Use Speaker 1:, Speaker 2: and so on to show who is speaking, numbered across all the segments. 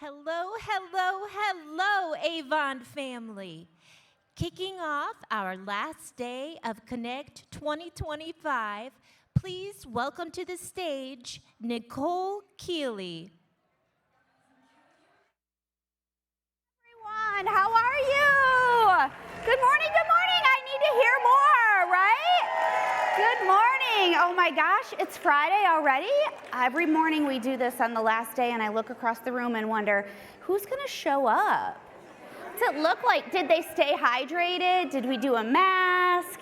Speaker 1: Hello, hello, hello, Avon family. Kicking off our last day of Connect 2025, please welcome to the stage Nicole Keely.
Speaker 2: Everyone, how are you? Good morning, good morning. I need to hear more, right? Good morning. Oh my gosh, it's Friday already. Every morning we do this on the last day and I look across the room and wonder, who's gonna show up? What's it look like? Did they stay hydrated? Did we do a mask?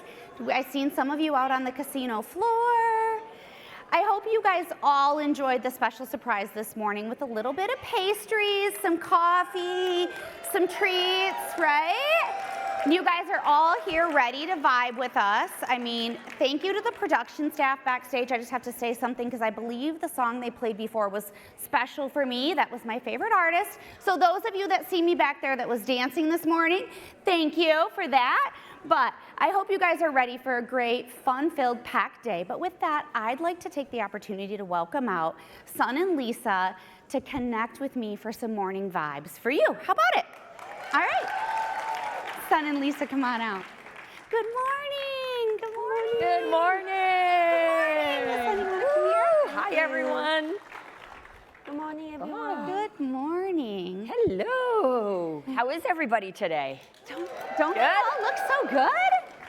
Speaker 2: I've seen some of you out on the casino floor. I hope you guys all enjoyed the special surprise this morning with a little bit of pastries, some coffee, some treats, right? You guys are all here ready to vibe with us. I mean, thank you to the production staff backstage. I just have to say something because I believe the song they played before was special for me. That was my favorite artist. So those of you that see me back there that was dancing this morning, thank you for that. But I hope you guys are ready for a great, fun-filled, packed day. But with that, I'd like to take the opportunity to welcome out Son and Lisa to connect with me for some morning vibes for you. How about it? All right. Son and Lisa, come on out. Good morning. Good morning.
Speaker 3: Good morning.
Speaker 2: Good morning. Woo.
Speaker 3: Hi, everyone. Good morning, everyone.
Speaker 2: Good morning.
Speaker 3: Hello. How is everybody today?
Speaker 2: Don't they all look so good?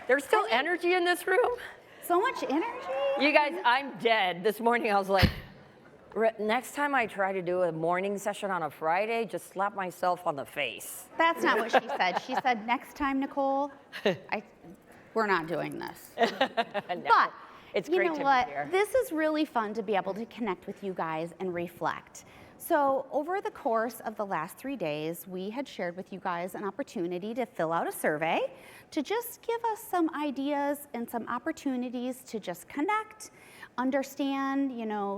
Speaker 3: There's still energy in this room?
Speaker 2: So much energy.
Speaker 3: You guys, I'm dead. This morning I was like, next time I try to do a morning session on a Friday, just slap myself on the face.
Speaker 2: That's not what she said. She said, next time, Nicole, we're not doing this.
Speaker 3: No,
Speaker 2: But
Speaker 3: it's
Speaker 2: you
Speaker 3: great
Speaker 2: know
Speaker 3: to
Speaker 2: what?
Speaker 3: be here.
Speaker 2: This is really fun to be able to connect with you guys and reflect. So over the course of the last 3 days, we had shared with you guys an opportunity to fill out a survey to just give us some ideas and some opportunities to just connect, understand,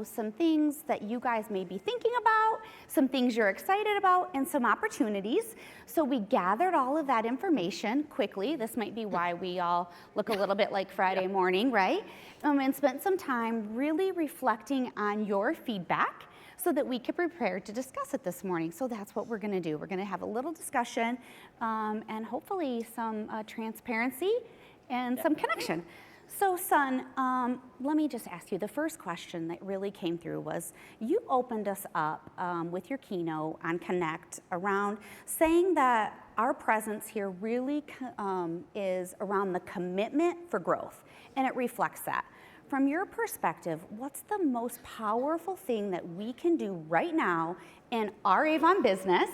Speaker 2: some things that you guys may be thinking about, some things you're excited about, and some opportunities. So we gathered all of that information quickly. This might be why we all look a little bit like Friday morning, right? And spent some time really reflecting on your feedback so that we could prepare to discuss it this morning. So that's what we're gonna do. We're gonna have a little discussion and hopefully some transparency and some connection. So Son, let me just ask you, the first question that really came through was, you opened us up with your keynote on Connect around saying that our presence here really is around the commitment for growth, and it reflects that. From your perspective, what's the most powerful thing that we can do right now in our Avon business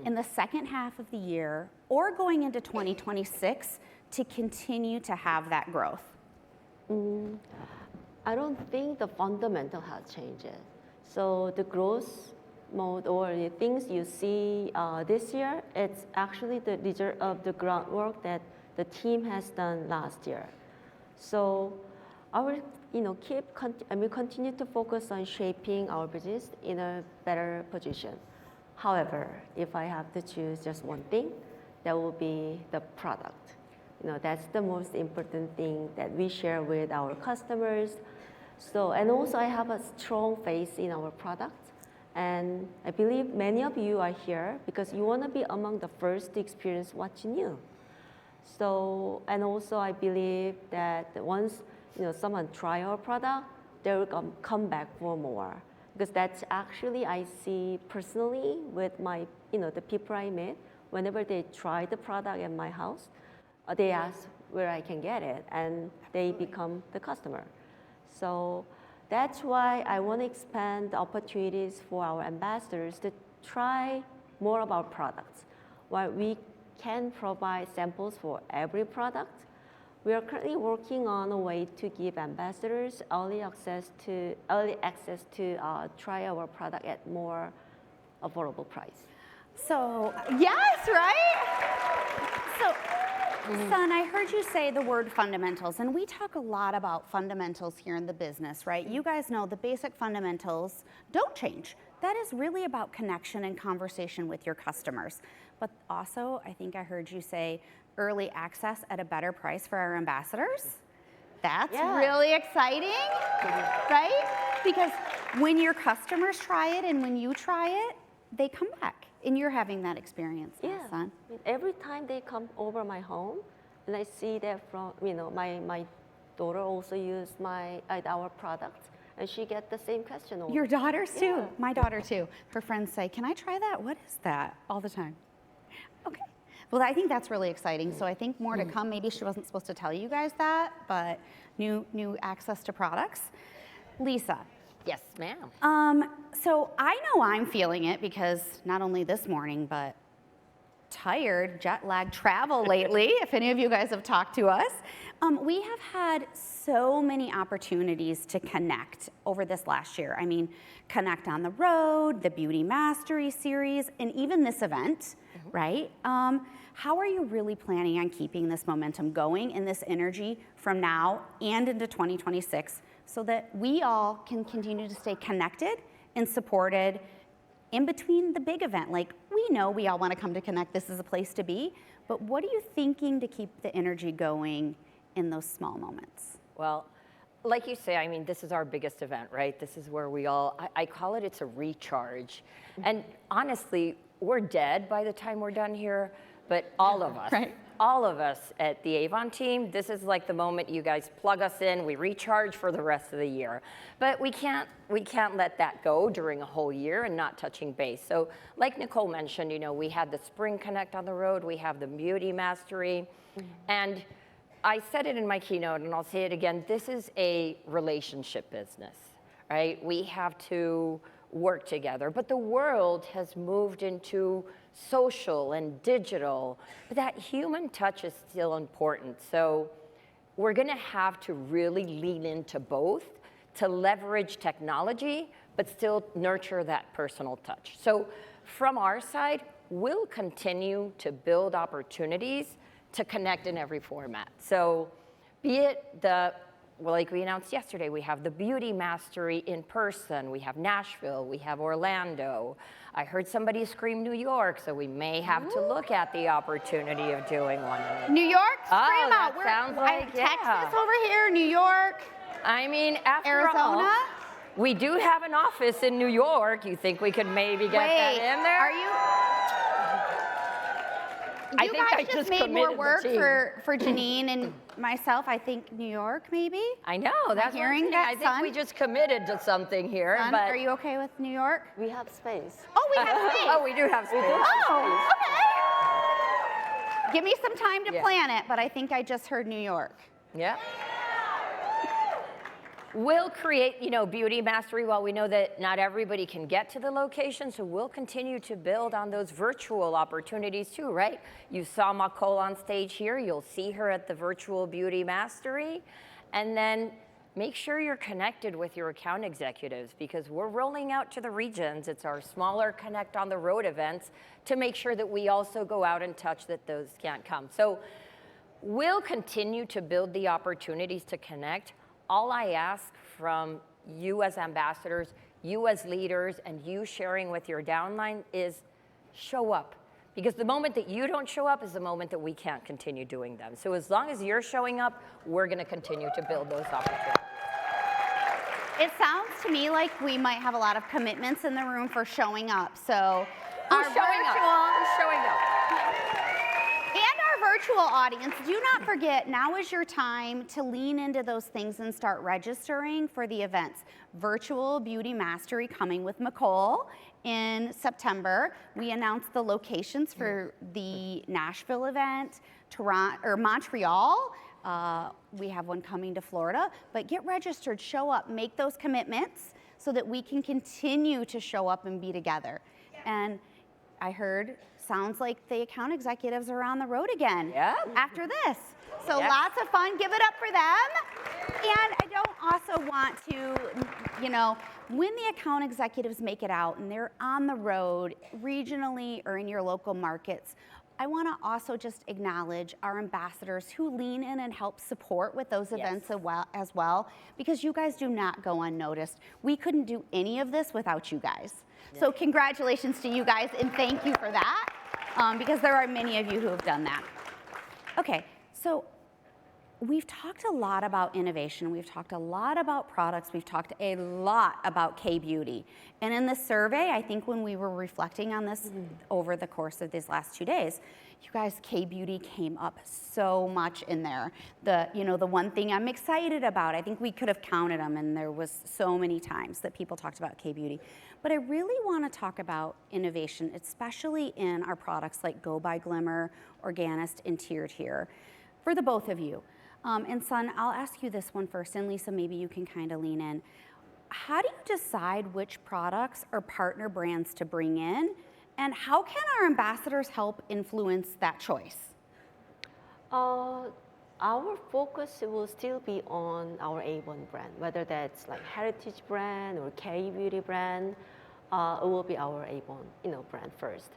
Speaker 2: in the second half of the year or going into 2026 to continue to have that growth?
Speaker 4: I don't think the fundamental has changed. So the growth mode or the things you see this year, it's actually the result of the groundwork that the team has done last year. So I will, continue to focus on shaping our business in a better position. However, if I have to choose just one thing, that will be the product. That's the most important thing that we share with our customers. So, and also I have a strong faith in our product. And I believe many of you are here because you want to be among the first to experience what's new. So, and also I believe that once someone try our product, they will come back for more. Because that's actually I see personally with my, the people I met, whenever they try the product at my house, they ask where I can get it, and they become the customer. So that's why I want to expand the opportunities for our ambassadors to try more of our products. While we can provide samples for every product, we are currently working on a way to give ambassadors early access to try our product at more affordable price.
Speaker 2: So, yes, right? So, Son, I heard you say the word fundamentals, and we talk a lot about fundamentals here in the business, right? You guys know the basic fundamentals don't change. That is really about connection and conversation with your customers. But also, I think I heard you say early access at a better price for our ambassadors. That's really exciting, right? Because when your customers try it and when you try it, they come back, and you're having that experience,
Speaker 4: Yeah.
Speaker 2: son.
Speaker 4: Every time they come over my home, and I see that from, my daughter also use our products, and she get the same question over.
Speaker 2: Your daughters too.
Speaker 4: Yeah.
Speaker 2: My daughter too. Her friends say, "Can I try that? What is that?" All the time. Okay. Well, I think that's really exciting. So I think more to come. Maybe she wasn't supposed to tell you guys that, but new access to products. Lisa.
Speaker 3: Yes, ma'am.
Speaker 2: So I know I'm feeling it because not only this morning, but tired, jet lag travel lately, if any of you guys have talked to us. We have had so many opportunities to connect over this last year. I mean, Connect on the Road, the Beauty Mastery series, and even this event, right? How are you really planning on keeping this momentum going and this energy from now and into 2026 so that we all can continue to stay connected and supported in between the big event? Like, we know we all want to come to Connect, this is a place to be, but what are you thinking to keep the energy going in those small moments?
Speaker 3: Well, like you say, I mean, this is our biggest event, right? This is where we all, I call it, it's a recharge. And honestly, we're dead by the time we're done here, but all of us,
Speaker 2: Right.
Speaker 3: all of us at the Avon team, this is like the moment you guys plug us in, we recharge for the rest of the year. But we can't let that go during a whole year and not touching base. So like Nicole mentioned, we had the Spring Connect on the road, we have the Beauty Mastery, and I said it in my keynote, and I'll say it again, this is a relationship business, right? We have to work together, but the world has moved into social and digital, but that human touch is still important. So we're gonna have to really lean into both to leverage technology, but still nurture that personal touch. So from our side, we'll continue to build opportunities to connect in every format. So be it like we announced yesterday, we have the Beauty Mastery in person, we have Nashville, we have Orlando. I heard somebody scream New York, so we may have to look at the opportunity of doing one.
Speaker 2: New York, scream out.
Speaker 3: That sounds like,
Speaker 2: Texas over here, New York,
Speaker 3: I mean, after
Speaker 2: Arizona.
Speaker 3: all, we do have an office in New York. You think we could maybe get that in there?
Speaker 2: Are you?
Speaker 3: I
Speaker 2: You
Speaker 3: think
Speaker 2: guys
Speaker 3: I just
Speaker 2: made more
Speaker 3: committed the
Speaker 2: work
Speaker 3: team.
Speaker 2: for Janine and myself. I think New York, maybe.
Speaker 3: I know, that's what I'm
Speaker 2: hearing
Speaker 3: saying.
Speaker 2: that,
Speaker 3: I think
Speaker 2: son?
Speaker 3: we just committed to something here,
Speaker 2: Son,
Speaker 3: but
Speaker 2: are you okay with New York?
Speaker 4: We have space.
Speaker 2: Oh, we have space.
Speaker 3: oh, we do have space.
Speaker 2: Oh, okay. Give me some time to
Speaker 3: Yeah.
Speaker 2: plan it, but I think I just heard New York.
Speaker 3: Yeah. We'll create, Beauty Mastery while we know that not everybody can get to the location, so we'll continue to build on those virtual opportunities too, right? You saw Nicole on stage here, you'll see her at the virtual Beauty Mastery, and then make sure you're connected with your account executives because we're rolling out to the regions. It's our smaller Connect on the Road events to make sure that we also go out and touch that those can't come. So we'll continue to build the opportunities to connect. All I ask from you as ambassadors, you as leaders, and you sharing with your downline is show up. Because the moment that you don't show up is the moment that we can't continue doing them. So as long as you're showing up, we're gonna continue to build those opportunities.
Speaker 2: It sounds to me like we might have a lot of commitments in the room for showing up. So
Speaker 3: Who's showing up? Who's showing up?
Speaker 2: And our virtual audience, do not forget, now is your time to lean into those things and start registering for the events. Virtual Beauty Mastery coming with Nicole in September. We announced the locations for the Nashville event, Toronto or Montreal. We have one coming to Florida, but get registered, show up, make those commitments so that we can continue to show up and be together. And I heard, sounds like the account executives are on the road again after this. So lots of fun, give it up for them. And I don't also want to, when the account executives make it out and they're on the road regionally or in your local markets, I want to also just acknowledge our ambassadors who lean in and help support with those events as well, because you guys do not go unnoticed. We couldn't do any of this without you guys. So congratulations to you guys and thank you for that, because there are many of you who have done that. Okay, so we've talked a lot about innovation. We've talked a lot about products. We've talked a lot about K-beauty. And in the survey, I think when we were reflecting on this over the course of these last 2 days, you guys, K-beauty came up so much in there. The one thing I'm excited about, I think we could have counted them, and there was so many times that people talked about K-beauty. But I really want to talk about innovation, especially in our products like Go by Glimmer, Organist, and Tiered Here, for the both of you. And Sun, I'll ask you this one first, and Lisa, maybe you can kind of lean in. How do you decide which products or partner brands to bring in? And how can our ambassadors help influence that choice?
Speaker 4: Our focus will still be on our Avon brand, whether that's like heritage brand or K-beauty brand. It will be our Avon, brand first.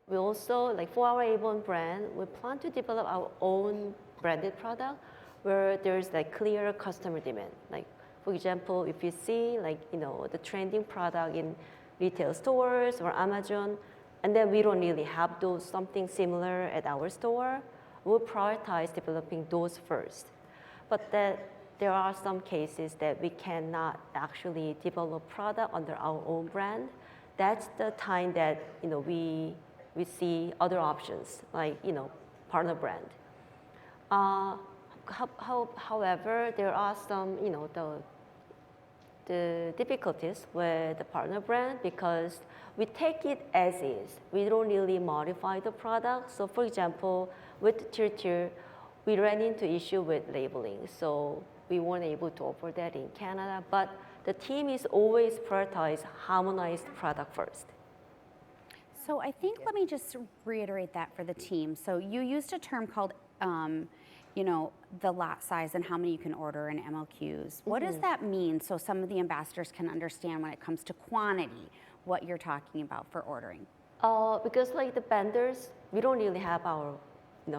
Speaker 4: We also, like for our Avon brand, we plan to develop our own branded product where there's like clear customer demand. Like for example, if you see the trending product in retail stores or Amazon, and then we don't really have something similar at our store, we'll prioritize developing those first. But there are some cases that we cannot actually develop product under our own brand. That's the time that we see other options like partner brand. However, there are some the difficulties with the partner brand because we take it as is. We don't really modify the product. So for example, with Tiered Here, we ran into issue with labeling. So we weren't able to offer that in Canada, but the team is always prioritize harmonized product first.
Speaker 2: So I think, let me just reiterate that for the team. So you used a term called the lot size and how many you can order in MLQs. What does that mean so some of the ambassadors can understand when it comes to quantity, what you're talking about for ordering?
Speaker 4: Because like the vendors, we don't really have our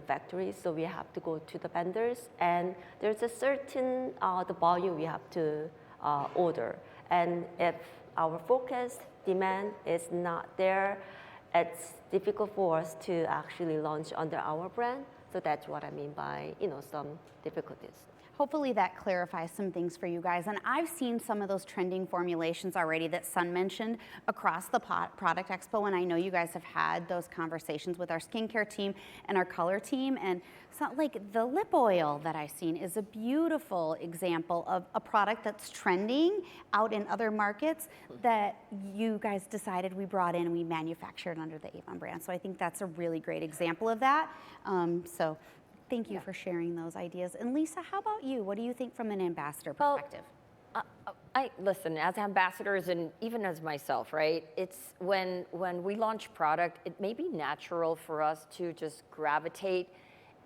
Speaker 4: factories, so we have to go to the vendors, and there's a certain the volume we have to order. And if our forecast demand is not there, it's difficult for us to actually launch under our brand. So that's what I mean by some difficulties.
Speaker 2: Hopefully that clarifies some things for you guys. And I've seen some of those trending formulations already that Sun mentioned across the Product Expo, and I know you guys have had those conversations with our skincare team and our color team. And so, like the lip oil that I've seen is a beautiful example of a product that's trending out in other markets that you guys decided we brought in and we manufactured under the Avon brand. So I think that's a really great example of that. So thank you for sharing those ideas. And Lisa, how about you? What do you think from an ambassador perspective?
Speaker 3: Listen, as ambassadors and even as myself, right? It's when we launch product, it may be natural for us to just gravitate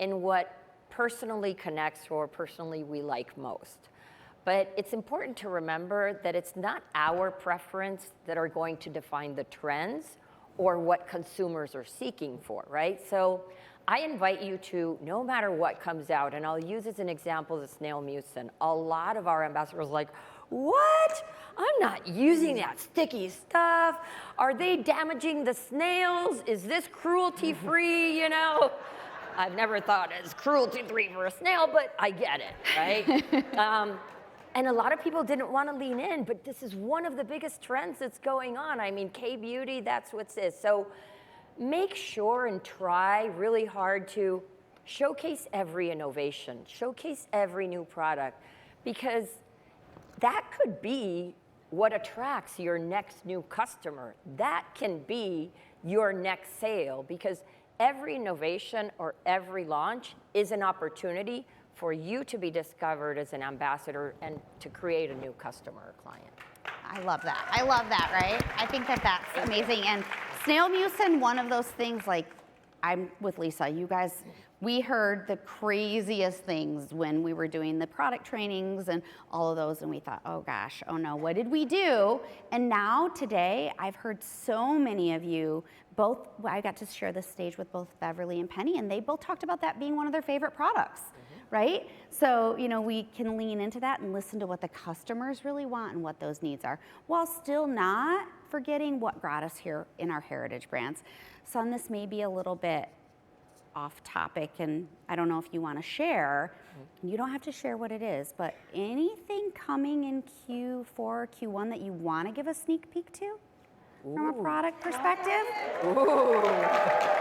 Speaker 3: in what personally connects or personally we like most. But it's important to remember that it's not our preference that are going to define the trends or what consumers are seeking for, right? So I invite you to, no matter what comes out, and I'll use as an example the snail mucin. A lot of our ambassadors are like, what? I'm not using that sticky stuff. Are they damaging the snails? Is this cruelty-free, I've never thought it's cruelty-free for a snail, but I get it, right? And a lot of people didn't want to lean in, but this is one of the biggest trends that's going on. I mean, K-beauty, that's what it is. So make sure and try really hard to showcase every innovation, showcase every new product, because that could be what attracts your next new customer. That can be your next sale, because every innovation or every launch is an opportunity for you to be discovered as an ambassador and to create a new customer or client.
Speaker 2: I love that. I love that, right? I think that's amazing. And snail mucin, one of those things, like, I'm with Lisa. You guys, we heard the craziest things when we were doing the product trainings and all of those, and we thought, oh gosh, oh no, what did we do? And now today, I've heard so many of you, I got to share this stage with both Beverly and Penny, and they both talked about that being one of their favorite products. Right? So, we can lean into that and listen to what the customers really want and what those needs are, while still not forgetting what brought us here in our heritage brands. Sun, this may be a little bit off topic, and I don't know if you want to share. You don't have to share what it is, but anything coming in Q4, Q1 that you want to give a sneak peek to from a product perspective?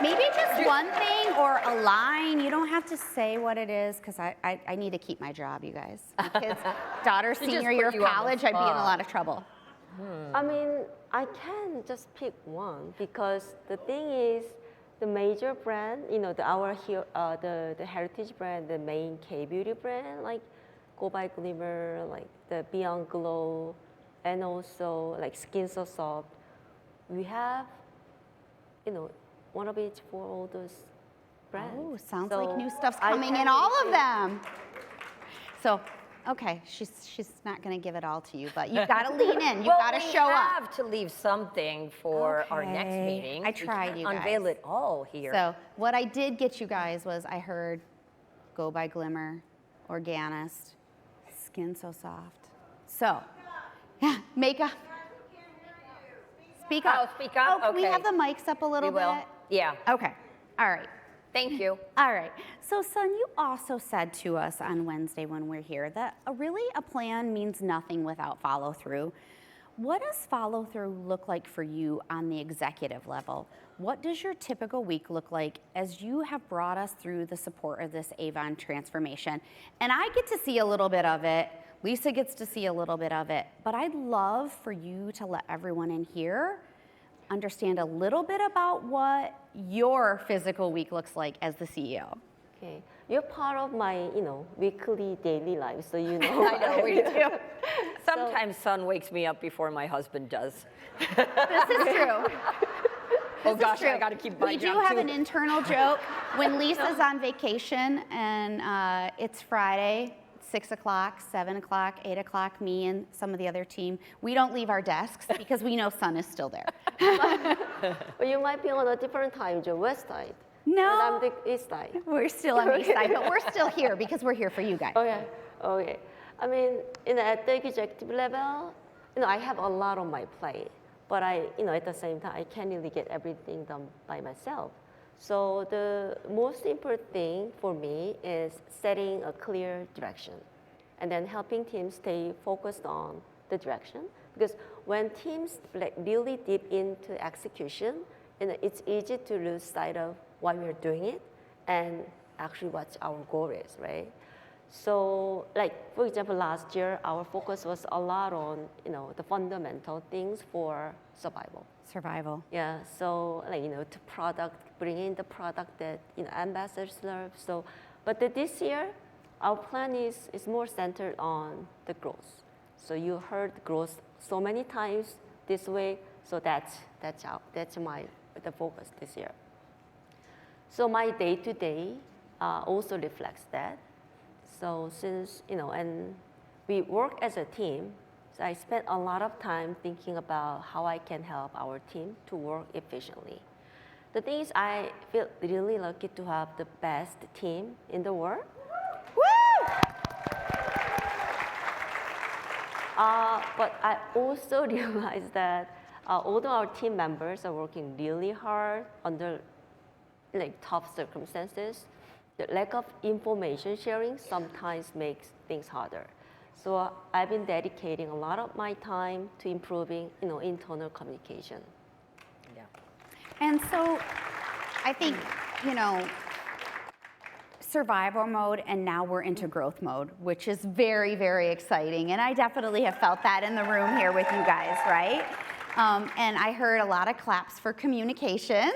Speaker 2: Maybe just one thing or a line. You don't have to say what it is, because I need to keep my job, you guys. My kids, daughter's senior year of college, I'd be in a lot of trouble.
Speaker 4: I mean, I can just pick one because the thing is, the major brand, you know, the heritage brand, the main K-beauty brand, like Go by Glimmer, like the Beyond Glow, and also like Skin So Soft. We have, you know, one of each for all those brands.
Speaker 2: Oh, sounds
Speaker 4: So
Speaker 2: like new stuff's
Speaker 4: I
Speaker 2: coming in
Speaker 4: can
Speaker 2: all of
Speaker 4: pick-
Speaker 2: them. So, okay, she's not gonna give it all to you, but you've gotta lean in, you've gotta show
Speaker 3: We
Speaker 2: up.
Speaker 3: have to leave something for our next
Speaker 2: Okay.
Speaker 3: meeting.
Speaker 2: I
Speaker 3: We
Speaker 2: tried,
Speaker 3: can't
Speaker 2: you guys.
Speaker 3: unveil it all here.
Speaker 2: So what I did get you guys was I heard Go by Glimmer, Organist, Skin So Soft. So, yeah, makeup. Speak up.
Speaker 3: Oh, speak up?
Speaker 2: Oh, can we
Speaker 3: Okay.
Speaker 2: have the mics up a little
Speaker 3: We will.
Speaker 2: bit?
Speaker 3: Yeah.
Speaker 2: Okay, all right.
Speaker 3: Thank you.
Speaker 2: All right. So, son, you also said to us on Wednesday when we're here that really a plan means nothing without follow through. What does follow through look like for you on the executive level? What does your typical week look like as you have brought us through the support of this Avon transformation? And I get to see a little bit of it. Lisa gets to see a little bit of it. But I'd love for you to let everyone in here understand a little bit about what your physical week looks like as the CEO.
Speaker 4: Okay, you're part of my, you know, weekly, daily life, so you know.
Speaker 3: I know, we do. Sometimes son wakes me up before my husband does.
Speaker 2: This is true.
Speaker 3: Oh
Speaker 2: This is
Speaker 3: gosh, I
Speaker 2: true.
Speaker 3: gotta keep my
Speaker 2: We do
Speaker 3: job
Speaker 2: have
Speaker 3: too.
Speaker 2: an internal joke. When Lisa's on vacation and it's Friday, 6 o'clock, 7 o'clock, 8 o'clock, me and some of the other team, we don't leave our desks because we know son is still there.
Speaker 4: But you might be on a different time zone, west side.
Speaker 2: No.
Speaker 4: And I'm the east side.
Speaker 2: We're still on the east side, but we're still here because we're here for you guys.
Speaker 4: Okay, okay. I mean, you know, at the executive level, you know, I have a lot on my plate, but you know, at the same time, I can't really get everything done by myself. So the most important thing for me is setting a clear direction and then helping teams stay focused on the direction. Because when teams like really deep into execution, you know, it's easy to lose sight of why we're doing it and actually what our goal is, right? So, like for example, last year our focus was a lot on, you know, the fundamental things for survival.
Speaker 2: Survival.
Speaker 4: Yeah, so like, you know, bring in the product that, you know, ambassadors love. So, but this year, our plan is more centered on the growth. So you heard growth so many times this way. So that's the focus this year. So my day-to-day also reflects that. So since, you know, and we work as a team, so I spent a lot of time thinking about how I can help our team to work efficiently. The thing is, I feel really lucky to have the best team in the world.
Speaker 2: Woo!
Speaker 4: But I also realized that although our team members are working really hard under like tough circumstances, the lack of information sharing sometimes makes things harder. So I've been dedicating a lot of my time to improving, you know, internal communication.
Speaker 3: Yeah.
Speaker 2: And so I think, you know, survival mode and now we're into growth mode, which is very, very exciting. And I definitely have felt that in the room here with you guys, right? And I heard a lot of claps for communication.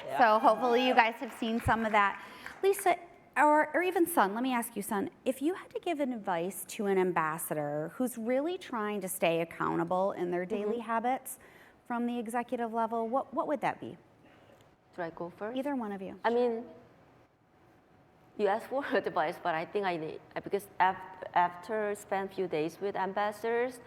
Speaker 3: Yeah.
Speaker 2: So hopefully you guys have seen some of that. Lisa, or even son, let me ask you, son, if you had to give an advice to an ambassador who's really trying to stay accountable in their daily habits from the executive level, what would that be?
Speaker 4: Should I go first?
Speaker 2: Either one of you.
Speaker 4: I mean, you asked for advice, but I think I need, because after spend few days with ambassadors,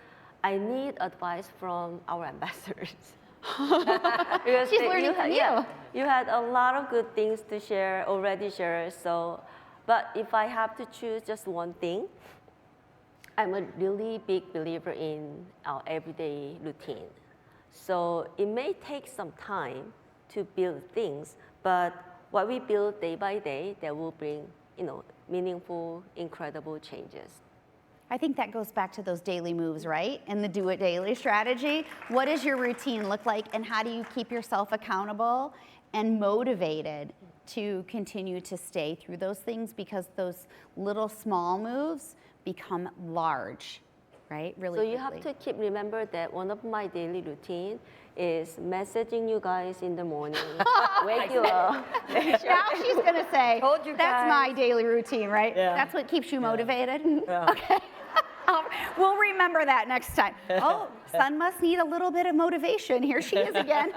Speaker 4: I need advice from our ambassadors. Because
Speaker 2: She's learning from you.
Speaker 4: Yeah, you had a lot of good things to share, already shared. So, but if I have to choose just one thing, I'm a really big believer in our everyday routine. So it may take some time to build things, but what we build day by day that will bring, meaningful, incredible changes.
Speaker 2: I think that goes back to those daily moves, right? And the do it daily strategy. What does your routine look like, and how do you keep yourself accountable and motivated to continue to stay through those things, because those little small moves become large, right? Really
Speaker 4: So you
Speaker 2: quickly.
Speaker 4: have to keep remember that one of my daily routine is messaging you guys in the morning, wake you up.
Speaker 2: Now she's gonna say,
Speaker 3: Told you
Speaker 2: that's
Speaker 3: guys."
Speaker 2: my daily routine, right?
Speaker 3: Yeah.
Speaker 2: That's what keeps you motivated?
Speaker 3: Yeah.
Speaker 2: Okay. We'll remember that next time. Oh, Sun must need a little bit of motivation. Here she is again.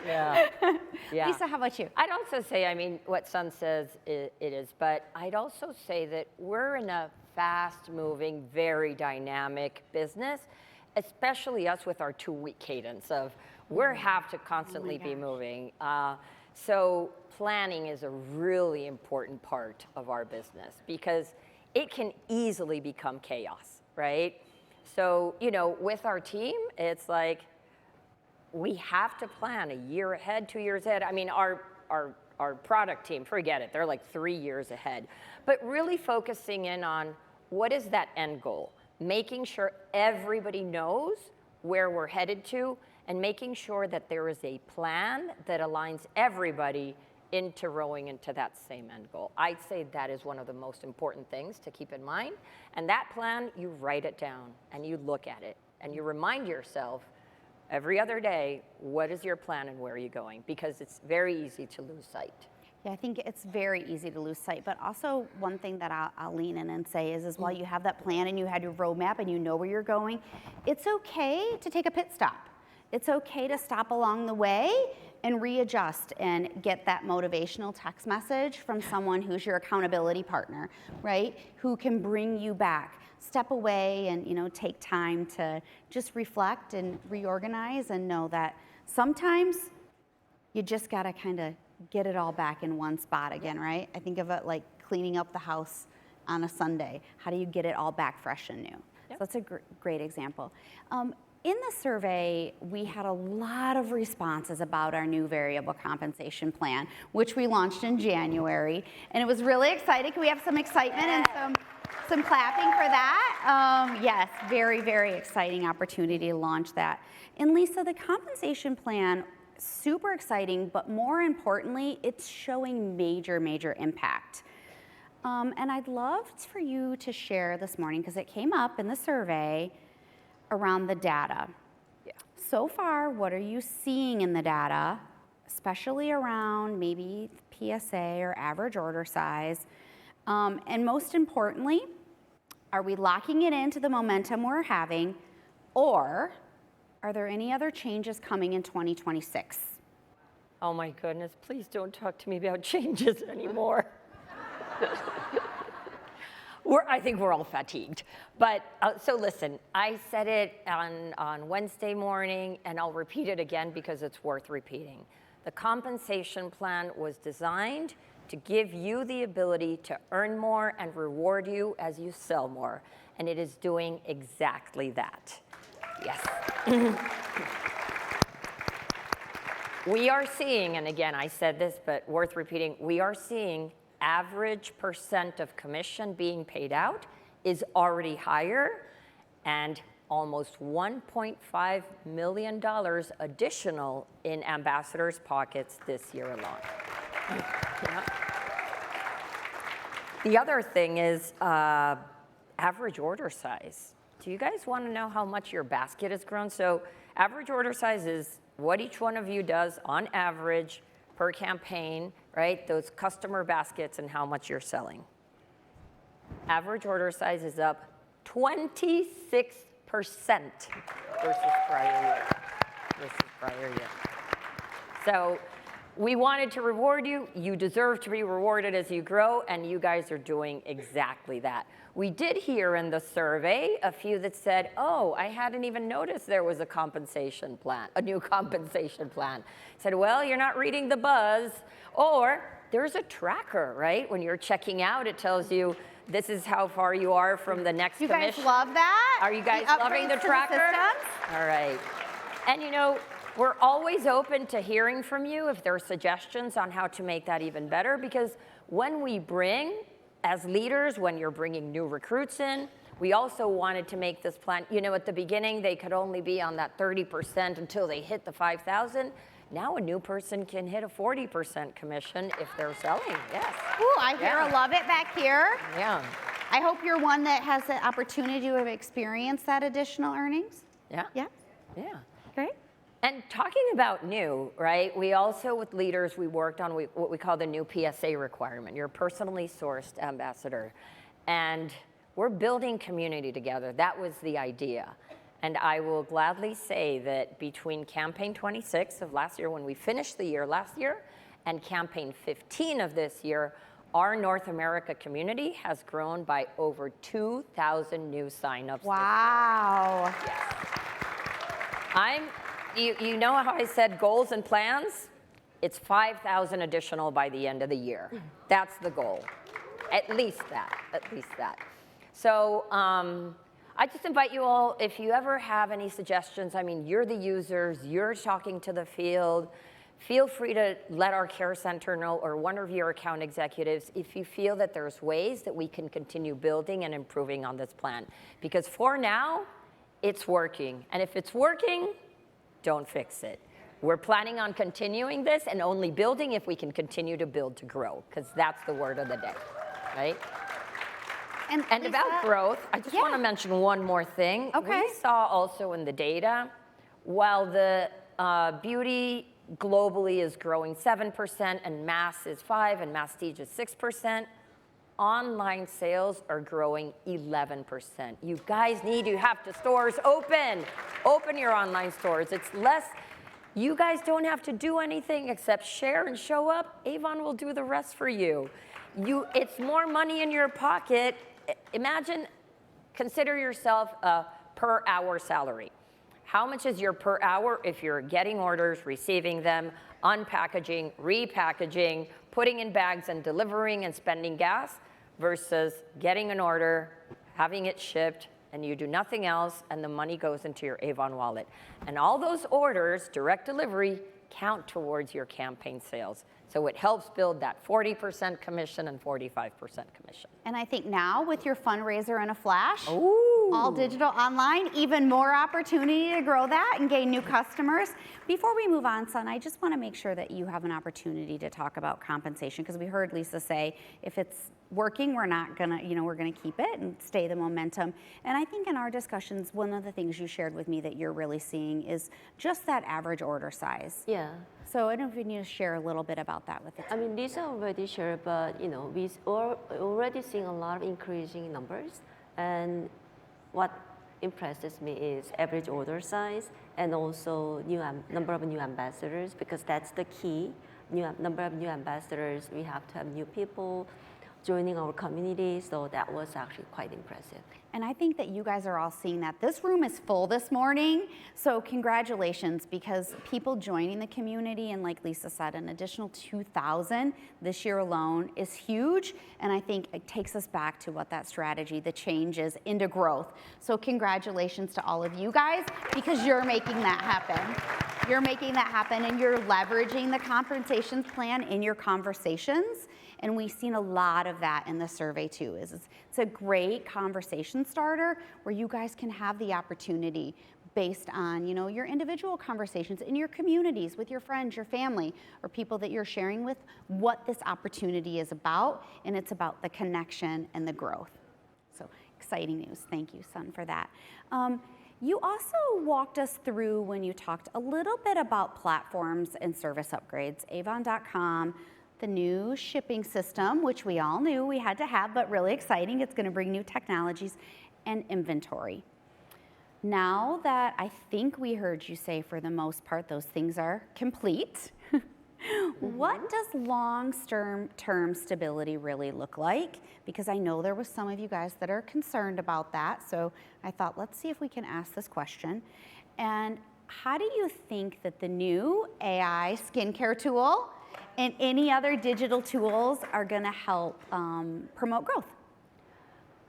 Speaker 3: Yeah. Yeah.
Speaker 2: Lisa, how about you?
Speaker 3: I'd also say, I mean, what Sun says it is, but I'd also say that we're in a fast-moving, very dynamic business, especially us with our 2-week cadence of we have to constantly be moving. So planning is a really important part of our business because it can easily become chaos, right? So, with our team, it's like, we have to plan a year ahead, 2 years ahead. I mean, our product team, forget it, they're like 3 years ahead. But really focusing in on what is that end goal, making sure everybody knows where we're headed to, and making sure that there is a plan that aligns everybody into rowing into that same end goal. I'd say that is one of the most important things to keep in mind. And that plan, you write it down and you look at it and you remind yourself every other day, what is your plan and where are you going? Because it's very easy to lose sight.
Speaker 2: Yeah, I think it's very easy to lose sight, but also one thing that I'll lean in and say is while you have that plan and you had your roadmap and you know where you're going, it's okay to take a pit stop. It's okay to stop along the way and readjust and get that motivational text message from someone who's your accountability partner, right? Who can bring you back. Step away and take time to just reflect and reorganize and know that sometimes you just gotta kind of get it all back in one spot again, right? I think of it like cleaning up the house on a Sunday. How do you get it all back fresh and new? So that's a great example. In the survey, we had a lot of responses about our new variable compensation plan, which we launched in January, and it was really exciting. Can we have some excitement and some clapping for that? Yes, very, very exciting opportunity to launch that. And Lisa, the compensation plan, super exciting, but more importantly, it's showing major, major impact. And I'd love for you to share this morning, because it came up in the survey, around the data.
Speaker 3: Yeah.
Speaker 2: So far, what are you seeing in the data, especially around maybe PSA or average order size? And most importantly, are we locking it into the momentum we're having, or are there any other changes coming in 2026?
Speaker 3: Oh my goodness, please don't talk to me about changes anymore. I think we're all fatigued. But so listen, I said it on Wednesday morning, and I'll repeat it again because it's worth repeating. The compensation plan was designed to give you the ability to earn more and reward you as you sell more. And it is doing exactly that. Yes. We are seeing, and again, I said this, but worth repeating, we are seeing average percent of commission being paid out is already higher, and almost $1.5 million additional in ambassadors' pockets this year alone. Yeah. The other thing is average order size. Do you guys want to know how much your basket has grown? So average order size is what each one of you does on average per campaign, right? Those customer baskets and how much you're selling. Average order size is up 26% versus prior year. So we wanted to reward you. You deserve to be rewarded as you grow, and you guys are doing exactly that. We did hear in the survey a few that said, oh, I hadn't even noticed there was a compensation plan, a new compensation plan. Said, well, you're not reading the buzz. Or there's a tracker, right? When you're checking out, it tells you this is how far you are from the next commission.
Speaker 2: You guys love that?
Speaker 3: Are you guys loving the
Speaker 2: upgrades to
Speaker 3: tracker?
Speaker 2: systems?
Speaker 3: All right. And We're always open to hearing from you if there are suggestions on how to make that even better, because when we bring, as leaders, when you're bringing new recruits in, we also wanted to make this plan, at the beginning, they could only be on that 30% until they hit the 5,000. Now a new person can hit a 40% commission if they're selling, yes.
Speaker 2: Ooh, I hear a love it back here.
Speaker 3: Yeah.
Speaker 2: I hope you're one that has the opportunity to experience that additional earnings.
Speaker 3: Yeah.
Speaker 2: Yeah,
Speaker 3: Yeah.
Speaker 2: great.
Speaker 3: And talking about new, right? We also, with leaders, we worked on what we call the new PSA requirement, your personally sourced ambassador. And we're building community together. That was the idea. And I will gladly say that between campaign 26 of last year, when we finished the year last year, and campaign 15 of this year, our North America community has grown by over 2,000 new signups.
Speaker 2: Wow.
Speaker 3: Yes. You know how I said goals and plans? It's 5,000 additional by the end of the year. That's the goal. At least that. So I just invite you all, if you ever have any suggestions, you're the users, you're talking to the field, feel free to let our care center know or one of your account executives if you feel that there's ways that we can continue building and improving on this plan. Because for now, it's working. And if it's working, don't fix it. We're planning on continuing this and only building if we can continue to build to grow, because that's the word of the day, right? And
Speaker 2: Lisa,
Speaker 3: about growth, I just want to mention one more thing.
Speaker 2: Okay.
Speaker 3: We saw also in the data, while the beauty globally is growing 7% and mass is 5% and masstige is 6%, online sales are growing 11%. You guys need to have the stores open. Open your online stores. It's less, you guys don't have to do anything except share and show up. Avon will do the rest for you. It's more money in your pocket. Imagine, consider yourself a per hour salary. How much is your per hour if you're getting orders, receiving them, unpackaging, repackaging, putting in bags and delivering and spending gas, versus getting an order, having it shipped, and you do nothing else, and the money goes into your Avon wallet. And all those orders, direct delivery, count towards your campaign sales. So it helps build that 40% commission and 45% commission.
Speaker 2: And I think now with your fundraiser in a flash,
Speaker 3: Ooh.
Speaker 2: all digital online, even more opportunity to grow that and gain new customers. Before we move on, Son, I just want to make sure that you have an opportunity to talk about compensation, because we heard Lisa say if it's working, we're not gonna, we're gonna keep it and stay the momentum. And I think in our discussions, one of the things you shared with me that you're really seeing is just that average order size.
Speaker 4: Yeah.
Speaker 2: So I don't know if you need to share a little bit about that with us.
Speaker 4: Lisa already shared, but we already seeing a lot of increasing numbers, and what impresses me is average order size and also number of new ambassadors, because that's the key. Number of new ambassadors, we have to have new people joining our community, so that was actually quite impressive.
Speaker 2: And I think that you guys are all seeing that. This room is full this morning, so congratulations, because people joining the community, and like Lisa said, an additional 2,000 this year alone is huge, and I think it takes us back to what that strategy, the change is into growth. So congratulations to all of you guys, because you're making that happen. You're making that happen, and you're leveraging the compensation plan in your conversations. And we've seen a lot of that in the survey too. It's a great conversation starter where you guys can have the opportunity based on your individual conversations in your communities with your friends, your family, or people that you're sharing with, what this opportunity is about, and it's about the connection and the growth. So exciting news. Thank you, Son, for that. You also walked us through when you talked a little bit about platforms and service upgrades, Avon.com, the new shipping system, which we all knew we had to have, but really exciting. It's going to bring new technologies and inventory. Now that I think we heard you say for the most part those things are complete, what does long-term stability really look like? Because I know there was some of you guys that are concerned about that, so I thought let's see if we can ask this question. And how do you think that the new AI skincare tool and any other digital tools are going to help promote growth?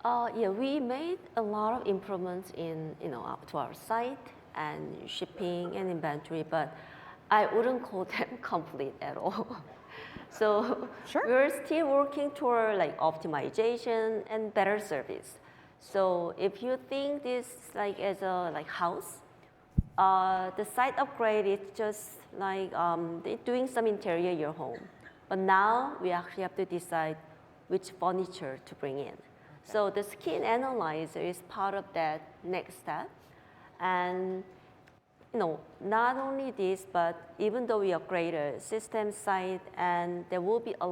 Speaker 4: Yeah, we made a lot of improvements to our site and shipping and inventory, but I wouldn't call them complete at all. So
Speaker 2: Sure.
Speaker 4: we're still working toward like optimization and better service. So if you think this like as a like house, the site upgrade is just like doing some interior in your home. But now we actually have to decide which furniture to bring in. So the skin analyzer is part of that next step. And not only this, but even though we upgraded system site, and there will be a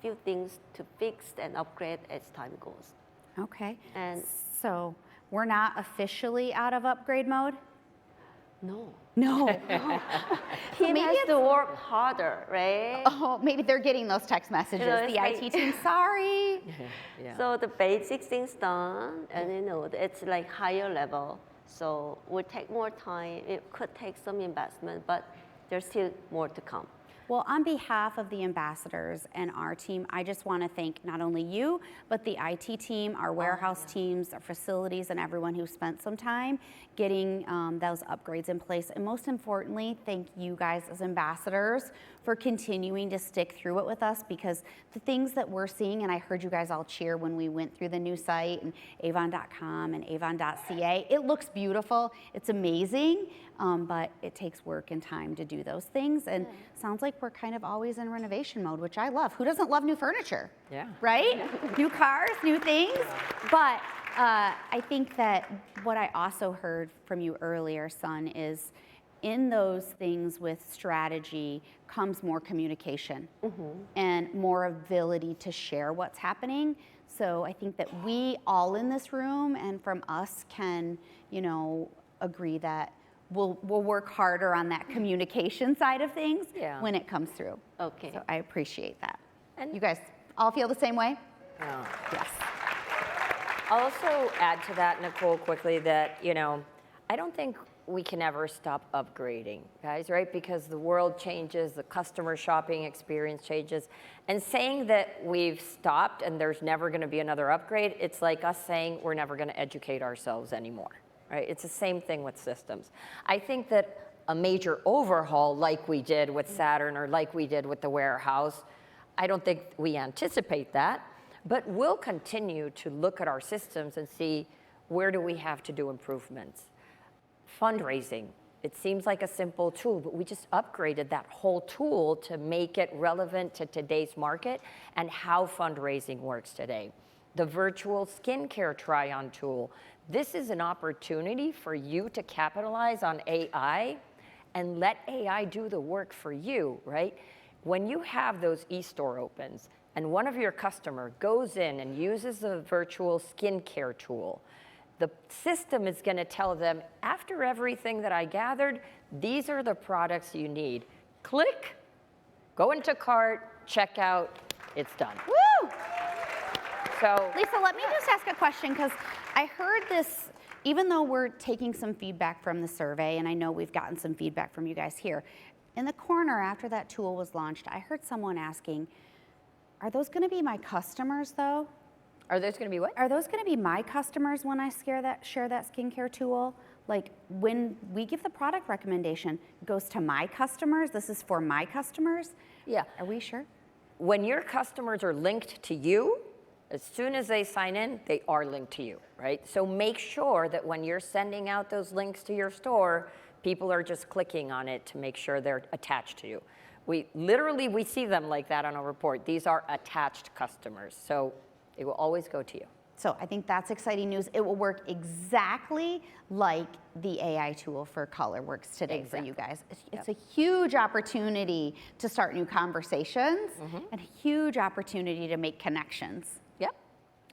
Speaker 4: few things to fix and upgrade as time goes.
Speaker 2: Okay.
Speaker 4: And
Speaker 2: So we're not officially out of upgrade mode?
Speaker 4: no,
Speaker 2: No.
Speaker 4: team
Speaker 2: maybe
Speaker 4: has
Speaker 2: it's-
Speaker 4: to work harder, right?
Speaker 2: Oh, maybe they're geting those text messages.
Speaker 4: it's
Speaker 2: The
Speaker 4: like-
Speaker 2: IT team, sorry.
Speaker 3: Yeah.
Speaker 4: So the basic things done, and it's like higher level. So it will take more time. It could take some investment, but there's still more to come.
Speaker 2: Well, on behalf of the ambassadors and our team, I just want to thank not only you, but the IT team, our warehouse teams, our facilities, and everyone who spent some time getting those upgrades in place. And most importantly, thank you guys as ambassadors for continuing to stick through it with us, because the things that we're seeing, and I heard you guys all cheer when we went through the new site and avon.com and avon.ca, it looks beautiful, it's amazing, but it takes work and time to do those things. And sounds like we're kind of always in renovation mode, which I love. Who doesn't love new furniture?
Speaker 3: Yeah.
Speaker 2: Right? New cars, new things. But I think that what I also heard from you earlier, Sun, is in those things with strategy comes more communication and more ability to share what's happening. So I think that we all in this room and from us can, agree that we'll work harder on that communication side of things when it comes through.
Speaker 4: Okay.
Speaker 2: So I appreciate that.
Speaker 3: And-
Speaker 2: You guys all feel the same way?
Speaker 3: Yeah.
Speaker 2: Yes.
Speaker 3: I'll also add to that, Nicole, quickly that, I don't think we can ever stop upgrading, guys, right? Because the world changes, the customer shopping experience changes. And saying that we've stopped and there's never going to be another upgrade, it's like us saying we're never going to educate ourselves anymore, right? It's the same thing with systems. I think that a major overhaul like we did with Saturn or like we did with the warehouse, I don't think we anticipate that, but we'll continue to look at our systems and see where do we have to do improvements. Fundraising, it seems like a simple tool, but we just upgraded that whole tool to make it relevant to today's market and how fundraising works today. The virtual skincare try-on tool, this is an opportunity for you to capitalize on AI and let AI do the work for you, right? When you have those e-store opens and one of your customer goes in and uses the virtual skincare tool, the system is going to tell them, after everything that I gathered, these are the products you need. Click, go into cart, check out, it's done.
Speaker 2: Woo!
Speaker 3: So,
Speaker 2: Lisa, let me just ask a question, because I heard this, even though we're taking some feedback from the survey, and I know we've gotten some feedback from you guys here, in the corner after that tool was launched, I heard someone asking, are those going to be my customers though?
Speaker 3: are those going to be what?
Speaker 2: Are those going to be my customers when I share that skincare tool? Like when we give the product recommendation, it goes to my customers, this is for my customers?
Speaker 3: Yeah.
Speaker 2: Are we sure?
Speaker 3: When your customers are linked to you, as soon as they sign in, they are linked to you, right? So make sure that when you're sending out those links to your store, people are just clicking on it to make sure they're attached to you. We see them like that on a report. These are attached customers, so it will always go to you.
Speaker 2: So I think that's exciting news. It will work exactly like the AI tool for color works today for you guys. It's a huge opportunity to start new conversations and a huge opportunity to make connections.
Speaker 3: Yep.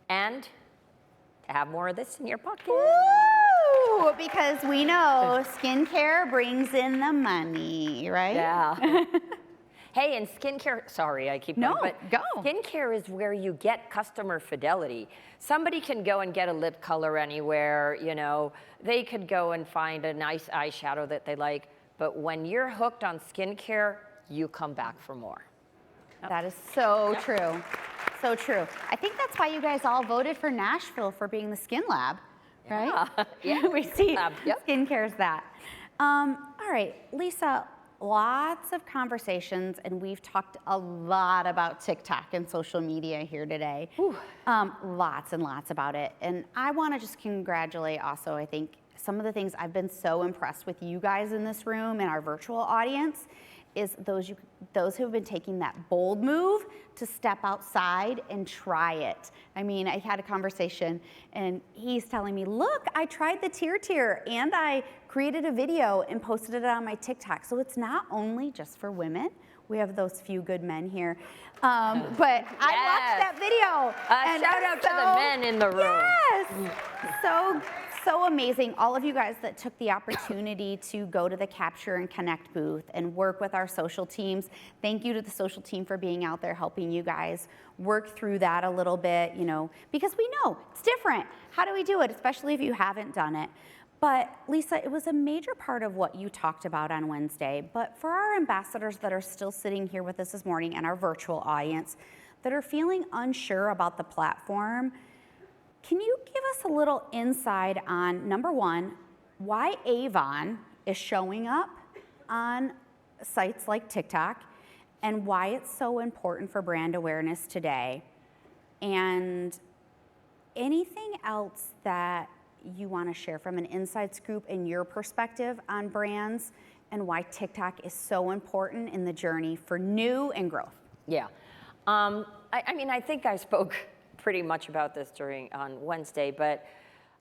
Speaker 3: And to have more of this in your pocket.
Speaker 2: Woo! Because we know skincare brings in the money, right?
Speaker 3: Yeah. Hey, and skincare, sorry, I keep going,
Speaker 2: No,
Speaker 3: but
Speaker 2: go.
Speaker 3: Skincare is where you get customer fidelity. Somebody can go and get a lip color anywhere, they could go and find a nice eyeshadow that they like, but when you're hooked on skincare, you come back for more.
Speaker 2: That is so true. So true. I think that's why you guys all voted for Nashville for being the Skin Lab, right?
Speaker 3: Yeah.
Speaker 2: We see
Speaker 3: Yep.
Speaker 2: skincare's that. All right, Lisa, lots of conversations, and we've talked a lot about TikTok and social media here today. Lots and lots about it. And I want to just congratulate also, I think, some of the things I've been so impressed with you guys in this room and our virtual audience is those who have been taking that bold move to step outside and try it. I mean, I had a conversation and he's telling me, look, I tried the tier and I created a video and posted it on my TikTok. So it's not only just for women. We have those few good men here. But I watched that video. And
Speaker 3: shout out to the men in the room.
Speaker 2: Yes. So amazing. All of you guys that took the opportunity to go to the Capture and Connect booth and work with our social teams. Thank you to the social team for being out there helping you guys work through that a little bit, you know, because we know it's different. How do we do it, especially if you haven't done it? But Lisa, it was a major part of what you talked about on Wednesday. But for our ambassadors that are still sitting here with us this morning and our virtual audience that are feeling unsure about the platform, can you give us a little insight on, number one, why Avon is showing up on sites like TikTok and why it's so important for brand awareness today? And anything else that you want to share from an insights group and your perspective on brands and why TikTok is so important in the journey for new and growth?
Speaker 3: Yeah. I mean, I think I spoke pretty much about this on Wednesday, but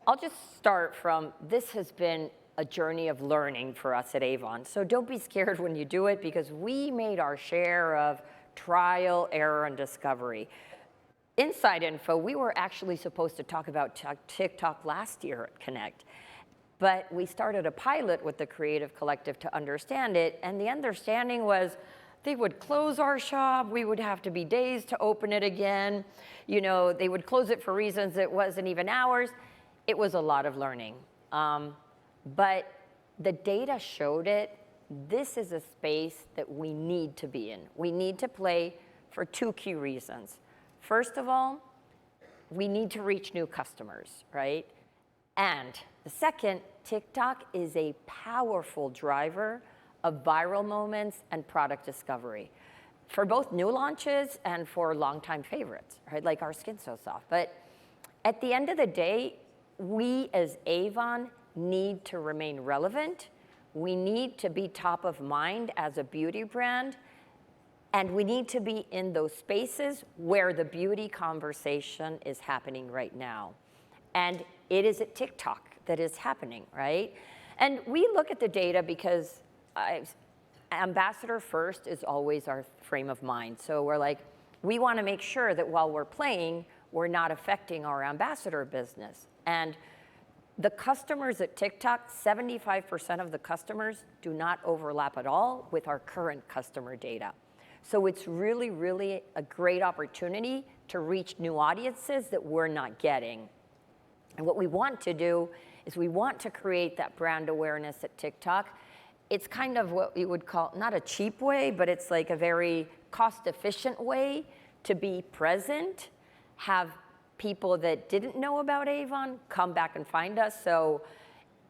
Speaker 3: I'll just start from this has been a journey of learning for us at Avon. So don't be scared when you do it because we made our share of trial, error, and discovery. Inside info, we were actually supposed to talk about TikTok last year at Connect, but we started a pilot with the Creative Collective to understand it, and the understanding was they would close our shop, we would have to be days to open it again. You know, they would close it for reasons it wasn't even ours. It was a lot of learning. But the data showed it. This is a space that we need to be in. We need to play for two key reasons. First of all, we need to reach new customers, right? And the second, TikTok is a powerful driver of viral moments and product discovery for both new launches and for longtime favorites, right? Like our Skin So Soft. But at the end of the day, we as Avon need to remain relevant. We need to be top of mind as a beauty brand. And we need to be in those spaces where the beauty conversation is happening right now. And it is at TikTok that is happening, right? And we look at the data because ambassador first is always our frame of mind. So we're like, we want to make sure that while we're playing, we're not affecting our ambassador business. And the customers at TikTok, 75% of the customers do not overlap at all with our current customer data. So it's really, really a great opportunity to reach new audiences that we're not getting. And what we want to do is we want to create that brand awareness at TikTok. It's kind of what we would call, not a cheap way, but it's like a very cost-efficient way to be present, have people that didn't know about Avon come back and find us. So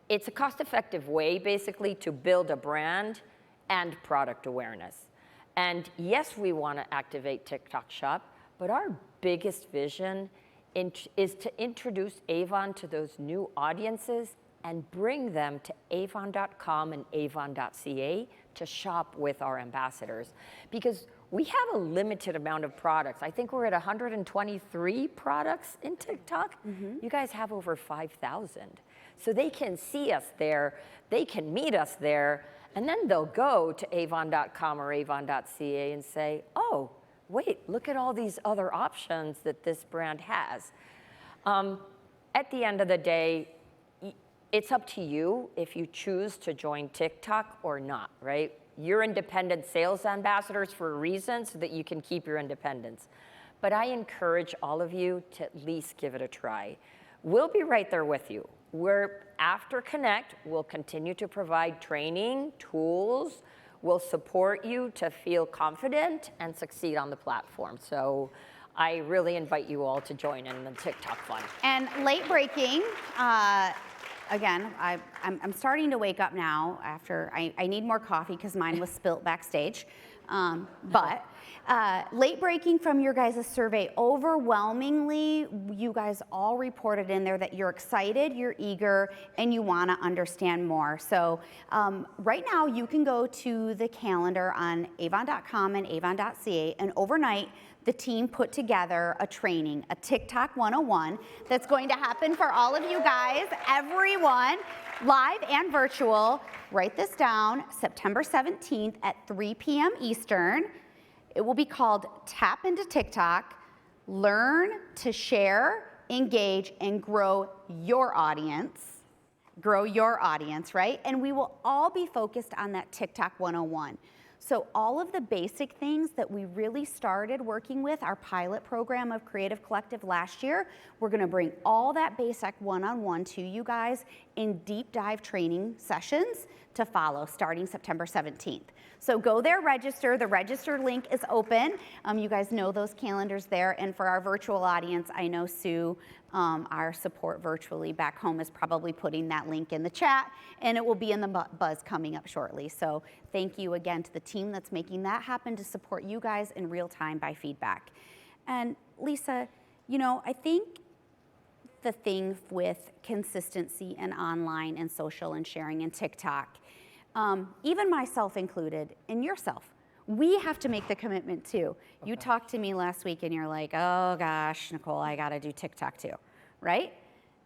Speaker 3: it's a cost-effective way, basically, to build a brand and product awareness. And yes, we want to activate TikTok Shop, but our biggest vision is to introduce Avon to those new audiences and bring them to avon.com and avon.ca to shop with our ambassadors. Because we have a limited amount of products. I think we're at 123 products in TikTok. You guys have over 5,000. So they can see us there, they can meet us there, and then they'll go to avon.com or avon.ca and say, oh, wait, look at all these other options that this brand has. At the end of the day, it's up to you if you choose to join TikTok or not, right? You're independent sales ambassadors for a reason so that you can keep your independence. But I encourage all of you to at least give it a try. We'll be right there with you. After Connect, we'll continue to provide training, tools. We'll support you to feel confident and succeed on the platform. So I really invite you all to join in the TikTok fun.
Speaker 2: And late breaking, again, I'm starting to wake up now after I need more coffee because mine was spilt backstage. But late breaking from your guys' survey, overwhelmingly, you guys all reported in there that you're excited, you're eager, and you want to understand more. So right now, you can go to the calendar on avon.com and avon.ca, and overnight, the team put together a training, a TikTok 101, that's going to happen for all of you guys, everyone, live and virtual. Write this down, September 17th at 3 p.m. Eastern. It will be called Tap into TikTok, Learn to Share, Engage, and Grow Your Audience. Grow your audience, right? And we will all be focused on that TikTok 101. So all of the basic things that we really started working with, our pilot program of Creative Collective last year, we're gonna bring all that basic one-on-one to you guys in deep dive training sessions to follow starting September 17th. So go there, register. The register link is open. You guys know those calendars there. And for our virtual audience, I know Sue, our support virtually back home, is probably putting that link in the chat, and it will be in the buzz coming up shortly. So thank you again to the team that's making that happen to support you guys in real time by feedback. And Lisa, you know, I think the thing with consistency and online and social and sharing and TikTok, even myself included, and yourself, we have to make the commitment too. You talked to me last week and you're like, oh gosh, Nicole, I gotta do TikTok too, right?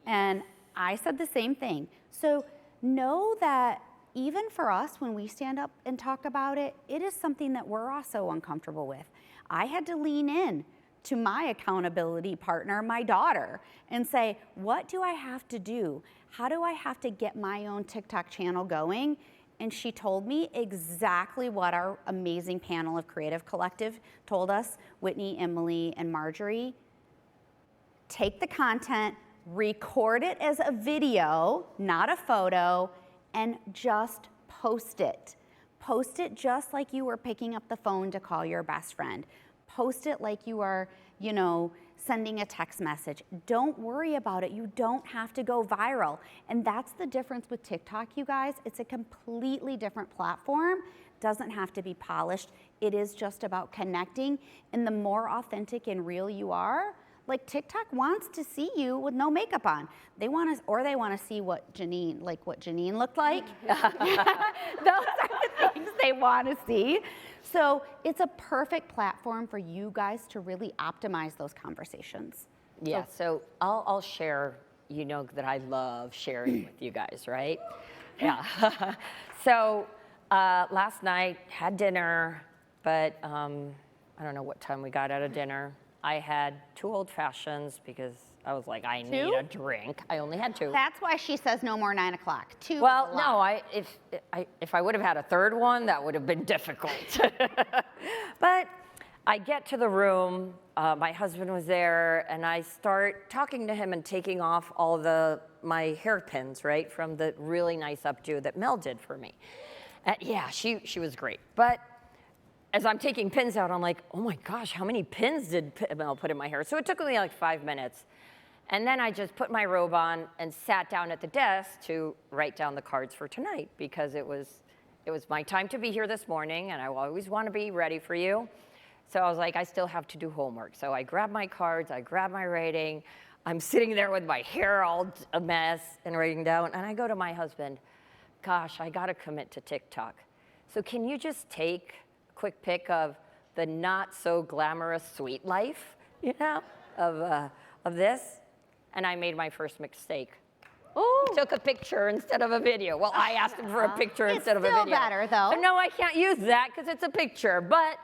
Speaker 2: And I said the same thing. So know that even for us, when we stand up and talk about it, it is something that we're also uncomfortable with. I had to lean in to my accountability partner, my daughter, and say, what do I have to do? How do I have to get my own TikTok channel going? And she told me exactly what our amazing panel of Creative Collective told us, Whitney, Emily, and Marjorie. Take the content, record it as a video, not a photo, and just post it. Post it just like you were picking up the phone to call your best friend. Post it like you are, you know, sending a text message. Don't worry about it. You don't have to go viral. And that's the difference with TikTok, you guys. It's a completely different platform. Doesn't have to be polished. It is just about connecting. And the more authentic and real you are, like TikTok wants to see you with no makeup on. They want to, or they want to see what Janine looked like. Those are the things they want to see. So it's a perfect platform for you guys to really optimize those conversations.
Speaker 3: Yeah, so I'll share, you know that I love sharing with you guys, right? Yeah. So last night, had dinner, but I don't know what time we got out of dinner. I had 2 old fashions because I was like, I need a drink. I only had 2.
Speaker 2: That's why she says no more 9 o'clock. 2.
Speaker 3: Well, no, if I would have had a 3rd one, that would have been difficult. But I get to the room, my husband was there, and I start talking to him and taking off all my hairpins, right, from the really nice updo that Mel did for me. Yeah, she was great. But as I'm taking pins out, I'm like, oh my gosh, how many pins did Mel put in my hair? So it took me like 5 minutes. And then I just put my robe on and sat down at the desk to write down the cards for tonight because it was my time to be here this morning, and I always want to be ready for you. So I was like, I still have to do homework. So I grabbed my cards, I grabbed my writing. I'm sitting there with my hair all a mess and writing down, and I go to my husband, gosh, I got to commit to TikTok. So can you just take quick pic of the not so glamorous sweet life, you know, of this? And I made my first mistake.
Speaker 2: Ooh.
Speaker 3: Took a picture instead of a video. Well, I asked him for a picture instead of a video.
Speaker 2: It's still better, though.
Speaker 3: So no, I can't use that because it's a picture, but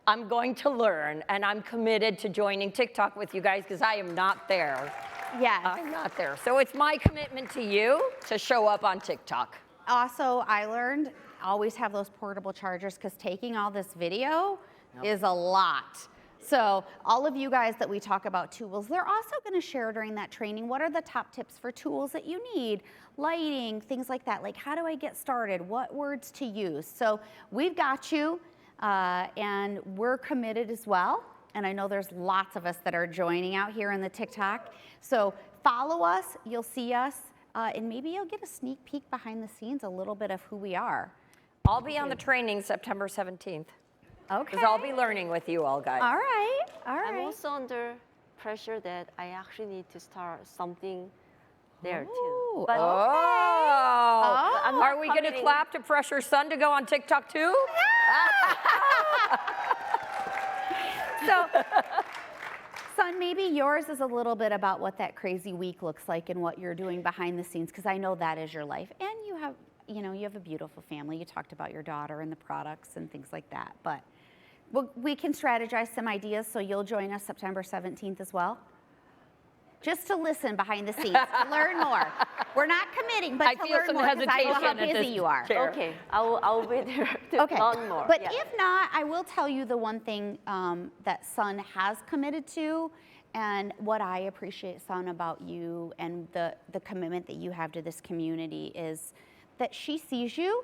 Speaker 3: I'm going to learn, and I'm committed to joining TikTok with you guys because I am not there.
Speaker 2: Yes.
Speaker 3: I'm not there. So it's my commitment to you to show up on TikTok.
Speaker 2: Also, I learned always have those portable chargers because taking all this video is a lot. So all of you guys that we talk about tools, they're also going to share during that training what are the top tips for tools that you need, lighting, things like that. Like how do I get started? What words to use? So we've got you, and we're committed as well And I know there's lots of us that are joining out here in the TikTok. So follow us, you'll see us, and maybe you'll get a sneak peek behind the scenes, a little bit of who we are.
Speaker 3: I'll be on the training September 17th.
Speaker 2: Okay.
Speaker 3: Because I'll be learning with you all, guys.
Speaker 2: All right, all
Speaker 4: I'm
Speaker 2: right.
Speaker 4: also under pressure that I actually need to start something there
Speaker 2: Ooh,
Speaker 4: too. But
Speaker 3: Oh.
Speaker 4: I'm not
Speaker 3: Are we going to
Speaker 4: committing.
Speaker 3: clap to pressure Sun to go on TikTok too?
Speaker 2: So, Son, maybe yours is a little bit about what that crazy week looks like and what you're doing behind the scenes, because I know that is your life. And you have, you have a beautiful family. You talked about your daughter and the products and things like that. But we can strategize some ideas, so you'll join us September 17th as well. Just to listen behind the scenes, to learn more. We're not committing, but
Speaker 3: I
Speaker 2: to
Speaker 3: feel
Speaker 2: learn
Speaker 3: some
Speaker 2: more, because I know how
Speaker 3: hesitation at
Speaker 2: busy
Speaker 3: this
Speaker 2: you are.
Speaker 3: chair.
Speaker 4: Okay, I'll be there to
Speaker 2: Okay,
Speaker 4: learn more.
Speaker 2: but
Speaker 4: yeah.
Speaker 2: if not, I will tell you the one thing that Sun has committed to, and what I appreciate, Sun, about you and the commitment that you have to this community is that she sees you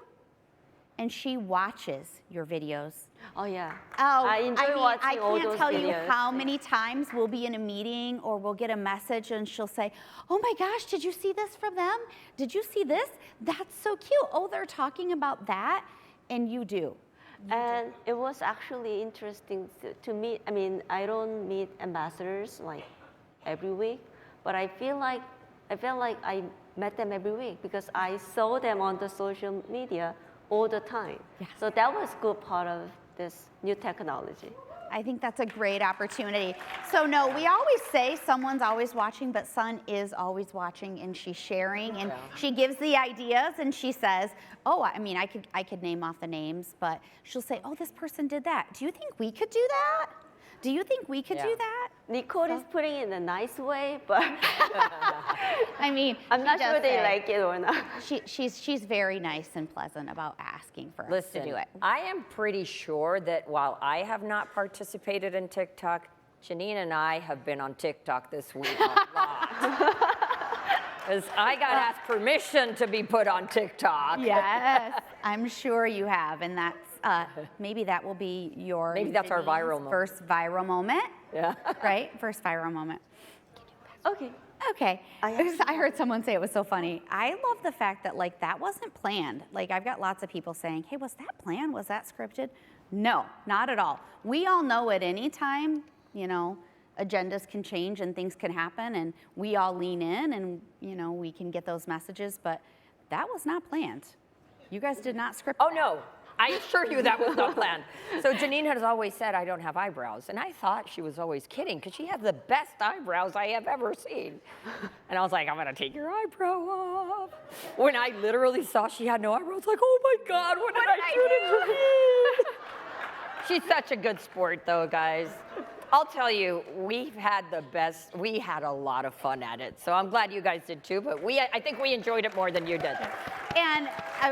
Speaker 2: and she watches your videos.
Speaker 4: Oh yeah.
Speaker 2: Oh,
Speaker 4: I enjoy
Speaker 2: mean,
Speaker 4: watching
Speaker 2: I
Speaker 4: all
Speaker 2: can't
Speaker 4: those
Speaker 2: tell you
Speaker 4: videos.
Speaker 2: how many times we'll be in a meeting or we'll get a message and she'll say, oh my gosh, did you see this from them? Did you see this? That's so cute. Oh, they're talking about that. And you do.
Speaker 4: And it was actually interesting to meet. I mean, I don't meet ambassadors like every week, but I felt like I met them every week because I saw them on the social media all the time.
Speaker 2: Yes.
Speaker 4: So that was good part of this new technology.
Speaker 2: I think that's a great opportunity. So no, we always say someone's always watching, but Sun is always watching and she's sharing and she gives the ideas and she says, oh, I mean, I could name off the names, but she'll say, oh, this person did that. Do you think we could do that? Do you think we could do that?
Speaker 4: Nicole is putting it in a nice way, but
Speaker 2: I mean,
Speaker 4: I'm not
Speaker 2: she does
Speaker 4: sure they
Speaker 2: say-
Speaker 4: like it or not.
Speaker 2: She's very nice and pleasant about asking for us
Speaker 3: Listen,
Speaker 2: to do it.
Speaker 3: I am pretty sure that while I have not participated in TikTok, Janine and I have been on TikTok this week a lot. Because I got asked permission to be put on TikTok.
Speaker 2: Yes, I'm sure you have, and that's maybe that will be your
Speaker 3: Maybe that's our viral moment.
Speaker 2: first viral moment.
Speaker 3: Yeah.
Speaker 2: Right, first viral moment.
Speaker 4: Okay.
Speaker 2: Okay,
Speaker 4: I
Speaker 2: I heard someone say it was so funny. I love the fact that like that wasn't planned. Like I've got lots of people saying, "Hey, was that planned? Was that scripted?" No, not at all. We all know at any time, agendas can change and things can happen, and we all lean in, and we can get those messages. But that was not planned. You guys did not script.
Speaker 3: Oh,
Speaker 2: that.
Speaker 3: no. I assure you that was not planned. So Janine has always said I don't have eyebrows. And I thought she was always kidding because she has the best eyebrows I have ever seen. And I was like, I'm going to take your eyebrow off. When I literally saw she had no eyebrows, like, oh my God, what did I do to her? She's such a good sport, though, guys. I'll tell you, we had a lot of fun at it. So I'm glad you guys did too, but I think we enjoyed it more than you did.
Speaker 2: And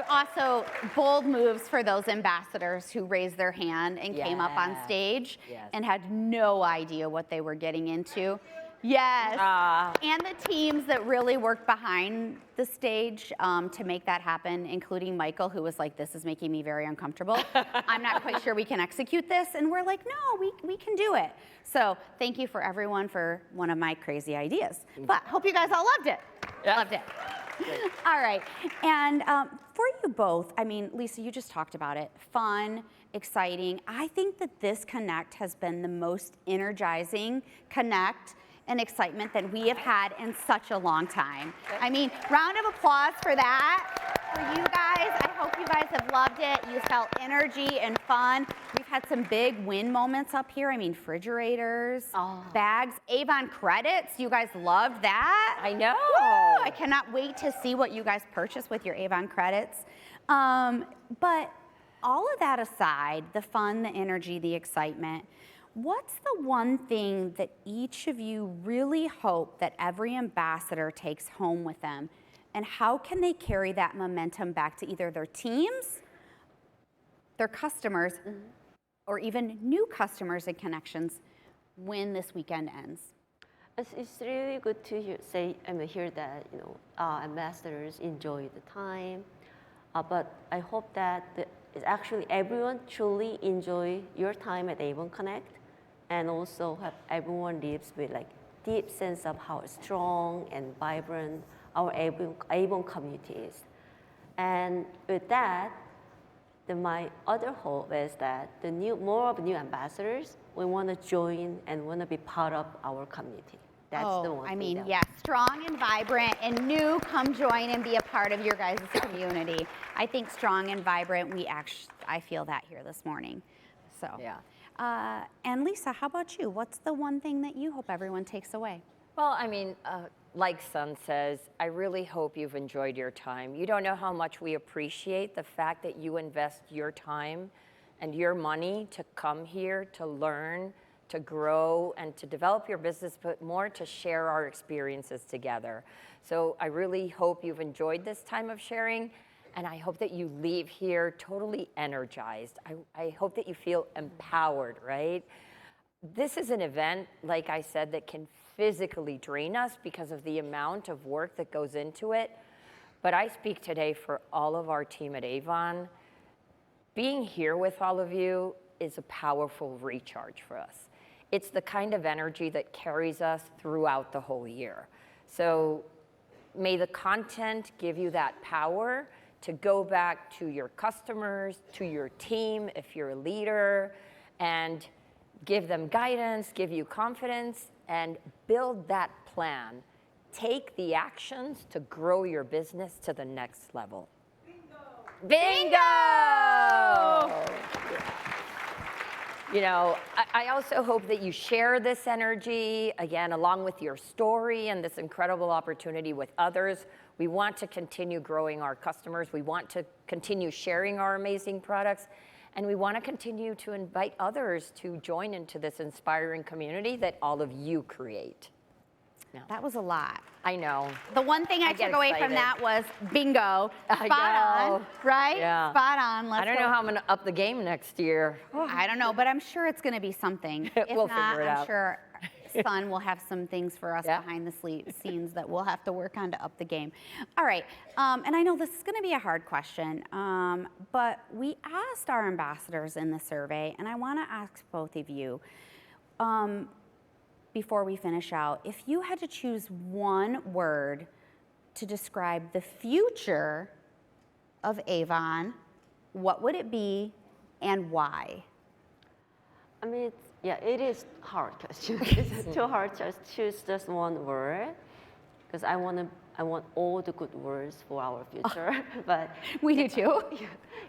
Speaker 2: also bold moves for those ambassadors who raised their hand and came up on
Speaker 3: Yes.
Speaker 2: stage
Speaker 3: Yes.
Speaker 2: and had no idea what they were getting into. Yes. And the teams that really worked behind the stage to make that happen, including Michael, who was like, this is making me very uncomfortable. I'm not quite sure we can execute this. And we're like, no, we can do it. So thank you for everyone for one of my crazy ideas. But hope you guys all loved it.
Speaker 3: Yeah.
Speaker 2: Loved it. All right. And for you both, I mean, Lisa, you just talked about it. Fun, exciting. I think that this Connect has been the most energizing Connect and excitement that we have had in such a long time. I mean, round of applause for that. For you guys, I hope you guys have loved it. You felt energy and fun. We've had some big win moments up here. I mean, refrigerators, bags, Avon credits. You guys loved that.
Speaker 3: I know.
Speaker 2: Woo! I cannot wait to see what you guys purchase with your Avon credits. But all of that aside, the fun, the energy, the excitement, what's the one thing that each of you really hope that every ambassador takes home with them? And how can they carry that momentum back to either their teams, their customers, or even new customers and connections when this weekend ends?
Speaker 4: It's really good to hear that ambassadors enjoy the time, but I hope that it's actually everyone truly enjoy your time at Avon Connect, and also have everyone lives with like deep sense of how strong and vibrant our Avon community is. And with that, my other hope is that more of new ambassadors, we want to join and want to be part of our community. That's the one.
Speaker 2: I mean, yeah, strong and vibrant and new, come join and be a part of your guys' community. I think strong and vibrant, I feel that here this morning. So,
Speaker 3: Yeah.
Speaker 2: And Lisa, how about you? What's the one thing that you hope everyone takes away?
Speaker 3: Well, I mean, like Sun says, I really hope you've enjoyed your time. You don't know how much we appreciate the fact that you invest your time and your money to come here to learn, to grow, and to develop your business, but more to share our experiences together. So I really hope you've enjoyed this time of sharing, and I hope that you leave here totally energized. I hope that you feel empowered, right? This is an event, like I said, that can physically drain us because of the amount of work that goes into it. But I speak today for all of our team at Avon. Being here with all of you is a powerful recharge for us. It's the kind of energy that carries us throughout the whole year. So may the content give you that power to go back to your customers, to your team, if you're a leader, and give them guidance, give you confidence, and build that plan. Take the actions to grow your business to the next level. Bingo! You know, I also hope that you share this energy, again, along with your story and this incredible opportunity with others. We want to continue growing our customers. We want to continue sharing our amazing products. And we want to continue to invite others to join into this inspiring community that all of you create. Yeah.
Speaker 2: That was a lot.
Speaker 3: I know.
Speaker 2: The one thing I took away from that was bingo. Spot on, right?
Speaker 3: Yeah.
Speaker 2: Spot on.
Speaker 3: I don't know how I'm going to up the game next year.
Speaker 2: I don't know, but I'm sure it's going to be something. If
Speaker 3: We'll
Speaker 2: not,
Speaker 3: figure it
Speaker 2: I'm
Speaker 3: out.
Speaker 2: sure Sun will have some things for us
Speaker 3: Yeah.
Speaker 2: behind the scenes that we'll have to work on to up the game. All right, and I know this is going to be a hard question, but we asked our ambassadors in the survey, and I want to ask both of you, before we finish out, if you had to choose one word to describe the future of Avon, what would it be and why?
Speaker 4: I mean, it is hard question. It's too hard to choose just one word, because I want all the good words for our future. But
Speaker 2: We do too.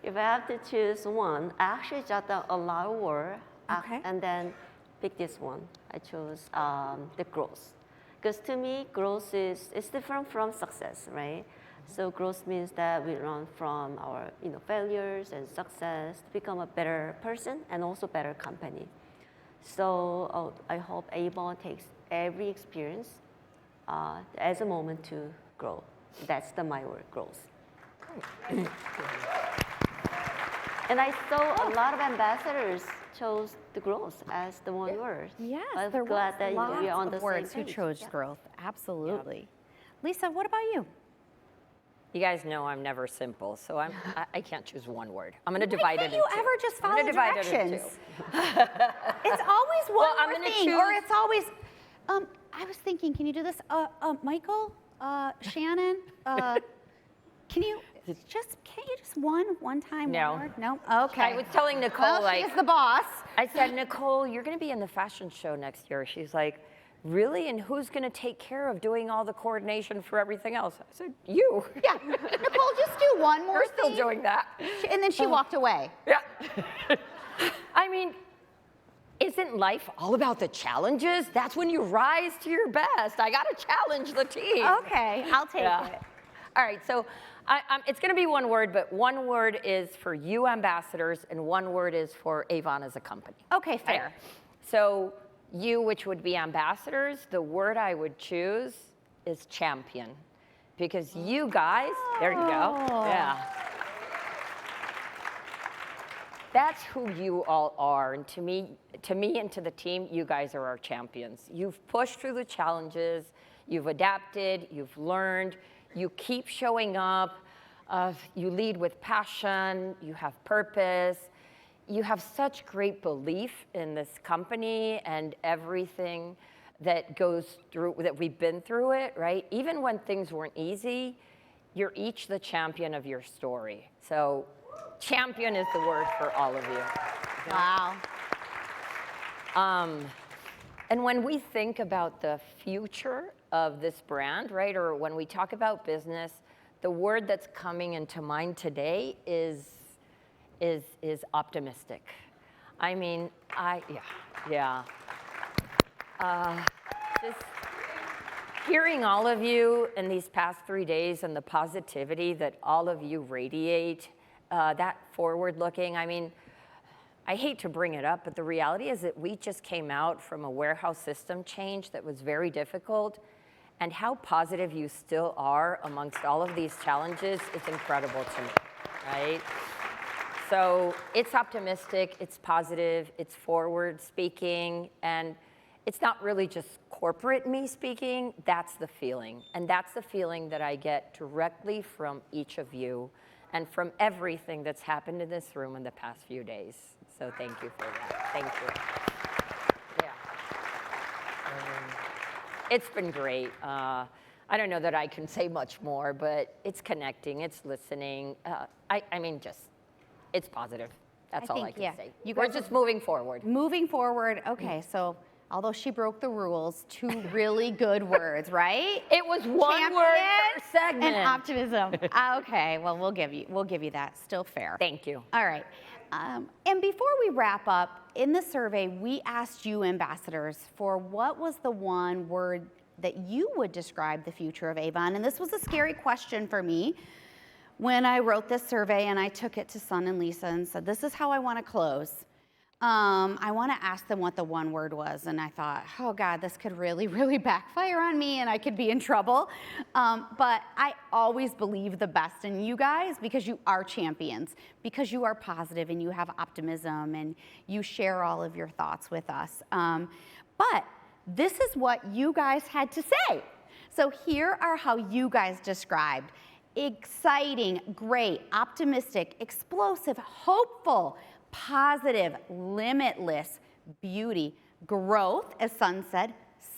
Speaker 4: if I have to choose one, I actually jot down a lot of words,
Speaker 2: Okay.
Speaker 4: and then pick this one. I chose the growth, because to me, growth is different from success, right? So growth means that we learn from our failures and success to become a better person and also better company. So I hope Avon takes every experience as a moment to grow. That's my word, growth. And I saw a lot of ambassadors chose the growth as the one word.
Speaker 2: Yes,
Speaker 4: I'm
Speaker 2: there
Speaker 4: glad
Speaker 2: was
Speaker 4: that
Speaker 2: lots
Speaker 4: we are on the
Speaker 2: of words
Speaker 4: same
Speaker 2: who
Speaker 4: page.
Speaker 2: chose
Speaker 4: Yeah.
Speaker 2: growth. Absolutely. Lisa, what about you?
Speaker 3: You guys know I'm never simple, so I can't choose one word. I'm going to divide it into
Speaker 2: you
Speaker 3: two.
Speaker 2: ever just
Speaker 3: I'm
Speaker 2: follow
Speaker 3: gonna divide it into
Speaker 2: directions?
Speaker 3: two.
Speaker 2: It's always one
Speaker 3: Well, I'm
Speaker 2: more
Speaker 3: gonna
Speaker 2: thing, or
Speaker 3: choose-
Speaker 2: it's always. I was thinking, can you do this, Michael, Shannon? Can't you just one time?
Speaker 3: No.
Speaker 2: One word? No. Okay.
Speaker 3: I was telling Nicole,
Speaker 2: Well,
Speaker 3: like,
Speaker 2: she's the boss.
Speaker 3: I said, Nicole, you're going to be in the fashion show next year. She's like, really? And who's going to take care of doing all the coordination for everything else? I said, you.
Speaker 2: Yeah. Nicole, just do one more
Speaker 3: We're
Speaker 2: thing.
Speaker 3: still doing that.
Speaker 2: And then she walked away.
Speaker 3: Yeah. I mean, isn't life all about the challenges? That's when you rise to your best. I got to challenge the team.
Speaker 2: Okay, I'll take it.
Speaker 3: All right, so it's going to be one word, but one word is for you ambassadors, and one word is for Avon as a company.
Speaker 2: Okay, fair.
Speaker 3: Right? So you, which would be ambassadors, the word I would choose is champion, because you guys, there you go, yeah. That's who you all are, and to me and to the team, you guys are our champions. You've pushed through the challenges, you've adapted, you've learned, you keep showing up, you lead with passion, you have purpose, you have such great belief in this company and everything that goes through, that we've been through it, right? Even when things weren't easy, you're each the champion of your story. So champion is the word for all of you.
Speaker 2: Wow.
Speaker 3: And when we think about the future of this brand, right, or when we talk about business, the word that's coming into mind today is optimistic. I mean, just hearing all of you in these past 3 days and the positivity that all of you radiate, that forward looking, I mean, I hate to bring it up, but the reality is that we just came out from a warehouse system change that was very difficult, and how positive you still are amongst all of these challenges is incredible to me, right? So it's optimistic, it's positive, it's forward speaking, and it's not really just corporate me speaking, that's the feeling. And that's the feeling that I get directly from each of you and from everything that's happened in this room in the past few days. So thank you for that. Thank you. Yeah. It's been great. I don't know that I can say much more, but it's connecting, it's listening. I mean, just, it's positive. That's all I can say. We're just moving forward.
Speaker 2: Moving forward, okay, so although she broke the rules, 2 really good words, right?
Speaker 3: It was one word per segment.
Speaker 2: And optimism. Okay, well, we'll give you that. Still fair.
Speaker 3: Thank you.
Speaker 2: All right. And before we wrap up, in the survey, we asked you ambassadors for what was the one word that you would describe the future of Avon. And this was a scary question for me when I wrote this survey, and I took it to Son and Lisa and said, this is how I want to close. I want to ask them what the one word was, and I thought, oh God, this could really, really backfire on me and I could be in trouble. But I always believe the best in you guys because you are champions, because you are positive and you have optimism and you share all of your thoughts with us. But this is what you guys had to say. So here are how you guys described: exciting, great, optimistic, explosive, hopeful, positive, limitless, beauty, growth, as Son said,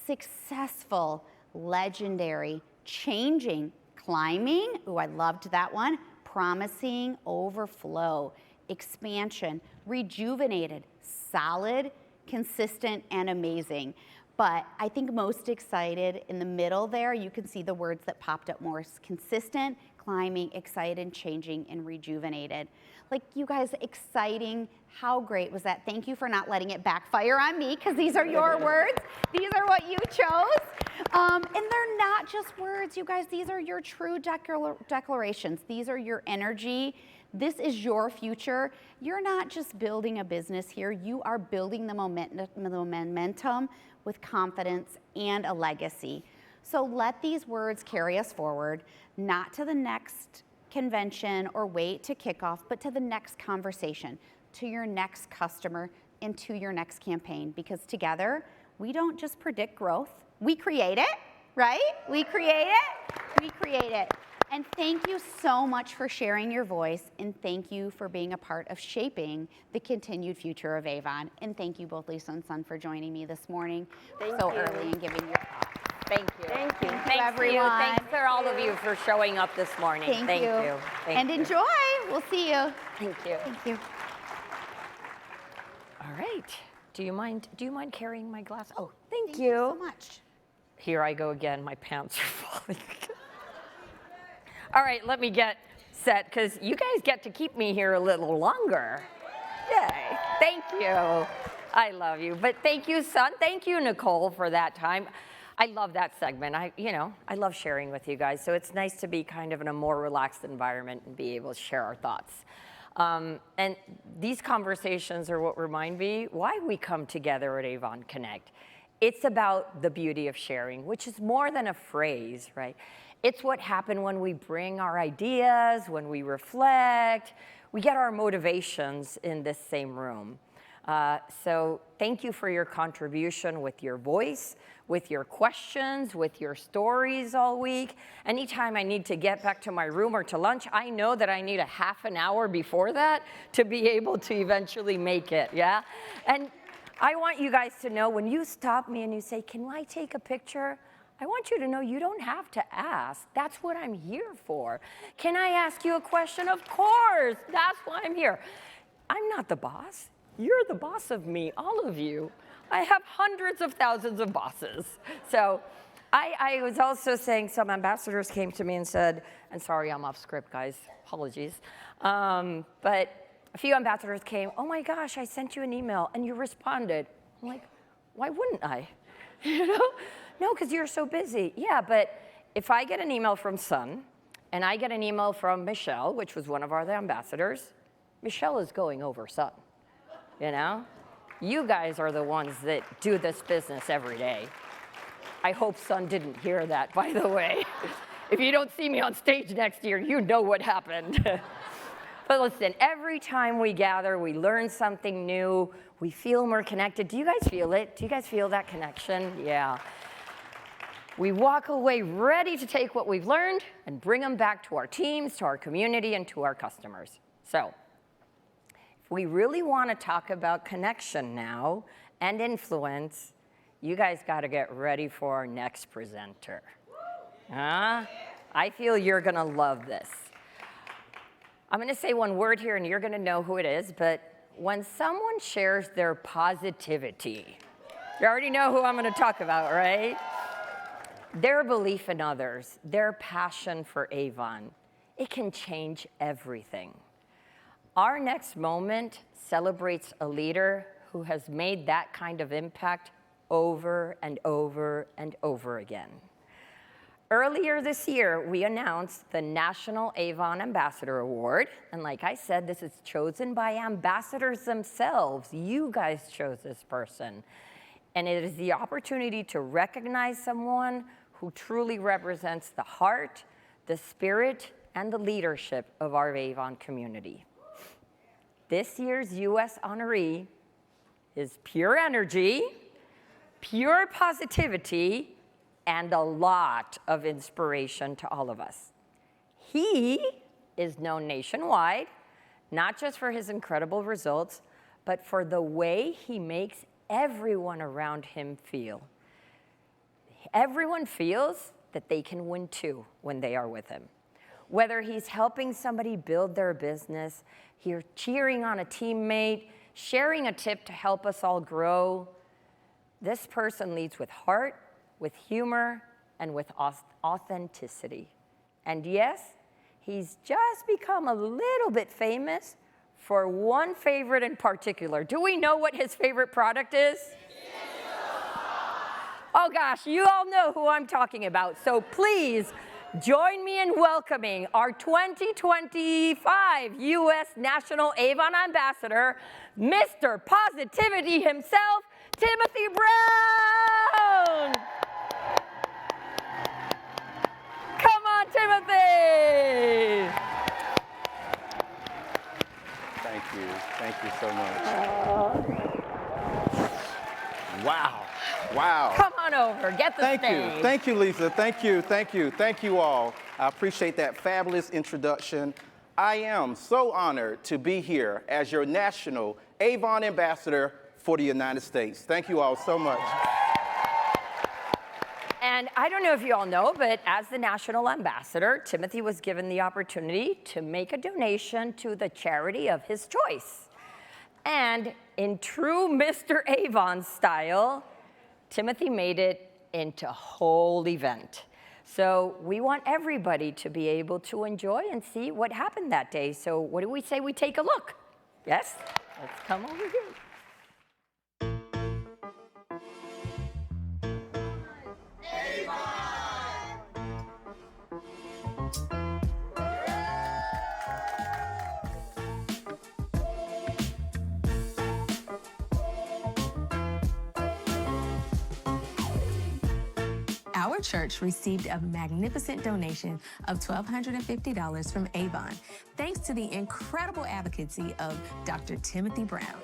Speaker 2: successful, legendary, changing, climbing, ooh, I loved that one, promising, overflow, expansion, rejuvenated, solid, consistent, and amazing. But I think most excited in the middle there, you can see the words that popped up more: consistent, climbing, excited, changing, and rejuvenated. Like, you guys, exciting, how great was that? Thank you for not letting it backfire on me, because these are your words. These are what you chose. And they're not just words, you guys. These are your true declarations. These are your energy. This is your future. You're not just building a business here. You are building the momentum with confidence and a legacy. So let these words carry us forward, not to the next convention or wait to kick off, but to the next conversation, to your next customer, and to your next campaign. Because together, we don't just predict growth, we create it, right? We create it, we create it. And thank you so much for sharing your voice, and thank you for being a part of shaping the continued future of Avon. And thank you both, Lisa and Son, for joining me this morning so early and giving your thoughts.
Speaker 3: Thank you.
Speaker 2: Thank you,
Speaker 3: Thanks
Speaker 2: everyone.
Speaker 3: Thanks for all of you for showing up this morning.
Speaker 2: Thank you. And enjoy. We'll see you.
Speaker 3: Thank you.
Speaker 2: Thank you.
Speaker 3: All right. Do you mind carrying my glass? Oh, thank
Speaker 2: you so much.
Speaker 3: Here I go again. My pants are falling. All right, let me get set, because you guys get to keep me here a little longer. Yay. Thank you. I love you. But thank you, Son. Thank you, Nicole, for that time. I love that segment. I love sharing with you guys. So it's nice to be kind of in a more relaxed environment and be able to share our thoughts. And these conversations are what remind me why we come together at Avon Connect. It's about the beauty of sharing, which is more than a phrase, right? It's what happens when we bring our ideas, when we reflect, we get our motivations in this same room. So thank you for your contribution with your voice, with your questions, with your stories all week. Anytime I need to get back to my room or to lunch, I know that I need a half an hour before that to be able to eventually make it, yeah? And I want you guys to know when you stop me and you say, can I take a picture? I want you to know you don't have to ask. That's what I'm here for. Can I ask you a question? Of course, that's why I'm here. I'm not the boss. You're the boss of me, all of you. I have hundreds of thousands of bosses. So I was also saying some ambassadors came to me and said, and sorry, I'm off script, guys, apologies. But a few ambassadors came, oh my gosh, I sent you an email and you responded. I'm like, why wouldn't I? You know? No, because you're so busy. Yeah, but if I get an email from Sun and I get an email from Michelle, which was one of our ambassadors, Michelle is going over Sun. You know? You guys are the ones that do this business every day. I hope Sun didn't hear that, by the way. If you don't see me on stage next year, you know what happened. But listen, every time we gather, we learn something new, we feel more connected. Do you guys feel it? Do you guys feel that connection? Yeah. We walk away ready to take what we've learned and bring them back to our teams, to our community, and to our customers. So, we really want to talk about connection now and influence. You guys got to get ready for our next presenter. I feel you're going to love this. I'm going to say one word here and you're going to know who it is, but when someone shares their positivity, you already know who I'm going to talk about, right? Their belief in others, their passion for Avon, it can change everything. Our next moment celebrates a leader who has made that kind of impact over and over and over again. Earlier this year, we announced the National Avon Ambassador Award. And like I said, this is chosen by ambassadors themselves. You guys chose this person. And it is the opportunity to recognize someone who truly represents the heart, the spirit, and the leadership of our Avon community. This year's U.S. honoree is pure energy, pure positivity, and a lot of inspiration to all of us. He is known nationwide, not just for his incredible results, but for the way he makes everyone around him feel. Everyone feels that they can win too when they are with him. Whether he's helping somebody build their business, he's cheering on a teammate, sharing a tip to help us all grow, this person leads with heart, with humor, and with authenticity. And yes, he's just become a little bit famous for one favorite in particular. Do we know what his favorite product is? Oh gosh, you all know who I'm talking about. So please join me in welcoming our 2025 U.S. National Avon Ambassador, Mr. Positivity himself, Timothy Brown. Come on, Timothy.
Speaker 5: Thank you. Thank you so much. Wow. Wow.
Speaker 3: Come on over. Get the
Speaker 5: Thank
Speaker 3: stage.
Speaker 5: you. Thank you, Lisa. Thank you. Thank you. Thank you all. I appreciate that fabulous introduction. I am so honored to be here as your National Avon Ambassador for the United States. Thank you all so much.
Speaker 3: And I don't know if you all know, but as the National Ambassador, Timothy was given the opportunity to make a donation to the charity of his choice. And in true Mr. Avon style, Timothy made it into a whole event. So we want everybody to be able to enjoy and see what happened that day. So what do we say we take a look? Yes? Let's come over here.
Speaker 6: Our church received a magnificent donation of $1,250 from Avon, thanks to the incredible advocacy of Dr. Timothy Brown.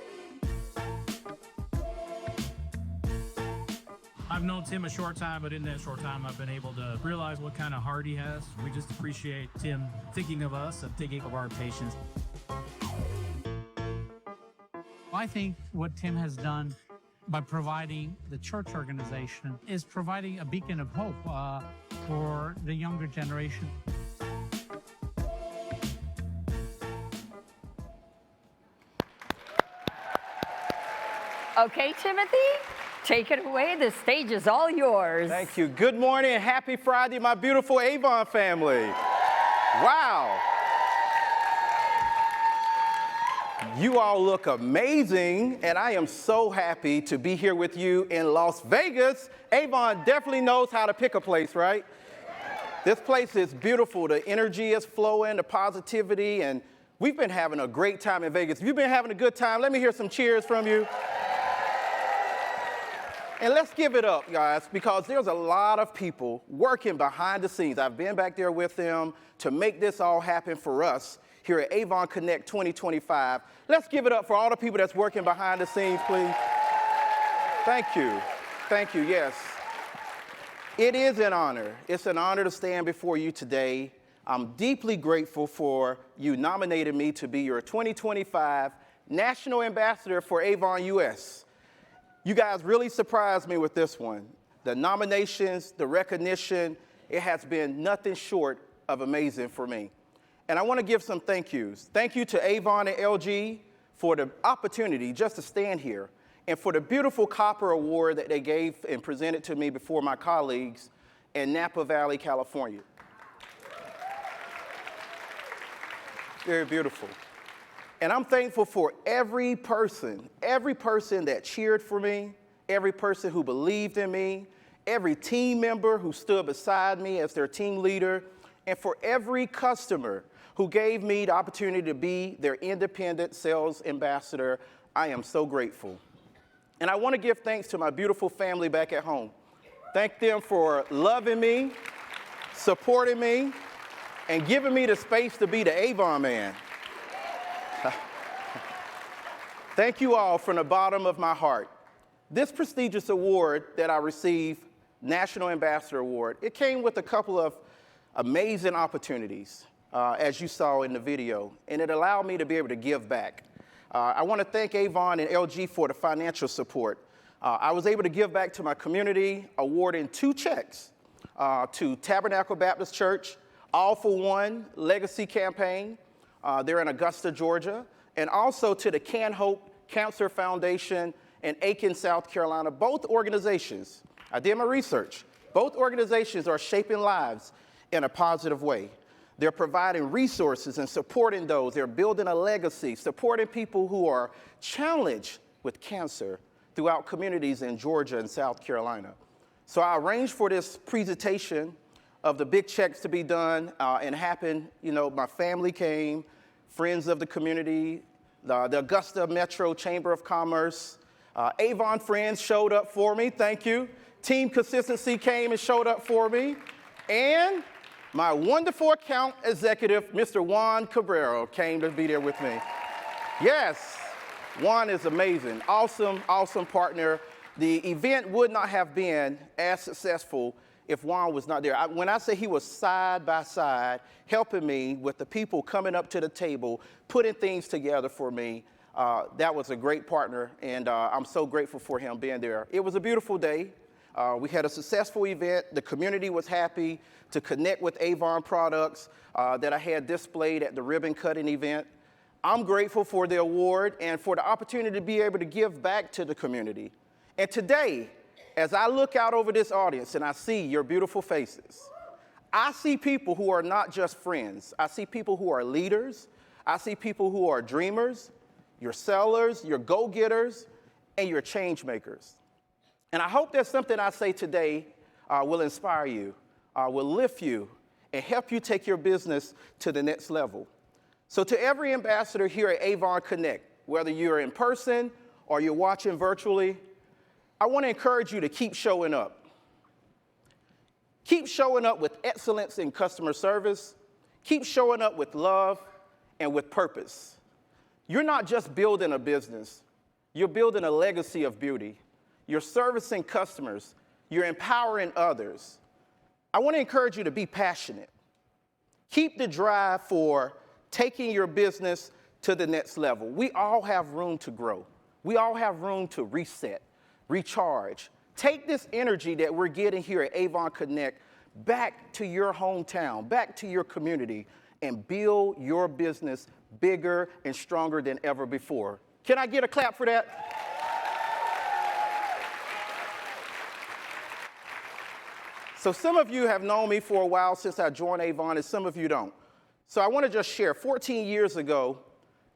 Speaker 7: I've known Tim a short time, but in that short time, I've been able to realize what kind of heart he has. We just appreciate Tim thinking of us and thinking of our patients.
Speaker 8: I think what Tim has done by providing the church organization is providing a beacon of hope for the younger generation.
Speaker 3: Okay, Timothy, take it away. The stage is all yours.
Speaker 5: Thank you. Good morning and happy Friday, my beautiful Avon family. Wow. You all look amazing, and I am so happy to be here with you in Las Vegas. Avon definitely knows how to pick a place, right? This place is beautiful. The energy is flowing, the positivity, and we've been having a great time in Vegas. If you've been having a good time, let me hear some cheers from you. And let's give it up, guys, because there's a lot of people working behind the scenes. I've been back there with them to make this all happen for us here at Avon Connect 2025. Let's give it up for all the people that's working behind the scenes, please. Thank you. Thank you, yes. It is an honor. It's an honor to stand before you today. I'm deeply grateful for you nominating me to be your 2025 National Ambassador for Avon US. You guys really surprised me with this one. The nominations, the recognition, it has been nothing short of amazing for me. And I want to give some thank yous. Thank you to Avon and LG for the opportunity just to stand here and for the beautiful Copper Award that they gave and presented to me before my colleagues in Napa Valley, California. Very beautiful. And I'm thankful for every person that cheered for me, every person who believed in me, every team member who stood beside me as their team leader, and for every customer who gave me the opportunity to be their independent sales ambassador. I am so grateful. And I want to give thanks to my beautiful family back at home. Thank them for loving me, supporting me, and giving me the space to be the Avon man. Thank you all from the bottom of my heart. This prestigious award that I received, National Ambassador Award, it came with a couple of amazing opportunities, as you saw in the video, and it allowed me to be able to give back. I want to thank Avon and LG for the financial support. I was able to give back to my community, awarding 2 checks to Tabernacle Baptist Church, All for One Legacy Campaign. They're in Augusta, Georgia, and also to the Can Hope Cancer Foundation in Aiken, South Carolina. Both organizations, I did my research, both organizations are shaping lives in a positive way. They're providing resources and supporting those. They're building a legacy, supporting people who are challenged with cancer throughout communities in Georgia and South Carolina. So I arranged for this presentation of the big checks to be done and happen. You know, my family came, friends of the community, the Augusta Metro Chamber of Commerce, Avon friends showed up for me, thank you. Team Consistency came and showed up for me. And my wonderful account executive, Mr. Juan Cabrero, came to be there with me. Yes, Juan is amazing, awesome, awesome partner. The event would not have been as successful if Juan was not there. When I say he was side by side, helping me with the people coming up to the table, putting things together for me, that was a great partner, and I'm so grateful for him being there. It was a beautiful day. We had a successful event. The community was happy to connect with Avon products that I had displayed at the ribbon cutting event. I'm grateful for the award and for the opportunity to be able to give back to the community. And today, as I look out over this audience and I see your beautiful faces, I see people who are not just friends. I see people who are leaders. I see people who are dreamers, your sellers, your go-getters, and your change makers. And I hope that something I say today will inspire you, will lift you, and help you take your business to the next level. So to every ambassador here at Avon Connect, whether you're in person or you're watching virtually, I want to encourage you to keep showing up. Keep showing up with excellence in customer service. Keep showing up with love and with purpose. You're not just building a business. You're building a legacy of beauty. You're servicing customers You're empowering others. I want to encourage you to be passionate. Keep the drive for taking your business to the next level. We all have room to grow. We all have room to reset, recharge. Take this energy that we're getting here at Avon Connect back to your hometown, back to your community, and build your business bigger and stronger than ever before. Can I get a clap for that? So some of you have known me for a while since I joined Avon, and some of you don't. So I want to just share, 14 years ago,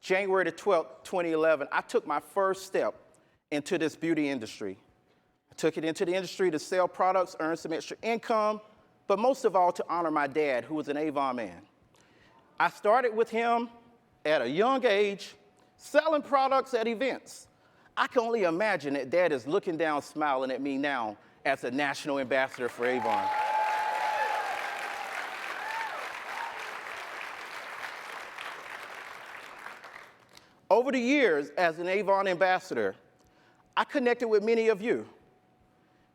Speaker 5: January the 12th, 2011, I took my first step into this beauty industry. I took it into the industry to sell products, earn some extra income, but most of all to honor my dad, who was an Avon man. I started with him at a young age, selling products at events. I can only imagine that Dad is looking down, smiling at me now as a national ambassador for Avon. Over the years, as an Avon ambassador, I connected with many of you.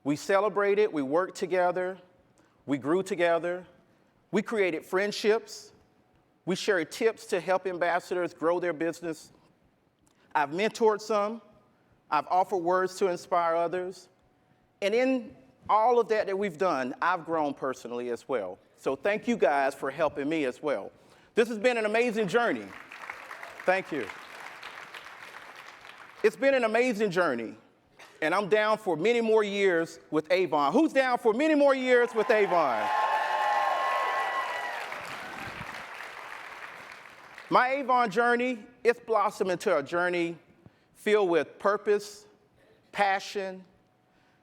Speaker 5: We celebrated, we worked together, we grew together, we created friendships, we shared tips to help ambassadors grow their business. I've mentored some, I've offered words to inspire others, and in all of that we've done, I've grown personally as well. So thank you guys for helping me as well. This has been an amazing journey. Thank you. It's been an amazing journey, and I'm down for many more years with Avon. Who's down for many more years with Avon? My Avon journey, it's blossomed into a journey filled with purpose, passion,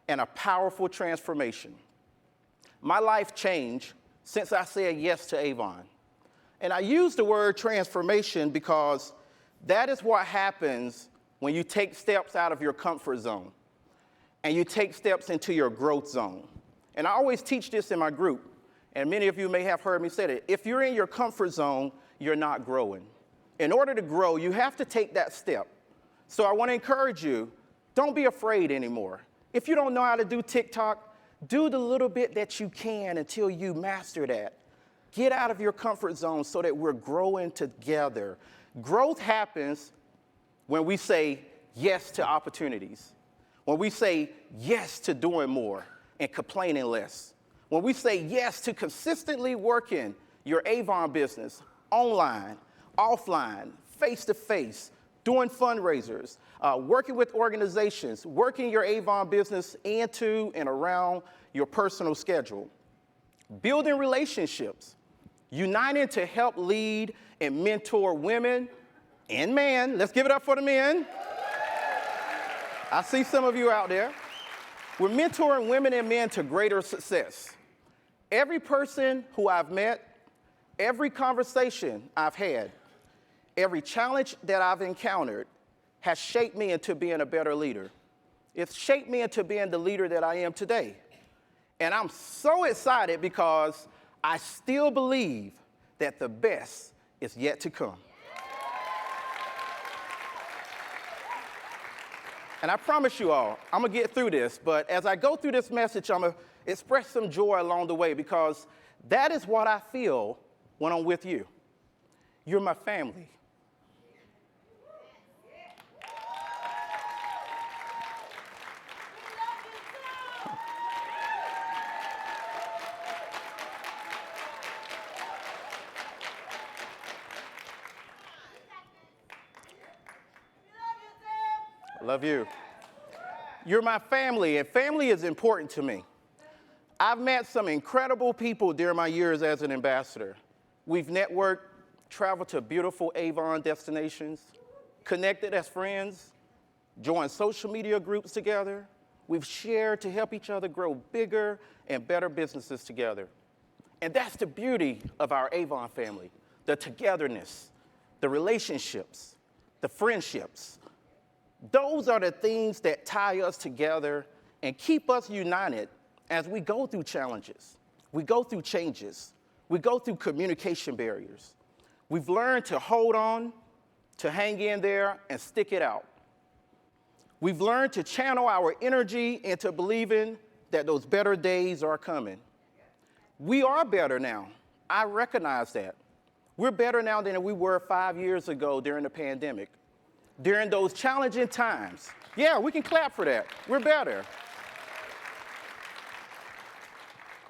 Speaker 5: and a powerful transformation. My life changed since I said yes to Avon. And I use the word transformation because that is what happens when you take steps out of your comfort zone and you take steps into your growth zone. And I always teach this in my group, and many of you may have heard me say it. If you're in your comfort zone, you're not growing. In order to grow, you have to take that step. So I want to encourage you, don't be afraid anymore. If you don't know how to do TikTok, do the little bit that you can until you master that. Get out of your comfort zone so that we're growing together. Growth happens when we say yes to opportunities, when we say yes to doing more and complaining less, when we say yes to consistently working your Avon business online, offline, face-to-face, doing fundraisers, working with organizations, working your Avon business into and around your personal schedule, building relationships, uniting to help lead and mentor women and men. Let's give it up for the men. I see some of you out there. We're mentoring women and men to greater success. Every person who I've met, every conversation I've had, every challenge that I've encountered has shaped me into being a better leader. It's shaped me into being the leader that I am today. And I'm so excited because I still believe that the best is yet to come. And I promise you all, I'm going to get through this, but as I go through this message, I'm going to express some joy along the way because that is what I feel when I'm with you. You're my family. Love you. You're my family, and family is important to me. I've met some incredible people during my years as an ambassador. We've networked, traveled to beautiful Avon destinations, connected as friends, joined social media groups together. We've shared to help each other grow bigger and better businesses together. And that's the beauty of our Avon family, the togetherness, the relationships, the friendships. Those are the things that tie us together and keep us united as we go through challenges, we go through changes, we go through communication barriers. We've learned to hold on, to hang in there, and stick it out. We've learned to channel our energy into believing that those better days are coming. We are better now. I recognize that. We're better now than we were 5 years ago during the pandemic. During those challenging times. Yeah, we can clap for that. We're better.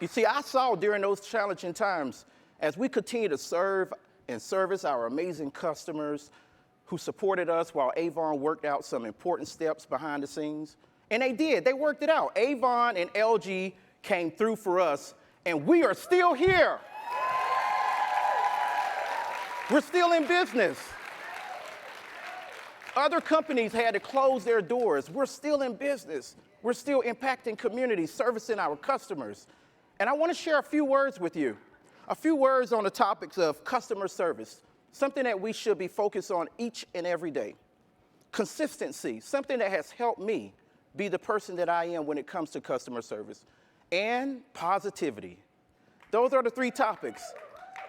Speaker 5: You see, I saw during those challenging times, as we continue to serve and service our amazing customers who supported us while Avon worked out some important steps behind the scenes. And they did. They worked it out. Avon and LG came through for us, and we are still here. We're still in business. Other companies had to close their doors. We're still in business. We're still impacting communities, servicing our customers. And I want to share a few words with you, a few words on the topics of customer service, something that we should be focused on each and every day. Consistency, something that has helped me be the person that I am when it comes to customer service. And positivity. Those are the three topics.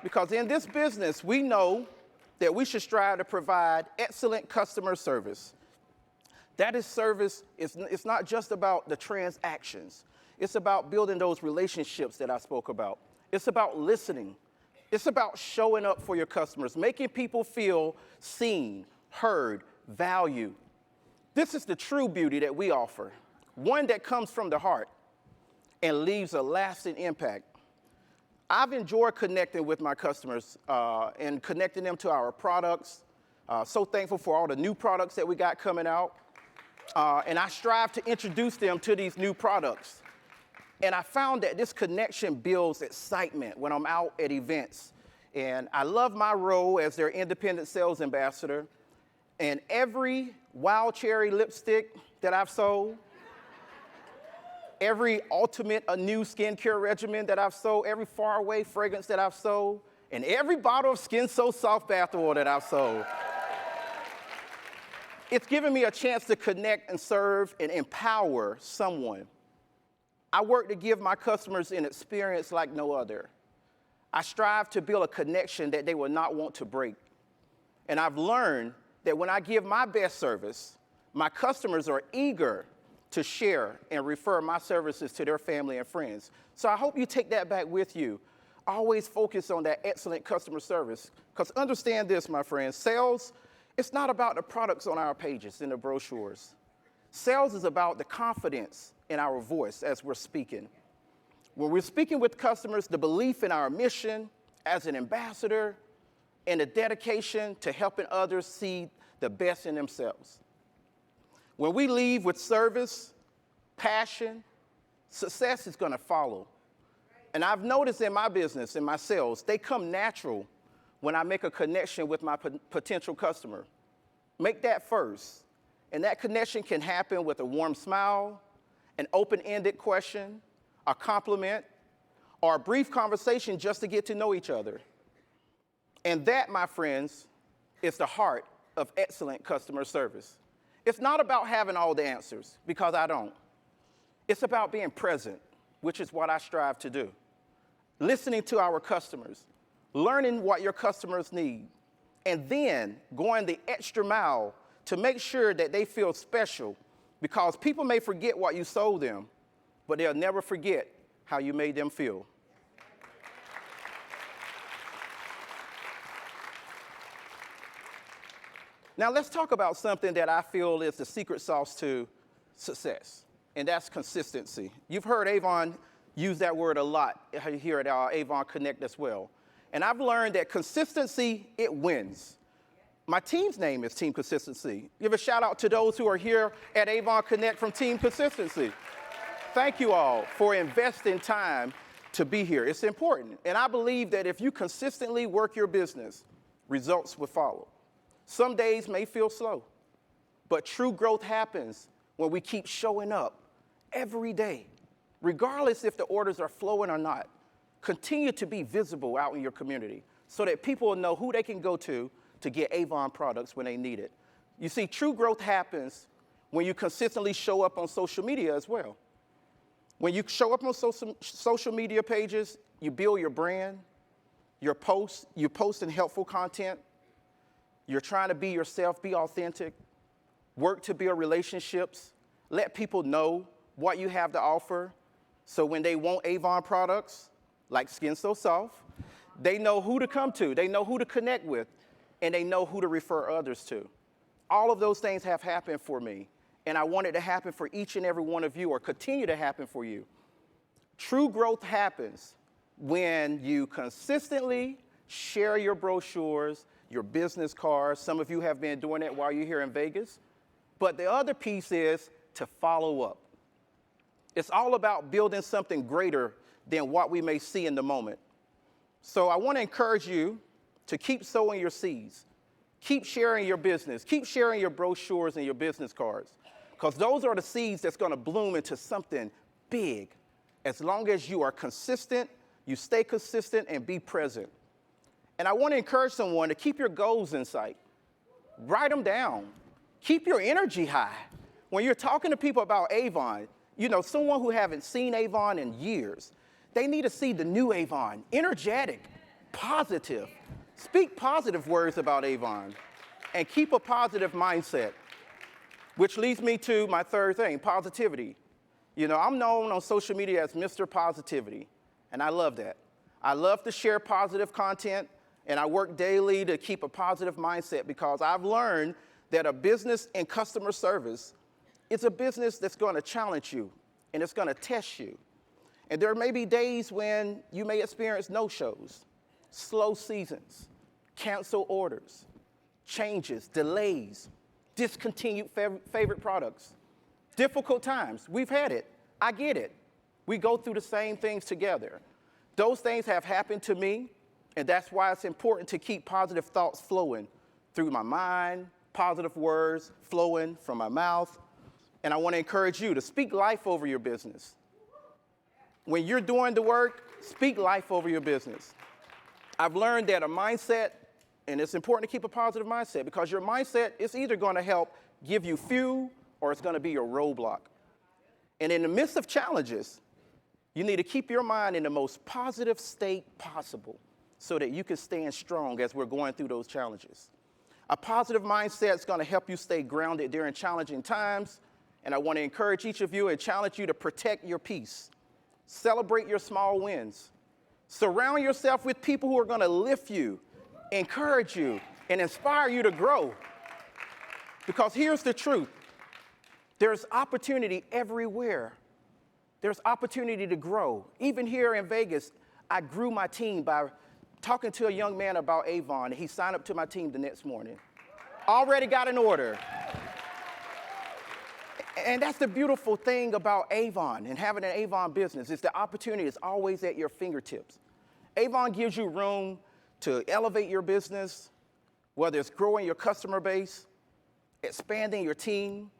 Speaker 5: Because in this business, we know that we should strive to provide excellent customer service. That is service, it's not just about the transactions. It's about building those relationships that I spoke about. It's about listening. It's about showing up for your customers, making people feel seen, heard, valued. This is the true beauty that we offer, one that comes from the heart and leaves a lasting impact. I've enjoyed connecting with my customers and connecting them to our products. So thankful for all the new products that we got coming out. And I strive to introduce them to these new products. And I found that this connection builds excitement when I'm out at events. And I love my role as their independent sales ambassador. And every wild cherry lipstick that I've sold, every ultimate a new skincare regimen that I've sold, every faraway fragrance that I've sold, and every bottle of Skin So Soft bath oil that I've sold. It's given me a chance to connect and serve and empower someone. I work to give my customers an experience like no other. I strive to build a connection that they will not want to break. And I've learned that when I give my best service, my customers are eager to share and refer my services to their family and friends. So I hope you take that back with you. Always focus on that excellent customer service. Because understand this, my friends, sales, it's not about the products on our pages in the brochures. Sales is about the confidence in our voice as we're speaking. When we're speaking with customers, the belief in our mission as an ambassador and the dedication to helping others see the best in themselves. When we leave with service, passion, success is going to follow. And I've noticed in my business, in my sales, they come natural when I make a connection with my potential customer. Make that first. And that connection can happen with a warm smile, an open-ended question, a compliment, or a brief conversation just to get to know each other. And that, my friends, is the heart of excellent customer service. It's not about having all the answers, because I don't. It's about being present, which is what I strive to do. Listening to our customers, learning what your customers need, and then going the extra mile to make sure that they feel special, because people may forget what you sold them, but they'll never forget how you made them feel. Now let's talk about something that I feel is the secret sauce to success, and that's consistency. You've heard Avon use that word a lot here at our Avon Connect as well. And I've learned that consistency, it wins. My team's name is Team Consistency. Give a shout out to those who are here at Avon Connect from Team Consistency. Thank you all for investing time to be here. It's important. And I believe that if you consistently work your business, results will follow. Some days may feel slow, but true growth happens when we keep showing up every day, regardless if the orders are flowing or not. Continue to be visible out in your community so that people will know who they can go to get Avon products when they need it. You see, true growth happens when you consistently show up on social media as well. When you show up on social media pages, you build your brand, you post in helpful content, you're trying to be yourself, be authentic, work to build relationships, let people know what you have to offer, So when they want Avon products, like Skin So Soft, they know who to come to, they know who to connect with, and they know who to refer others to. All of those things have happened for me, and I want it to happen for each and every one of you, or continue to happen for you. True growth happens when you consistently share your brochures, your business cards. Some of you have been doing that while you're here in Vegas. But the other piece is to follow up. It's all about building something greater than what we may see in the moment. So I want to encourage you to keep sowing your seeds. Keep sharing your business. Keep sharing your brochures and your business cards, because those are the seeds that's going to bloom into something big. As long as you are consistent, you stay consistent and be present. And I want to encourage someone to keep your goals in sight. Write them down. Keep your energy high. When you're talking to people about Avon, you know, someone who haven't seen Avon in years, they need to see the new Avon, energetic, positive. Speak positive words about Avon and keep a positive mindset, which leads me to my third thing, positivity. You know, I'm known on social media as Mr. Positivity, and I love that. I love to share positive content, and I work daily to keep a positive mindset, because I've learned that a business in customer service is a business that's going to challenge you, and it's going to test you. And there may be days when you may experience no-shows, slow seasons, cancel orders, changes, delays, discontinued favorite products, difficult times. We've had it. I get it. We go through the same things together. Those things have happened to me, and that's why it's important to keep positive thoughts flowing through my mind, positive words flowing from my mouth. And I want to encourage you to speak life over your business. When you're doing the work, speak life over your business. I've learned that a mindset, and it's important to keep a positive mindset, because your mindset is either going to help give you fuel or it's going to be your roadblock. And in the midst of challenges, you need to keep your mind in the most positive state possible so that you can stand strong as we're going through those challenges. A positive mindset is going to help you stay grounded during challenging times. And I want to encourage each of you and challenge you to protect your peace. Celebrate your small wins. Surround yourself with people who are going to lift you, encourage you, and inspire you to grow. Because here's the truth. There's opportunity everywhere. There's opportunity to grow. Even here in Vegas, I grew my team by talking to a young man about Avon. He signed up to my team the next morning. Already got an order. And that's the beautiful thing about Avon and having an Avon business, is the opportunity is always at your fingertips. Avon gives you room to elevate your business, whether it's growing your customer base, expanding your team,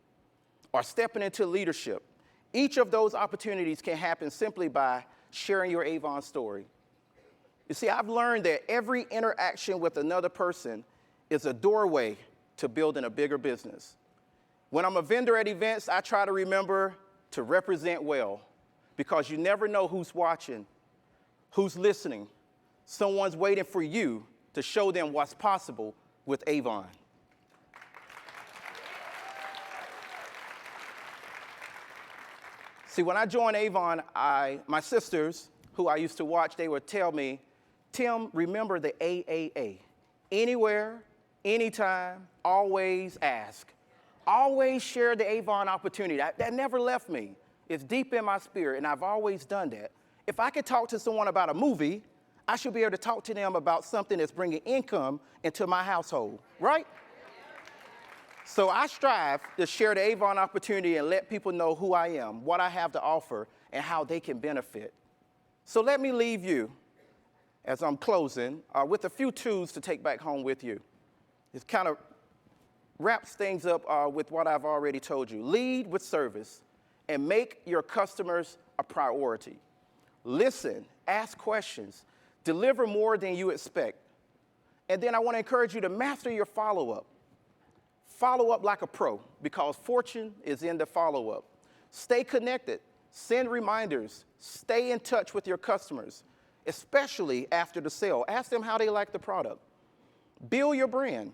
Speaker 5: or stepping into leadership. Each of those opportunities can happen simply by sharing your Avon story. You see, I've learned that every interaction with another person is a doorway to building a bigger business. When I'm a vendor at events, I try to remember to represent well, because you never know who's watching, who's listening. Someone's waiting for you to show them what's possible with Avon. See, when I joined Avon, my sisters, who I used to watch, they would tell me, Tim, remember the AAA. Anywhere, anytime, always ask. Always share the Avon opportunity. That never left me. It's deep in my spirit, and I've always done that. If I could talk to someone about a movie, I should be able to talk to them about something that's bringing income into my household, right? So I strive to share the Avon opportunity and let people know who I am, what I have to offer, and how they can benefit. So let me leave you, as I'm closing, with a few tools to take back home with you. It kind of wraps things up with what I've already told you. Lead with service and make your customers a priority. Listen, ask questions, deliver more than you expect. And then I want to encourage you to master your follow-up. Follow up like a pro, because fortune is in the follow-up. Stay connected, send reminders, stay in touch with your customers, especially after the sale. Ask them how they like the product. Build your brand.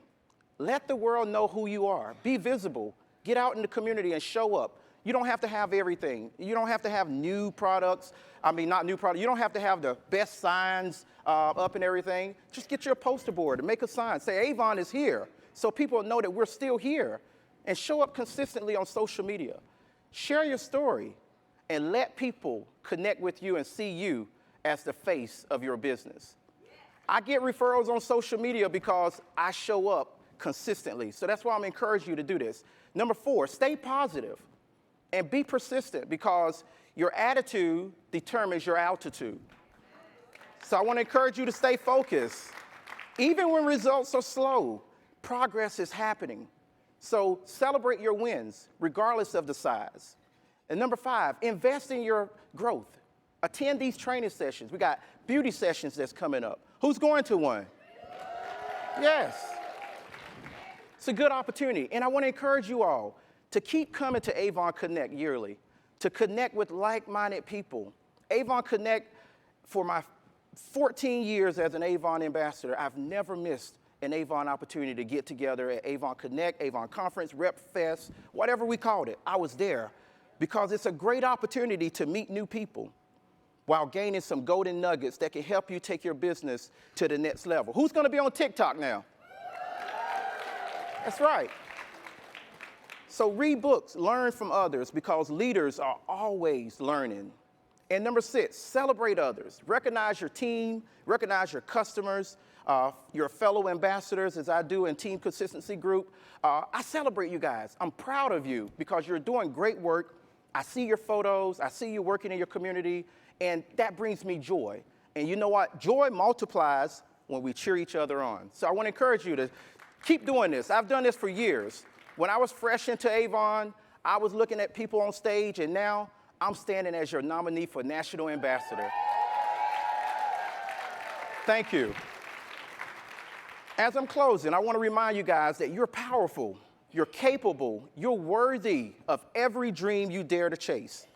Speaker 5: Let the world know who you are. Be visible. Get out in the community and show up. You don't have to have everything. You don't have to have new products. I mean, not new products. You don't have to have the best signs up and everything. Just get your poster board and make a sign. Say, Avon is here, so people know that we're still here. And show up consistently on social media. Share your story and let people connect with you and see you as the face of your business. I get referrals on social media because I show up consistently. So that's why I'm encouraging you to do this. Number 4, stay positive and be persistent because your attitude determines your altitude. So I want to encourage you to stay focused. Even when results are slow, progress is happening. So celebrate your wins, regardless of the size. And number 5, invest in your growth. Attend these training sessions. We got beauty sessions that's coming up. Who's going to one? Yes. It's a good opportunity. And I want to encourage you all to keep coming to Avon Connect yearly, to connect with like-minded people. Avon Connect, for my 14 years as an Avon ambassador, I've never missed an Avon opportunity to get together at Avon Connect, Avon Conference, Rep Fest, whatever we called it. I was there because it's a great opportunity to meet new people while gaining some golden nuggets that can help you take your business to the next level. Who's going to be on TikTok now? That's right. So read books, learn from others because leaders are always learning. And number 6, celebrate others. Recognize your team, recognize your customers, your fellow ambassadors, as I do in Team Consistency Group. I celebrate you guys. I'm proud of you because you're doing great work. I see your photos. I see you working in your community, and that brings me joy. And you know what? Joy multiplies when we cheer each other on. So I want to encourage you to keep doing this. I've done this for years. When I was fresh into Avon, I was looking at people on stage, and now I'm standing as your nominee for National Ambassador. Thank you. As I'm closing, I want to remind you guys that you're powerful, you're capable, you're worthy of every dream you dare to chase.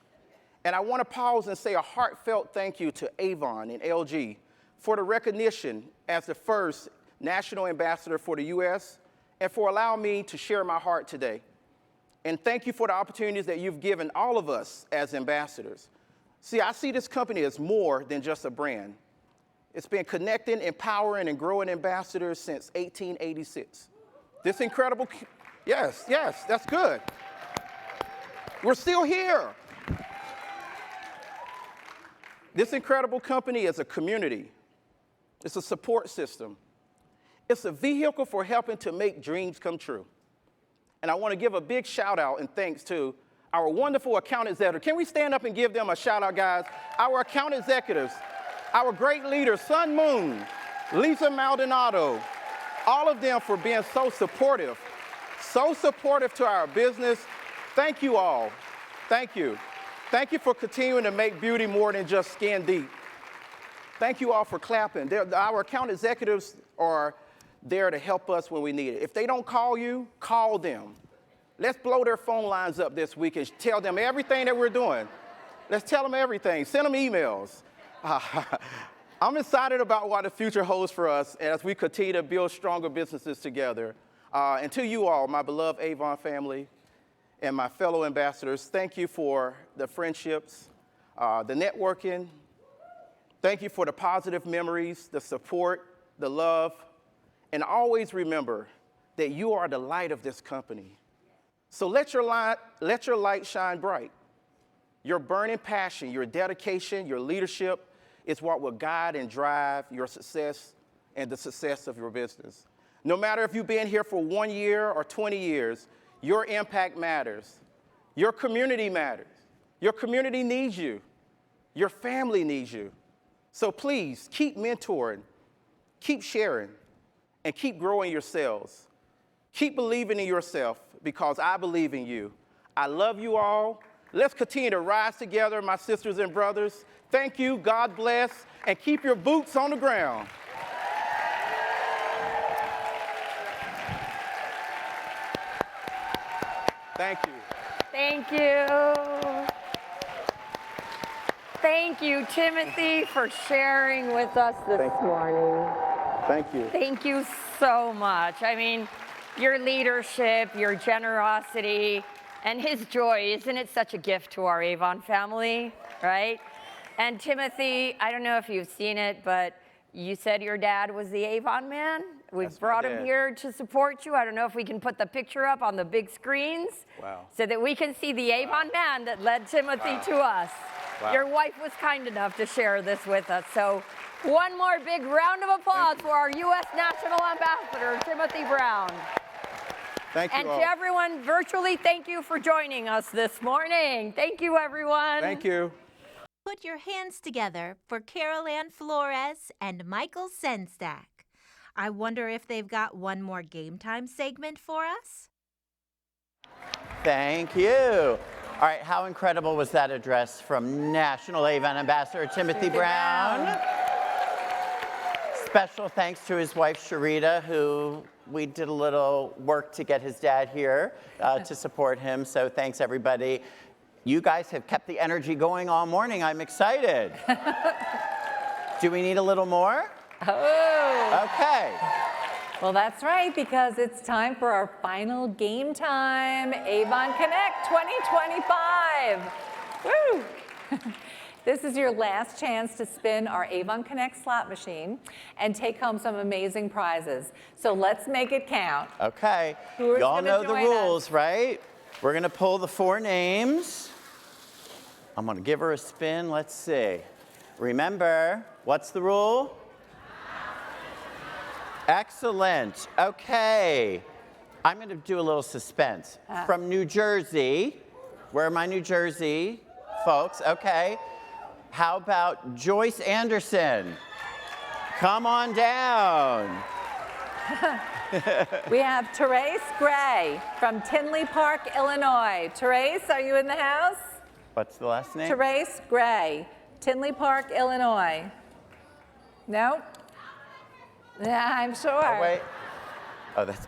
Speaker 5: And I want to pause and say a heartfelt thank you to Avon and LG for the recognition as the first National Ambassador for the U.S. and for allowing me to share my heart today. And thank you for the opportunities that you've given all of us as ambassadors. See, I see this company as more than just a brand. It's been connecting, empowering, and growing ambassadors since 1886. This incredible, yes, that's good. We're still here. This incredible company is a community. It's a support system. It's a vehicle for helping to make dreams come true. And I want to give a big shout out and thanks to our wonderful account executives. Can we stand up and give them a shout out, guys? Our account executives, our great leaders, Sun Moon, Liza Maldonado, all of them for being so supportive to our business. Thank you all. Thank you. Thank you for continuing to make beauty more than just skin deep. Thank you all for clapping. Our account executives are there to help us when we need it. If they don't call you, call them. Let's blow their phone lines up this week and tell them everything that we're doing. Let's tell them everything. Send them emails. I'm excited about what the future holds for us as we continue to build stronger businesses together. And to you all, my beloved Avon family and my fellow ambassadors, thank you for the friendships, the networking. Thank you for the positive memories, the support, the love. And always remember that you are the light of this company. So let your light shine bright. Your burning passion, your dedication, your leadership is what will guide and drive your success and the success of your business. No matter if you've been here for 1 year or 20 years, your impact matters. Your community matters. Your community needs you. Your family needs you. So please keep mentoring, keep sharing, and keep growing yourselves. Keep believing in yourself because I believe in you. I love you all. Let's continue to rise together, my sisters and brothers. Thank you, God bless, and keep your boots on the ground. Thank you.
Speaker 3: Thank you. Thank you, Timothy, for sharing with us this morning.
Speaker 5: Thank you.
Speaker 3: Thank you so much. I mean, your leadership, your generosity, and his joy. Isn't it such a gift to our Avon family, right? And Timothy, I don't know if you've seen it, but you said your dad was the Avon man. We've brought him here to support you. I don't know if we can put the picture up on the big screens so that we can see the Avon man that led Timothy to us. Your wife was kind enough to share this with us. So one more big round of applause for our U.S. National Ambassador, Timothy Brown.
Speaker 5: Thank you
Speaker 3: and
Speaker 5: all.
Speaker 3: to everyone virtually, thank you for joining us this morning. Thank you, everyone.
Speaker 5: Thank you.
Speaker 1: Put your hands together for Carol Ann Flores and Michael Senstack. I wonder if they've got one more game time segment for us?
Speaker 9: Thank you. All right, how incredible was that address from National Avon Ambassador Timothy Brown? Special thanks to his wife, Sharita, who we did a little work to get his dad here to support him. So thanks, everybody. You guys have kept the energy going all morning. I'm excited. Do we need a little more?
Speaker 10: Oh.
Speaker 9: Okay.
Speaker 10: Well, that's right, because it's time for our final game time, Avon Connect 2025. Woo! This is your last chance to spin our Avon Connect slot machine and take home some amazing prizes. So let's make it count.
Speaker 9: Okay.
Speaker 10: Who's
Speaker 9: Y'all
Speaker 10: gonna
Speaker 9: know the
Speaker 10: join
Speaker 9: rules,
Speaker 10: us?
Speaker 9: right? We're going to pull the 4 names. I'm going to give her a spin. Let's see. Remember, what's the rule? Excellent. Okay. I'm going to do a little suspense. From New Jersey. Where are my New Jersey folks? Okay. How about Joyce Anderson? Come on down.
Speaker 10: We have Therese Gray from Tinley Park, Illinois. Therese, are you in the house?
Speaker 9: What's the last name?
Speaker 10: Therese Gray, Tinley Park, Illinois. No? Yeah, I'm sure.
Speaker 9: Oh, wait. Oh, that's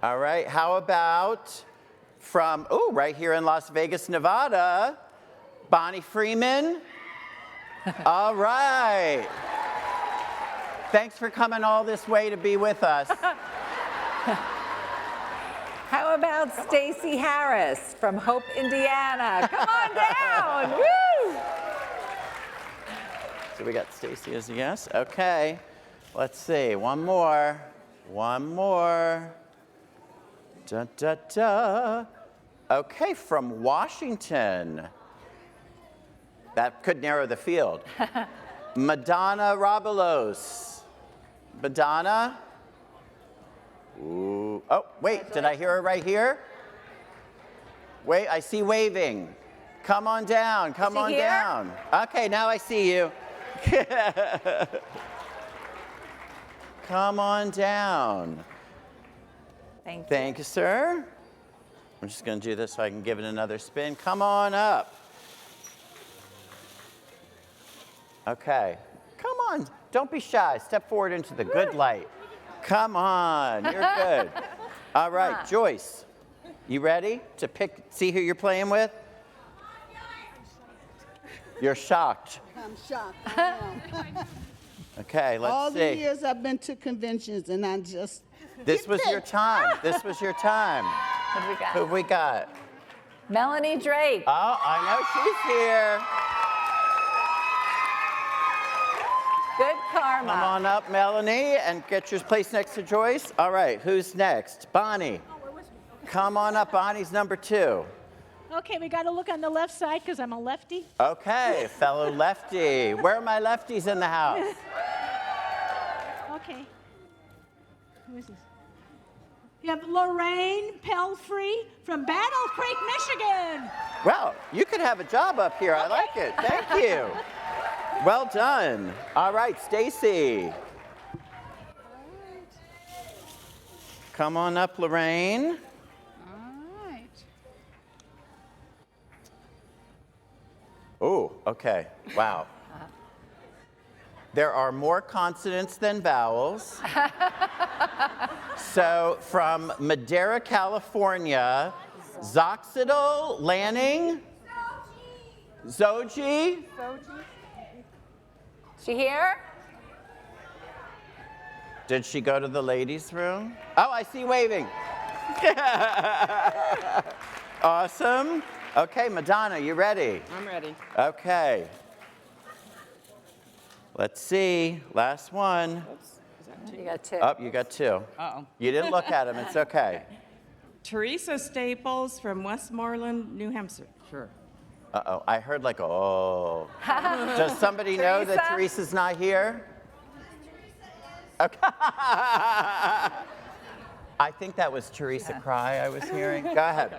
Speaker 9: all right. How about from, right here in Las Vegas, Nevada, Bonnie Freeman? All right. Thanks for coming all this way to be with us.
Speaker 10: How about Stacy Harris from Hope, Indiana? Come on down. Woo!
Speaker 9: So we got Stacy as a yes. Okay. Let's see. One more. One more. Da, da, da. Okay, from Washington. That could narrow the field. Madonna Robulos. Madonna? Ooh. Oh, wait, did I hear her right here? Wait, I see waving. Come on down, come on down. Okay, now I see you. Come on down.
Speaker 10: Thank you.
Speaker 9: Thank you, sir. I'm just going to do this so I can give it another spin. Come on up. Okay. Come on. Don't be shy. Step forward into the good light. Come on. You're good. All right, Joyce. You ready to see who you're playing with? You're shocked.
Speaker 11: I'm shocked. I am.
Speaker 9: Okay, let's see.
Speaker 11: All the years I've been to conventions, and I just.
Speaker 9: This was your time. This was your time.
Speaker 10: What do we got?
Speaker 9: Who have we got?
Speaker 10: Melanie Drake.
Speaker 9: Oh, I know she's here.
Speaker 10: Good karma.
Speaker 9: Come on up, Melanie, and get your place next to Joyce. All right, who's next? Bonnie. Come on up. Bonnie's number 2.
Speaker 12: Okay, we got to look on the left side because I'm a lefty.
Speaker 9: Okay, fellow lefty. Where are my lefties in the house?
Speaker 12: Okay. Who is this? You have Lorraine Pelfrey from Battle Creek, Michigan.
Speaker 9: Well, you could have a job up here. I like it. Thank you. Well done. All right, Stacy. Come on up, Lorraine.
Speaker 11: All right.
Speaker 9: Oh, okay. Wow. There are more consonants than vowels. So from Madera, California, Zoxidal Lanning. Zoji.
Speaker 10: She here?
Speaker 9: Did she go to the ladies' room? Oh, I see waving. Awesome. Okay, Madonna, you ready?
Speaker 13: I'm ready.
Speaker 9: Okay. Let's see. Last one.
Speaker 13: Oops. Is that two?
Speaker 10: You got 2.
Speaker 9: Oh, you got 2.
Speaker 13: Uh-oh.
Speaker 9: You didn't look at them. It's okay.
Speaker 13: Teresa Staples from Westmoreland, New Hampshire. Sure.
Speaker 9: Uh-oh. I heard like, oh. Does somebody know that
Speaker 10: Teresa?
Speaker 9: Teresa's not here? Okay. I think that was Teresa Cry I was hearing. Go ahead.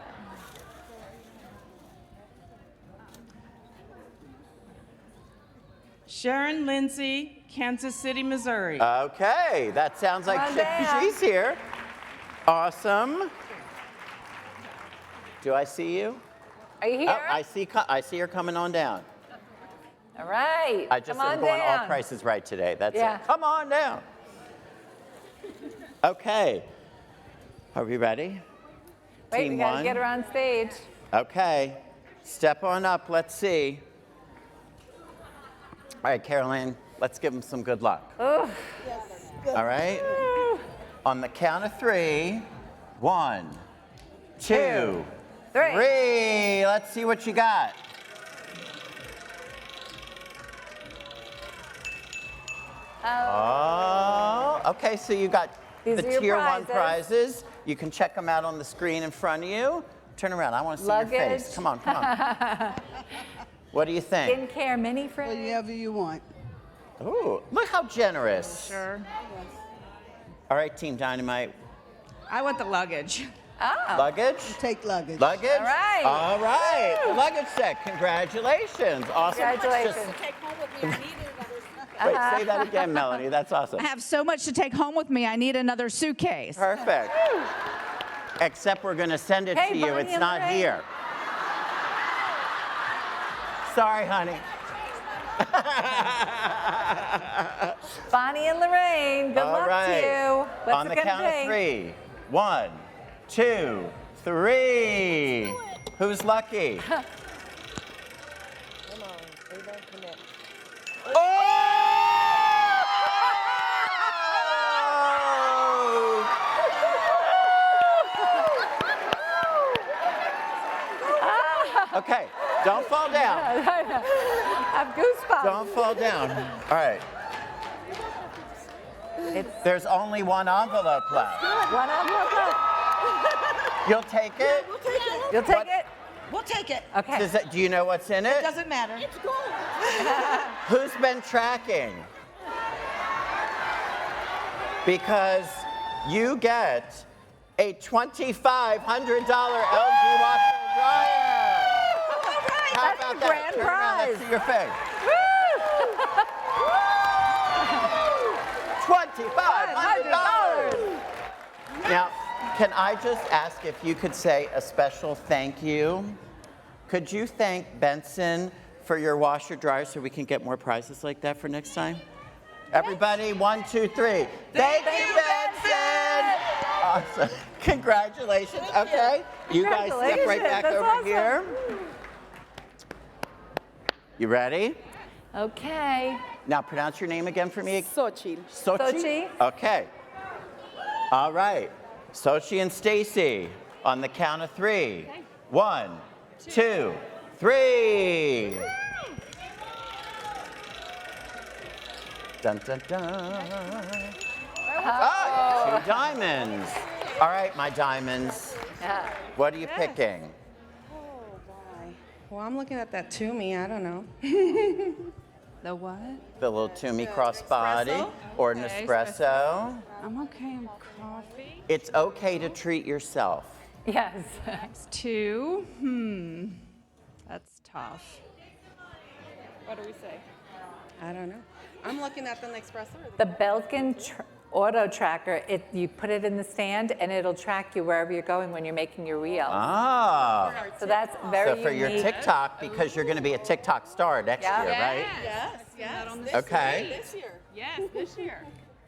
Speaker 13: Sharon Lindsay, Kansas City, Missouri.
Speaker 9: Okay, that sounds like
Speaker 10: Come on down.
Speaker 9: she's here. Awesome. Do I see you?
Speaker 10: Are you here?
Speaker 9: Oh, I see her coming on down.
Speaker 10: All right.
Speaker 9: I just
Speaker 10: Come
Speaker 9: am
Speaker 10: on
Speaker 9: going all
Speaker 10: down.
Speaker 9: prices right today. That's
Speaker 10: Yeah.
Speaker 9: it. Come on down. Okay. Are we ready?
Speaker 10: Wait,
Speaker 9: Team
Speaker 10: we got to
Speaker 9: one.
Speaker 10: get her on stage.
Speaker 9: Okay. Step on up. Let's see. All right, Caroline, let's give them some good luck.
Speaker 10: Ooh.
Speaker 9: All right? On the count of 3. 1, 2, 3. Let's see what you got. Oh, okay, so you got
Speaker 10: These
Speaker 9: the
Speaker 10: are your
Speaker 9: tier 1
Speaker 10: prizes.
Speaker 9: prizes. You can check them out on the screen in front of you. Turn around, I want to see your face.
Speaker 10: Luggage.
Speaker 9: Come on, come on. What do you think?
Speaker 10: Skincare mini fridge.
Speaker 11: Whatever you want.
Speaker 9: Ooh, look how generous.
Speaker 13: Sure.
Speaker 9: All right, Team Dynamite.
Speaker 13: I want the luggage.
Speaker 10: Oh.
Speaker 9: Luggage?
Speaker 11: Take luggage.
Speaker 9: Luggage?
Speaker 10: All right.
Speaker 9: All right. The luggage set. Congratulations. Awesome.
Speaker 10: Congratulations.
Speaker 11: Take home with me. I need another.
Speaker 9: Wait, say that again, Melanie. That's awesome.
Speaker 14: I have so much to take home with me, I need another suitcase.
Speaker 9: Perfect. Except we're going to send it
Speaker 10: Hey,
Speaker 9: to you.
Speaker 10: Bonnie
Speaker 9: It's
Speaker 10: and
Speaker 9: not
Speaker 10: Lorraine.
Speaker 9: here. Sorry, honey.
Speaker 10: Bonnie and Lorraine, good
Speaker 9: All
Speaker 10: luck
Speaker 9: right.
Speaker 10: to you. What's
Speaker 9: On
Speaker 10: it
Speaker 9: the
Speaker 10: gonna
Speaker 9: count
Speaker 10: be?
Speaker 9: of 3. 1, 2, 3. Who's lucky?
Speaker 15: Come on, Avon Connect.
Speaker 9: Okay, don't fall down.
Speaker 10: I have goosebumps.
Speaker 9: Don't fall down. All right. There's only one envelope left.
Speaker 10: One envelope left.
Speaker 9: You'll take it?
Speaker 11: We'll take it.
Speaker 10: You'll take it?
Speaker 11: We'll take it.
Speaker 10: Okay.
Speaker 9: Do you know what's in it?
Speaker 11: Doesn't matter. It's gold.
Speaker 9: Who's been tracking? Because you get a $2,500 LG washer and dryer. How
Speaker 10: That's
Speaker 9: about
Speaker 10: the
Speaker 9: that?
Speaker 10: grand
Speaker 9: Turn around,
Speaker 10: prize.
Speaker 9: let's see your face. $2,500. Now, can I just ask if you could say a special thank you? Could you thank Benson for your washer dryer so we can get more prizes like that for next time? Everybody, 1, 2, 3. Thank you, Benson! Awesome. Congratulations. Okay. You guys step right back
Speaker 10: That's
Speaker 9: over
Speaker 10: awesome.
Speaker 9: here. You ready?
Speaker 10: Okay.
Speaker 9: Now pronounce your name again for me.
Speaker 11: Sochi.
Speaker 10: Sochi.
Speaker 9: Okay. All right. Sochi and Stacy on the count of 3. 1, 2, 3. Dun, dun, dun. Oh, 2 diamonds. All right, my diamonds.
Speaker 10: Yeah.
Speaker 9: What are you picking?
Speaker 15: Oh, boy. Well, I'm looking at that Toomey. I don't know.
Speaker 14: The what?
Speaker 9: The little Toomey crossbody or an
Speaker 15: Okay,
Speaker 9: espresso.
Speaker 14: I'm okay on coffee.
Speaker 9: It's okay to treat yourself.
Speaker 10: Yes.
Speaker 14: That's 2. That's tough.
Speaker 15: What do we say? I don't know. I'm looking at the Nespresso.
Speaker 10: The Belkin auto tracker, you put it in the stand and it'll track you wherever you're going when you're making your reel.
Speaker 9: Ah.
Speaker 10: So that's very
Speaker 9: So for your
Speaker 10: unique.
Speaker 9: TikTok, because you're going to be a TikTok star next
Speaker 10: Yeah.
Speaker 9: year, right?
Speaker 15: Yes, yes.
Speaker 9: Okay.
Speaker 15: This year.
Speaker 14: Yes, this year.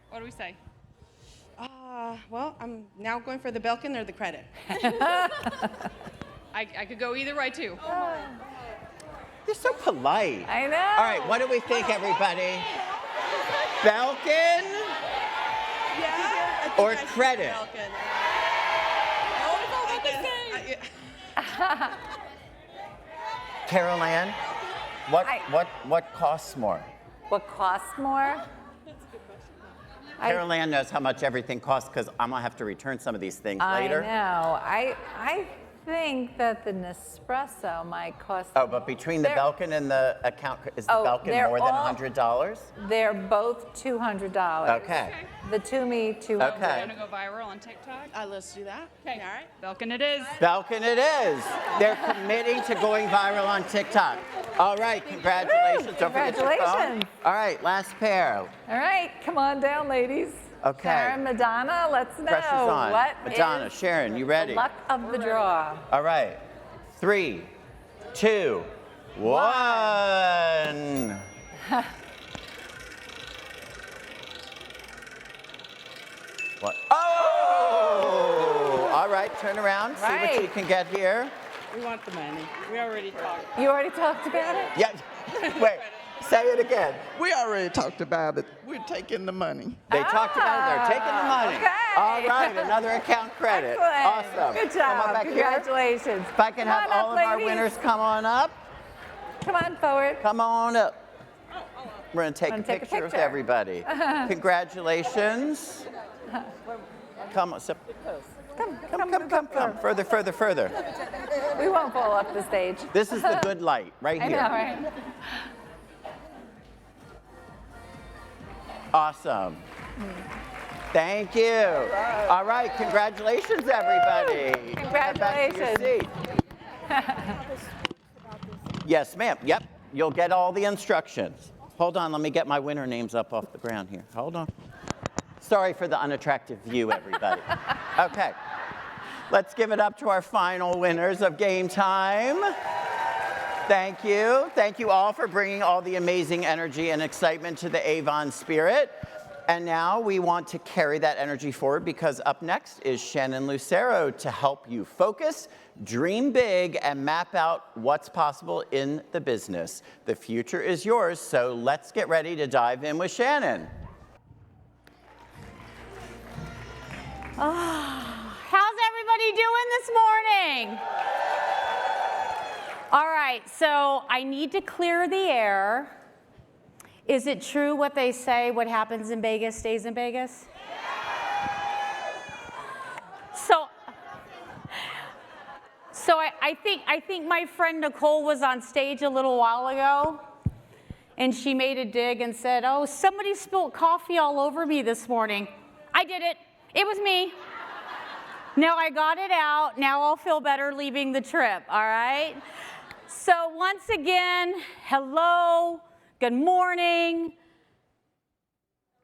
Speaker 14: What do we say?
Speaker 15: Well, I'm now going for the Belkin or the credit.
Speaker 14: I could go either way, too.
Speaker 9: You're so polite.
Speaker 10: I know.
Speaker 9: All right, what do we think, everybody? Belkin
Speaker 15: Yeah.
Speaker 9: or credit? Carol Ann, what costs more?
Speaker 10: What costs more?
Speaker 9: Carol Ann knows how much everything costs because I'm gonna have to return some of these things later.
Speaker 10: I know. I think that the Nespresso might cost.
Speaker 9: Oh, but between the Belkin and the account, is the Belkin more than $100?
Speaker 10: They're both $200.
Speaker 9: Okay.
Speaker 10: The Toomey $200.
Speaker 9: Okay.
Speaker 14: Gonna go viral on TikTok?
Speaker 15: Let's do that.
Speaker 14: Okay.
Speaker 15: All right.
Speaker 14: Belkin it is.
Speaker 9: Belkin it is. They're committing to going viral on TikTok. All right, congratulations.
Speaker 10: Woo,
Speaker 9: Don't forget your phone.
Speaker 10: congratulations.
Speaker 9: All right, last pair.
Speaker 10: All right, come on down, ladies.
Speaker 9: Okay.
Speaker 10: Sharon, Madonna, let's know.
Speaker 9: Pressure's on.
Speaker 10: What
Speaker 9: Madonna,
Speaker 10: is
Speaker 9: Sharon, you ready?
Speaker 10: the luck of the draw?
Speaker 9: All right. 3, 2, 1. What? Oh! All right, turn around. See what you can get here.
Speaker 13: We want the money. We already talked.
Speaker 10: You already talked about it?
Speaker 9: Yeah. Wait. Say it again.
Speaker 11: We already talked about it. We're taking the money.
Speaker 9: They talked about it. They're taking the money.
Speaker 10: Okay.
Speaker 9: All right, another account credit.
Speaker 10: Excellent.
Speaker 9: Awesome.
Speaker 10: Good
Speaker 9: Come on
Speaker 10: job.
Speaker 9: back
Speaker 10: Congratulations.
Speaker 9: here. If I can
Speaker 10: Come
Speaker 9: have
Speaker 10: on
Speaker 9: all
Speaker 10: up,
Speaker 9: of our
Speaker 10: ladies.
Speaker 9: winners come on up.
Speaker 10: Come on forward.
Speaker 9: Come on up. We're going to take a
Speaker 10: Wanna take a
Speaker 9: picture with
Speaker 10: picture?
Speaker 9: everybody. Congratulations. Come on. Come. Further.
Speaker 10: We won't fall off the stage.
Speaker 9: This is the good light right
Speaker 10: I
Speaker 9: here.
Speaker 10: know, right?
Speaker 9: Awesome. Thank you. All right, congratulations, everybody. Head back to your
Speaker 10: Congratulations.
Speaker 9: seat. Yes, ma'am. Yep, you'll get all the instructions. Hold on, let me get my winner names up off the ground here. Hold on. Sorry for the unattractive view, everybody. Okay, let's give it up to our final winners of Game Time. Thank you. Thank you all for bringing all the amazing energy and excitement to the Avon spirit. And now we want to carry that energy forward because up next is Shannon Lucero to help you focus, dream big, and map out what's possible in the business. The future is yours, so let's get ready to dive in with Shannon.
Speaker 2: How's everybody doing this morning? All right, so I need to clear the air. Is it true what they say, what happens in Vegas stays in Vegas? So I think my friend Nicole was on stage a little while ago, and she made a dig and said, oh, somebody spilled coffee all over me this morning. I did it. It was me. Now I got it out. Now I'll feel better leaving the trip, all right? So once again, hello, good morning.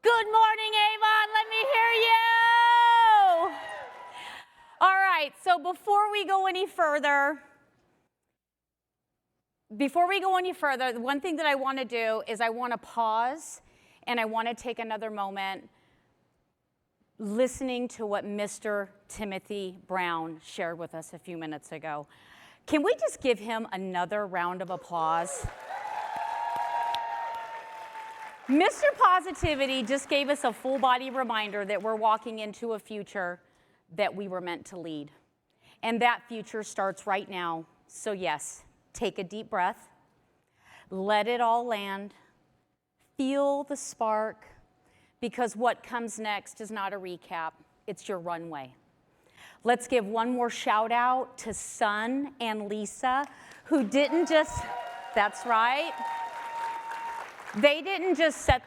Speaker 2: Good morning, Avon, let me hear you. All right, so before we go any further, the one thing that I want to do is I want to pause and I want to take another moment listening to what Mr. Timothy Brown shared with us a few minutes ago. Can we just give him another round of applause? Mr. Positivity just gave us a full body reminder that we're walking into a future that we were meant to lead. And that future starts right now. So yes, take a deep breath, let it all land, feel the spark, because what comes next is not a recap, it's your runway. Let's give one more shout out to Sun and Lisa, who didn't just, that's right, they didn't just set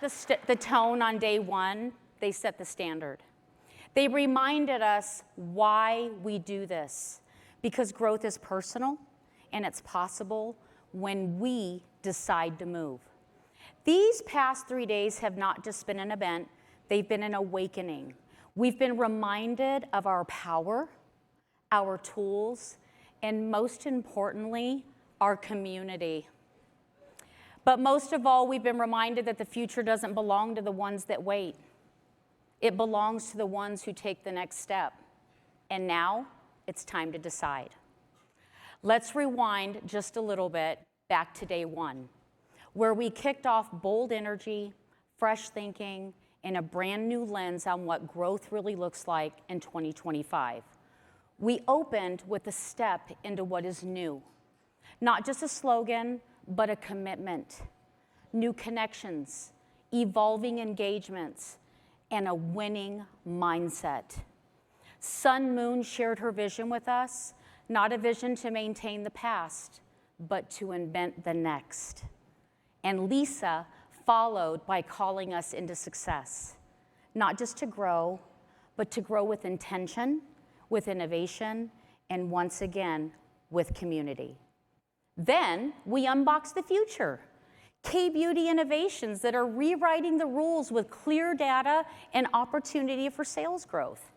Speaker 2: the tone on day one, they set the standard. They reminded us why we do this, because growth is personal and it's possible when we decide to move. These past 3 days have not just been an event, they've been an awakening. We've been reminded of our power, our tools, and most importantly, our community. But most of all, we've been reminded that the future doesn't belong to the ones that wait. It belongs to the ones who take the next step. And now, it's time to decide. Let's rewind just a little bit back to day one, where we kicked off bold energy, fresh thinking, and a brand new lens on what growth really looks like in 2025. We opened with a step into what is new. Not just a slogan, but a commitment. New connections, evolving engagements, and a winning mindset. Sun Moon shared her vision with us, not a vision to maintain the past, but to invent the next. And Lisa followed by calling us into success, not just to grow, but to grow with intention, with innovation, and once again, with community. Then we unboxed the future. K-Beauty innovations that are rewriting the rules with clear data and opportunity for sales growth.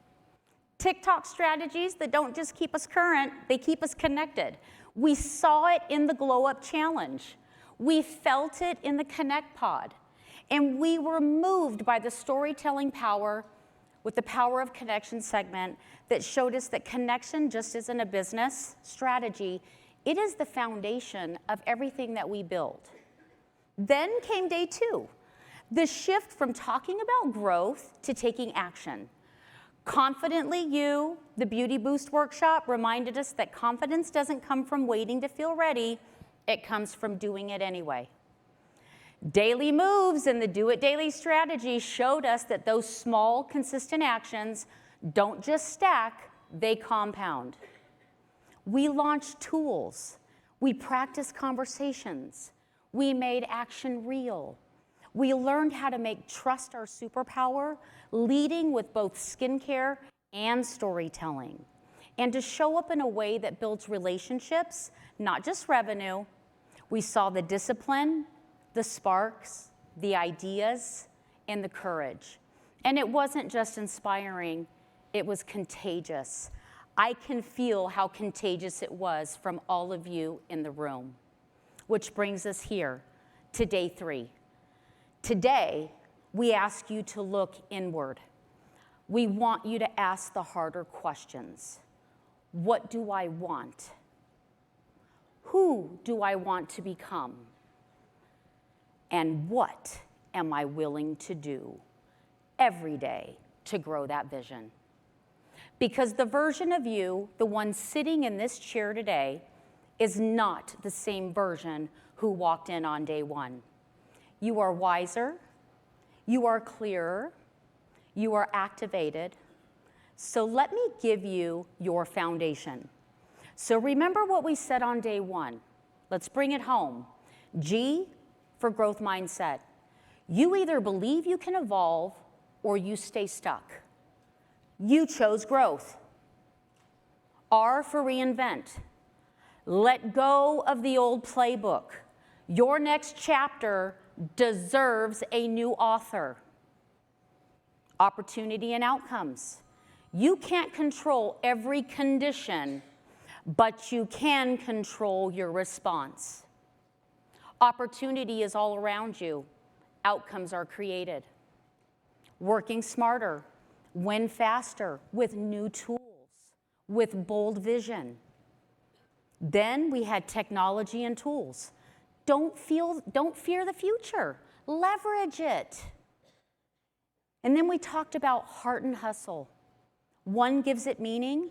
Speaker 2: TikTok strategies that don't just keep us current, they keep us connected. We saw it in the Glow Up Challenge. We felt it in the Connect Pod. And we were moved by the storytelling power with the Power of Connection segment that showed us that connection just isn't a business strategy, it is the foundation of everything that we build. Then came day 2, the shift from talking about growth to taking action. Confidently You, the Beauty Boost workshop, reminded us that confidence doesn't come from waiting to feel ready, it comes from doing it anyway. Daily Moves and the Do It Daily strategy showed us that those small, consistent actions don't just stack, they compound. We launched tools, we practiced conversations, we made action real. We learned how to make trust our superpower, leading with both skincare and storytelling, and to show up in a way that builds relationships, not just revenue. We saw the discipline, the sparks, the ideas, and the courage. And it wasn't just inspiring, it was contagious. I can feel how contagious it was from all of you in the room. Which brings us here to day 3. Today, we ask you to look inward. We want you to ask the harder questions. What do I want? Who do I want to become? And what am I willing to do every day to grow that vision? Because the version of you, the one sitting in this chair today, is not the same version who walked in on day 1. You are wiser, you are clearer, you are activated. So let me give you your foundation. So remember what we said on day 1. Let's bring it home. G for growth mindset. You either believe you can evolve or you stay stuck. You chose growth. R for reinvent. Let go of the old playbook. Your next chapter deserves a new author. Opportunity and outcomes. You can't control every condition, but you can control your response. Opportunity is all around you. Outcomes are created. Working smarter, win faster with new tools, with bold vision. Then we had technology and tools. Don't fear the future. Leverage it. And then we talked about heart and hustle. One gives it meaning,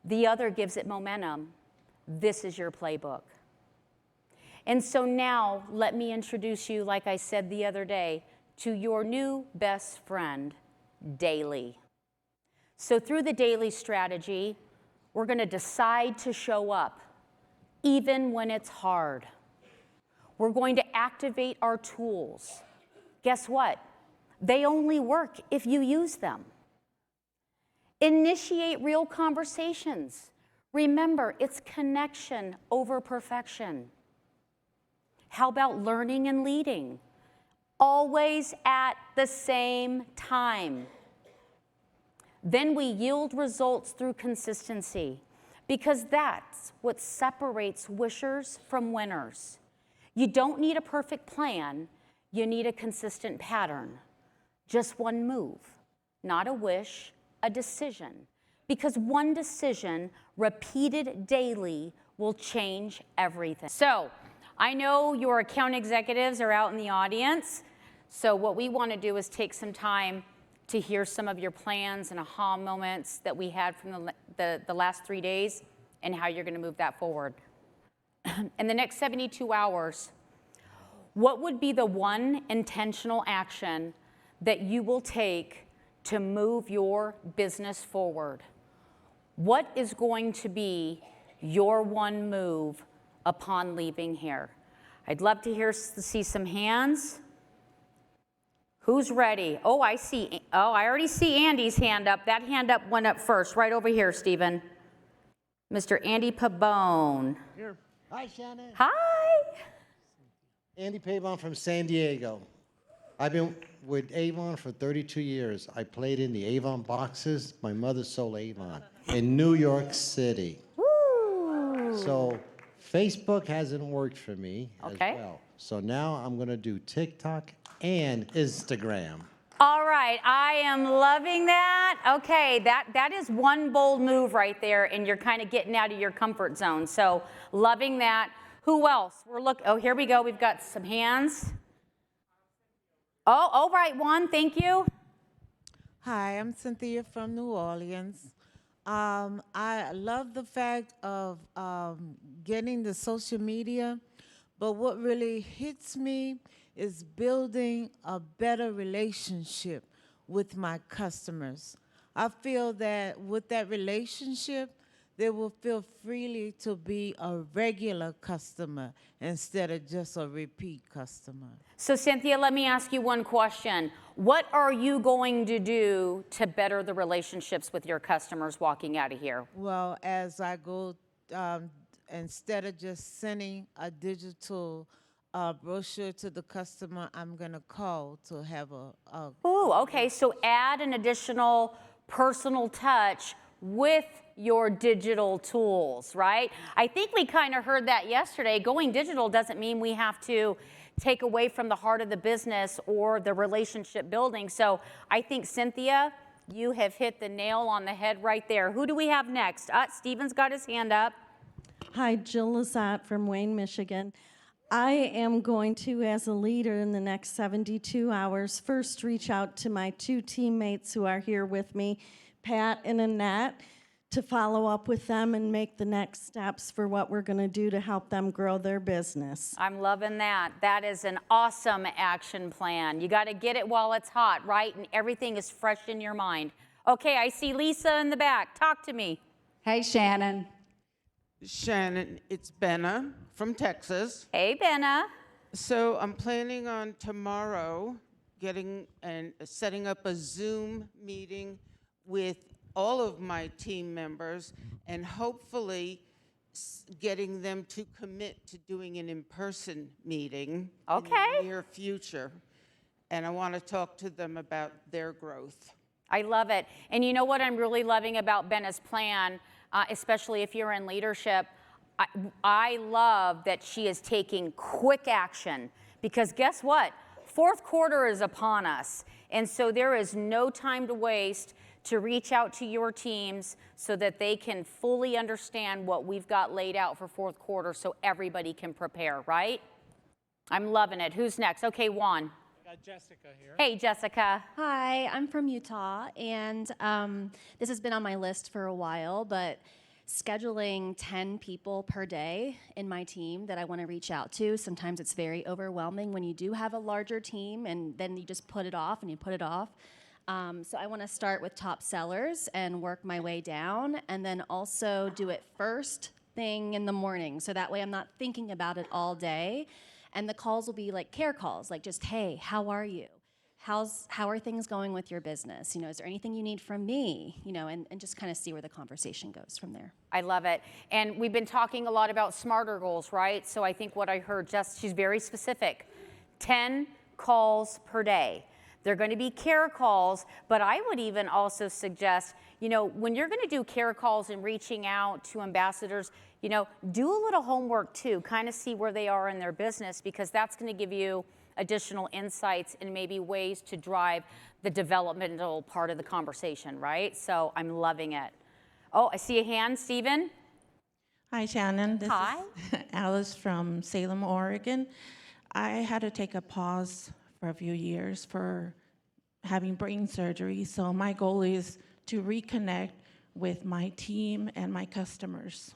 Speaker 2: the other gives it momentum. This is your playbook. And so now let me introduce you, like I said the other day, to your new best friend, Daily. So through the Daily strategy, we're going to decide to show up, even when it's hard. We're going to activate our tools. Guess what? They only work if you use them. Initiate real conversations. Remember, it's connection over perfection. How about learning and leading? Always at the same time. Then we yield results through consistency, because that's what separates wishers from winners. You don't need a perfect plan, you need a consistent pattern. Just one move, not a wish, a decision. Because one decision repeated daily will change everything. So, I know your account executives are out in the audience, so what we want to do is take some time
Speaker 16: to hear some of your plans and aha moments that we had from the last 3 days and how you're going to move that forward. In the next 72 hours, what would be the one intentional action that you will take to move your business forward? What is going to be your one move upon leaving here? I'd love to see some hands. Who's ready? Oh, I see. Oh, I already see Andy's hand up. That hand up went up first, right over here, Stephen. Mr. Andy Pabone.
Speaker 17: Here. Hi, Shannon.
Speaker 16: Hi.
Speaker 17: Andy Pabone from San Diego. I've been with Avon for 32 years. I played in the Avon boxes. My mother sold Avon in New York City.
Speaker 16: Woo.
Speaker 17: So Facebook hasn't worked for me as well. So now I'm going to do TikTok and Instagram.
Speaker 16: All right, I am loving that. Okay, that is one bold move right there, and you're kind of getting out of your comfort zone. So loving that. Who else? Oh, here we go. We've got some hands. Oh, right, one. Thank you.
Speaker 18: Hi, I'm Cynthia from New Orleans. I love the fact of getting the social media, but what really hits me is building a better relationship with my customers. I feel that with that relationship, they will feel freely to be a regular customer instead of just a repeat customer.
Speaker 16: So Cynthia, let me ask you one question. What are you going to do to better the relationships with your customers walking out of here?
Speaker 18: Well, as I go, instead of just sending a digital brochure to the customer, I'm going to call to have a
Speaker 16: Ooh, okay, so add an additional personal touch with your digital tools, right? I think we kind of heard that yesterday. Going digital doesn't mean we have to take away from the heart of the business or the relationship building. So I think, Cynthia, you have hit the nail on the head right there. Who do we have next? Stephen's got his hand up.
Speaker 19: Hi, Jill Lazat from Wayne, Michigan. I am going to, as a leader in the next 72 hours, first reach out to my two teammates who are here with me, Pat and Annette, to follow up with them and make the next steps for what we're going to do to help them grow their business.
Speaker 16: I'm loving that. That is an awesome action plan. You got to get it while it's hot, right? And everything is fresh in your mind. Okay, I see Lisa in the back. Talk to me.
Speaker 15: Hey, Shannon.
Speaker 20: Shannon, it's Benna from Texas.
Speaker 16: Hey, Benna.
Speaker 20: So I'm planning on tomorrow setting up a Zoom meeting with all of my team members and hopefully getting them to commit to doing an in-person meeting in the near future. And I want to talk to them about their growth.
Speaker 16: I love it. And you know what I'm really loving about Benna's plan, especially if you're in leadership, I love that she is taking quick action because guess what? Fourth quarter is upon us. And so there is no time to waste to reach out to your teams so that they can fully understand what we've got laid out for fourth quarter so everybody can prepare, right? I'm loving it. Who's next? Okay, Juan.
Speaker 21: I got Jessica here.
Speaker 16: Hey, Jessica.
Speaker 22: Hi, I'm from Utah, and this has been on my list for a while, but scheduling 10 people per day in my team that I want to reach out to, sometimes it's very overwhelming when you do have a larger team and then you just put it off and you put it off. So I want to start with top sellers and work my way down, and then also do it first thing in the morning. So that way I'm not thinking about it all day. And the calls will be like care calls, like just, hey, how are you? How are things going with your business? You know, is there anything you need from me? You know, and just kind of see where the conversation goes from there.
Speaker 16: I love it. And we've been talking a lot about smarter goals, right? So I think what I heard, she's very specific. 10 calls per day. They're going to be care calls, but I would even also suggest, you know, when you're going to do care calls and reaching out to ambassadors, you know, do a little homework too, kind of see where they are in their business, because that's going to give you additional insights and maybe ways to drive the developmental part of the conversation, right? So I'm loving it. Oh, I see a hand, Stephen.
Speaker 23: Hi, Shannon. This
Speaker 16: Hi.
Speaker 23: is Alice from Salem, Oregon. I had to take a pause for a few years for having brain surgery. So my goal is to reconnect with my team and my customers.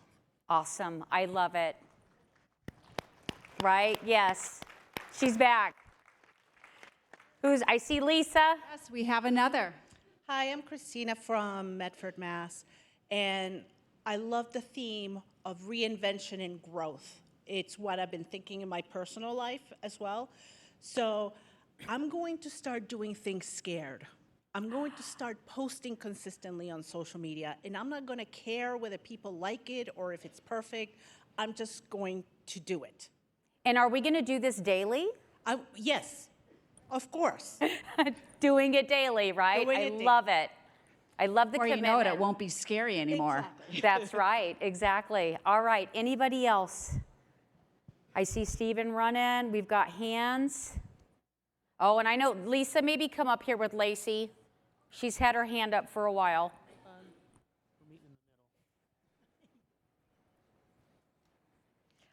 Speaker 16: Awesome. I love it. Right? Yes. She's back. I see Lisa.
Speaker 4: Yes, we have another.
Speaker 6: Hi, I'm Christina from Medford, Mass. And I love the theme of reinvention and growth. It's what I've been thinking in my personal life as well. So I'm going to start doing things scared. I'm going to start posting consistently on social media, and I'm not going to care whether people like it or if it's perfect. I'm just going to do it.
Speaker 16: And are we going to do this daily?
Speaker 6: Yes, of course.
Speaker 16: Doing it daily, right? I love it. I love the
Speaker 4: Before
Speaker 16: commitment.
Speaker 4: you know it, it won't be scary anymore.
Speaker 6: Exactly.
Speaker 16: That's right, exactly. All right, anybody else? I see Stephen running. We've got hands. Oh, and I know, Lisa, maybe come up here with Lacey. She's had her hand up for a while.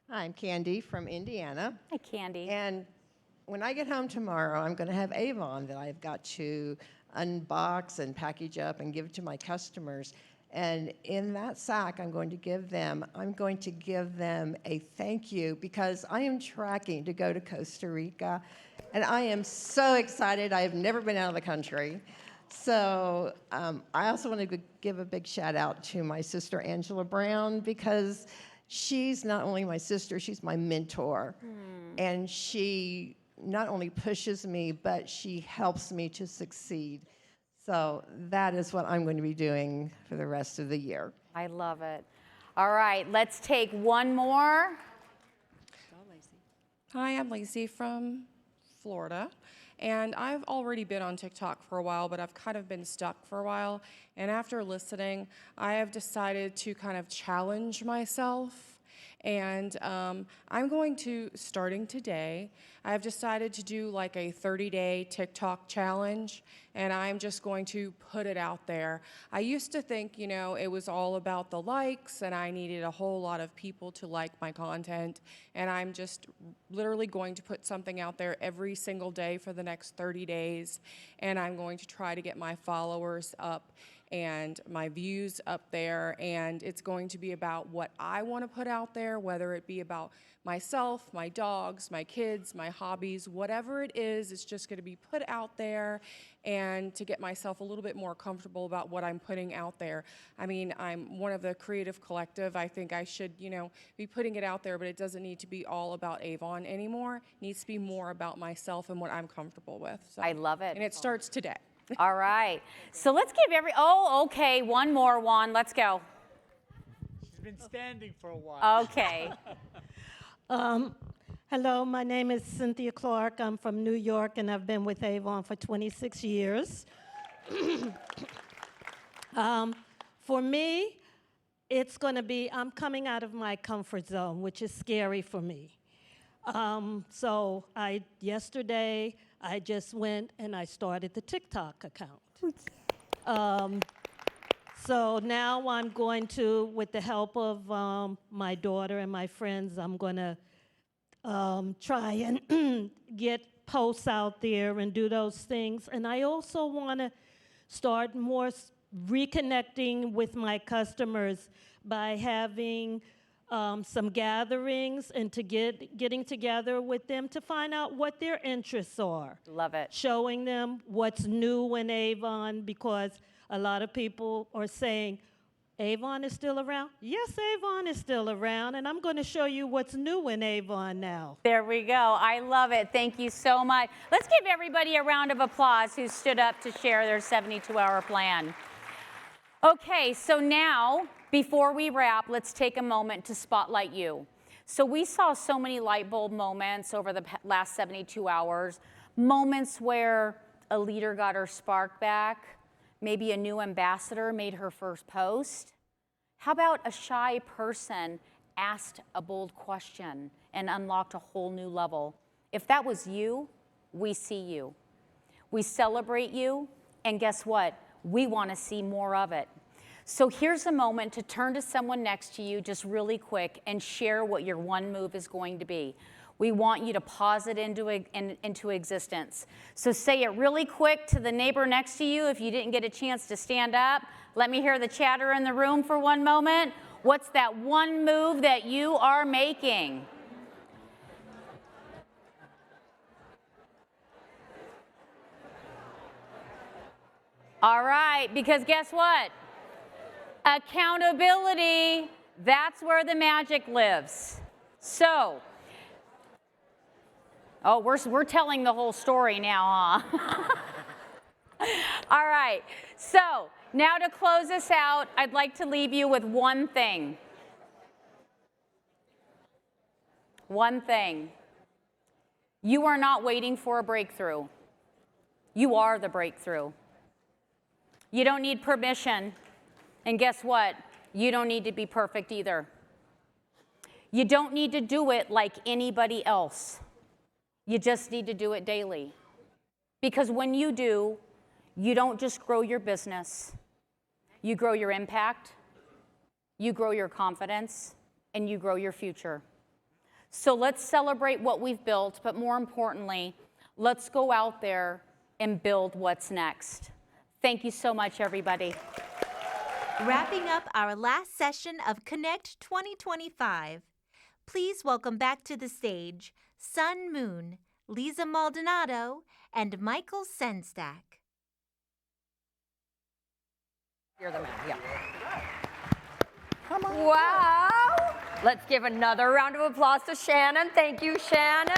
Speaker 21: I'm Candy from Indiana.
Speaker 16: Hi, Candy.
Speaker 21: And when I get home tomorrow, I'm going to have Avon that I've got to unbox and package up and give to my customers. And in that sack, I'm going to give them a thank you because I am tracking to go to Costa Rica. And I am so excited. I have never been out of the country. So I also want to give a big shout out to my sister, Angela Brown, because she's not only my sister, she's my mentor. And she not only pushes me, but she helps me to succeed. So that is what I'm going to be doing for the rest of the year.
Speaker 16: I love it. All right, let's take one more.
Speaker 24: Hi, I'm Lacey from Florida. And I've already been on TikTok for a while, but I've kind of been stuck for a while. And after listening, I have decided to kind of challenge myself. And I'm going to, starting today, I've decided to do like a 30-day TikTok challenge, and I'm just going to put it out there. I used to think, you know, it was all about the likes, and I needed a whole lot of people to like my content, and I'm just literally going to put something out there every single day for the next 30 days, and I'm going to try to get my followers up and my views up there, and it's going to be about what I want to put out there, whether it be about myself, my dogs, my kids, my hobbies, whatever it is, it's just going to be put out there and to get myself a little bit more comfortable about what I'm putting out there. I mean, I'm one of the creative collective. I think I should, you know, be putting it out there, but it doesn't need to be all about Avon anymore. It needs to be more about myself and what I'm comfortable with. So,
Speaker 16: I love it.
Speaker 24: And it starts today.
Speaker 16: All right. So let's give okay, one more, Juan. Let's go.
Speaker 25: She's been standing for a while.
Speaker 16: Okay.
Speaker 26: Hello, my name is Cynthia Clark. I'm from New York, and I've been with Avon for 26 years. For me, it's going to be, I'm coming out of my comfort zone, which is scary for me. So yesterday, I just went and I started the TikTok account. So now I'm going to, with the help of my daughter and my friends, I'm going to try and get posts out there and do those things. And I also want to start more reconnecting with my customers by having some gatherings and getting together with them to find out what their interests are.
Speaker 16: Love it.
Speaker 26: Showing them what's new in Avon, because a lot of people are saying, Avon is still around? Yes, Avon is still around, and I'm going to show you what's new in Avon now.
Speaker 16: There we go. I love it. Thank you so much. Let's give everybody a round of applause who stood up to share their 72-hour plan. Okay, so now, before we wrap, let's take a moment to spotlight you. So we saw so many light bulb moments over the last 72 hours, moments where a leader got her spark back, maybe a new ambassador made her first post. How about a shy person asked a bold question and unlocked a whole new level? If that was you, we see you. We celebrate you, and guess what? We want to see more of it. So here's a moment to turn to someone next to you just really quick and share what your one move is going to be. We want you to pause it into existence. So say it really quick to the neighbor next to you if you didn't get a chance to stand up. Let me hear the chatter in the room for one moment. What's that one move that you are making? All right, because guess what? Accountability, that's where the magic lives. So, oh, we're telling the whole story now, huh? All right, so now to close this out, I'd like to leave you with one thing. One thing. You are not waiting for a breakthrough. You are the breakthrough. You don't need permission. And guess what? You don't need to be perfect either. You don't need to do it like anybody else. You just need to do it daily. Because when you do, you don't just grow your business. You grow your impact, you grow your confidence, and you grow your future. So let's celebrate what we've built, but more importantly, let's go out there and build what's next. Thank you so much, everybody.
Speaker 1: Wrapping up our last session of Connect 2025, please welcome back to the stage Sun Moon, Liza Maldonado, and Michael Senstack.
Speaker 3: You're the man, yeah. Come on. Wow. Let's give another round of applause to Shannon. Thank you, Shannon.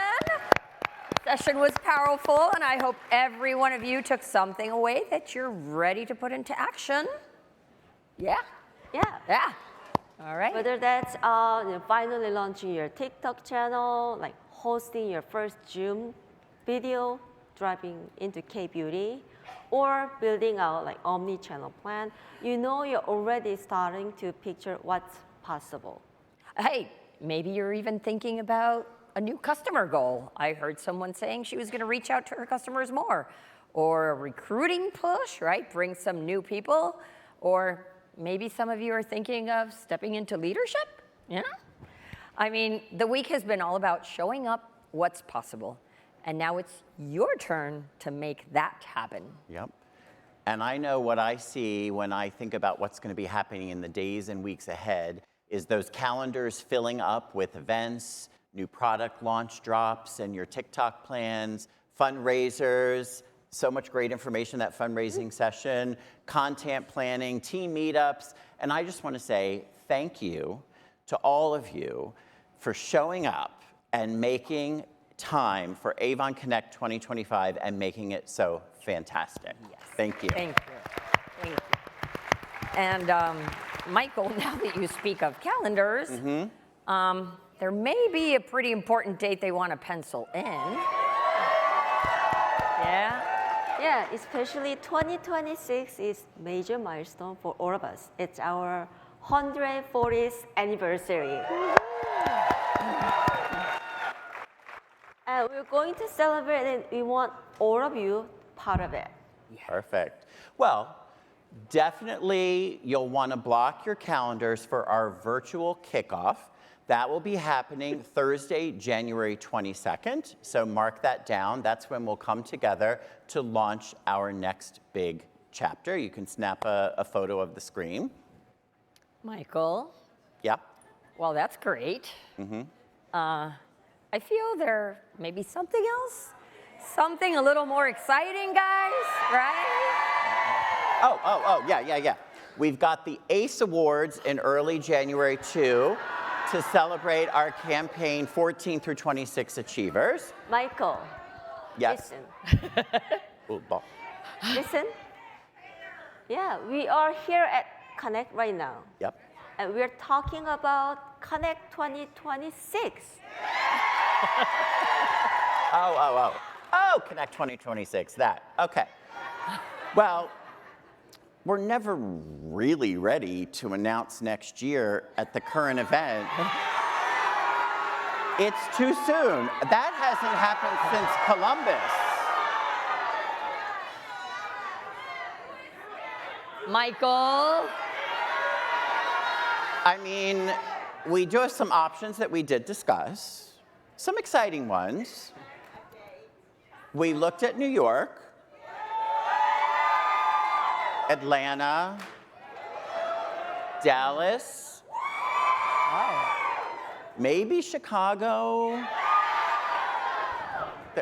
Speaker 3: Session was powerful, and I hope every one of you took something away that you're ready to put into action. Yeah?
Speaker 5: Yeah.
Speaker 3: Yeah. All right.
Speaker 5: Whether that's finally launching your TikTok channel, like hosting your first Zoom video, driving into K-beauty, or building out like omni-channel plan, you know you're already starting to picture what's possible.
Speaker 3: Hey, maybe you're even thinking about a new customer goal. I heard someone saying she was going to reach out to her customers more. Or a recruiting push, right? Bring some new people. Or maybe some of you are thinking of stepping into leadership, you know? I mean, the week has been all about showing up what's possible. And now it's your turn to make that happen.
Speaker 9: Yep. And I know what I see when I think about what's going to be happening in the days and weeks ahead is those calendars filling up with events, new product launch drops, and your TikTok plans, fundraisers, so much great information, that fundraising session, content planning, team meetups. And I just want to say thank you to all of you for showing up and making time for Avon Connect 2025 and making it so fantastic.
Speaker 3: Yes.
Speaker 9: Thank you.
Speaker 3: Thank you. Thank you. And Michael, now that you speak of calendars, there may be a pretty important date they want to pencil in. Yeah?
Speaker 5: Yeah, especially 2026 is major milestone for all of us. It's our 140th anniversary. And we're going to celebrate, and we want all of you part of it.
Speaker 9: Perfect. Well, definitely you'll want to block your calendars for our virtual kickoff. That will be happening Thursday, January 22nd. So mark that down. That's when we'll come together to launch our next big chapter. You can snap a photo of the screen.
Speaker 3: Michael?
Speaker 9: Yeah.
Speaker 3: Well, that's great. I feel there may be something else, something a little more exciting, guys, right?
Speaker 9: Yeah. We've got the ACE Awards in early January too to celebrate our campaign 14 through 26 achievers.
Speaker 5: Michael,
Speaker 9: Yes.
Speaker 5: listen.
Speaker 9: Ooh, ball.
Speaker 5: Listen. Yeah, we are here at Connect right now.
Speaker 9: Yep.
Speaker 5: And we're talking about Connect 2026.
Speaker 9: Oh, Connect 2026, that. Okay. Well, we're never really ready to announce next year at the current event. It's too soon. That hasn't happened since Columbus.
Speaker 3: Michael?
Speaker 9: I mean, we do have some options that we did discuss. some exciting ones. We looked at New York, Atlanta, Dallas, maybe Chicago.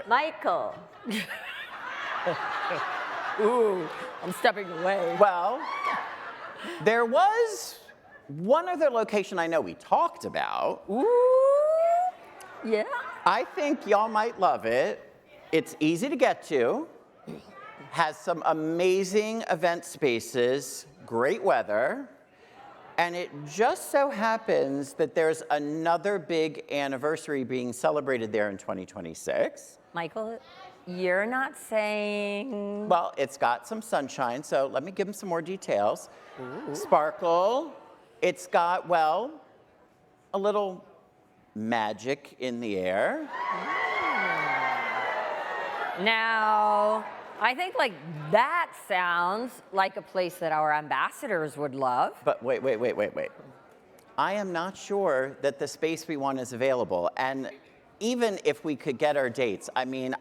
Speaker 5: Michael.
Speaker 3: Ooh, I'm stepping away.
Speaker 9: Well, there was one other location I know we talked about.
Speaker 3: Ooh, yeah.
Speaker 9: I think y'all might love it. It's easy to get to, has some amazing event spaces, great weather, and it just so happens that there's another big anniversary being celebrated there in 2026.
Speaker 3: Michael, you're not saying...
Speaker 9: Well, it's got some sunshine, so let me give them some more details. Sparkle. It's got, well, a little magic in the air.
Speaker 3: Now, I think like that sounds like a place that our ambassadors would love.
Speaker 9: But wait. I am not sure that the space we want is available. And even if we could get our dates, I mean,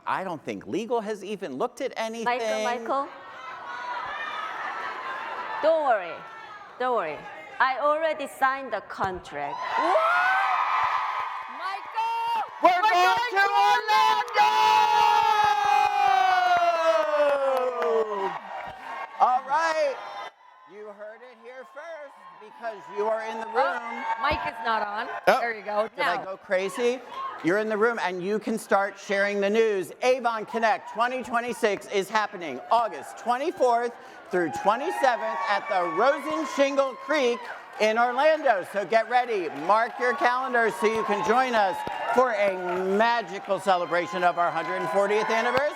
Speaker 9: I don't think legal has even looked at anything.
Speaker 5: Michael. Don't worry. I already signed the contract.
Speaker 3: What? Michael!
Speaker 9: We're going to Orlando! All right. You heard it here first because you are in the room.
Speaker 3: Mike is not on.
Speaker 9: Oh,
Speaker 3: There you go.
Speaker 9: Did I go crazy? You're in the room and you can start sharing the news. Avon Connect 2026 is happening August 24th through 27th at the Rosen Shingle Creek in Orlando. So get ready, mark your calendars so you can join us for a magical celebration of our 140th anniversary.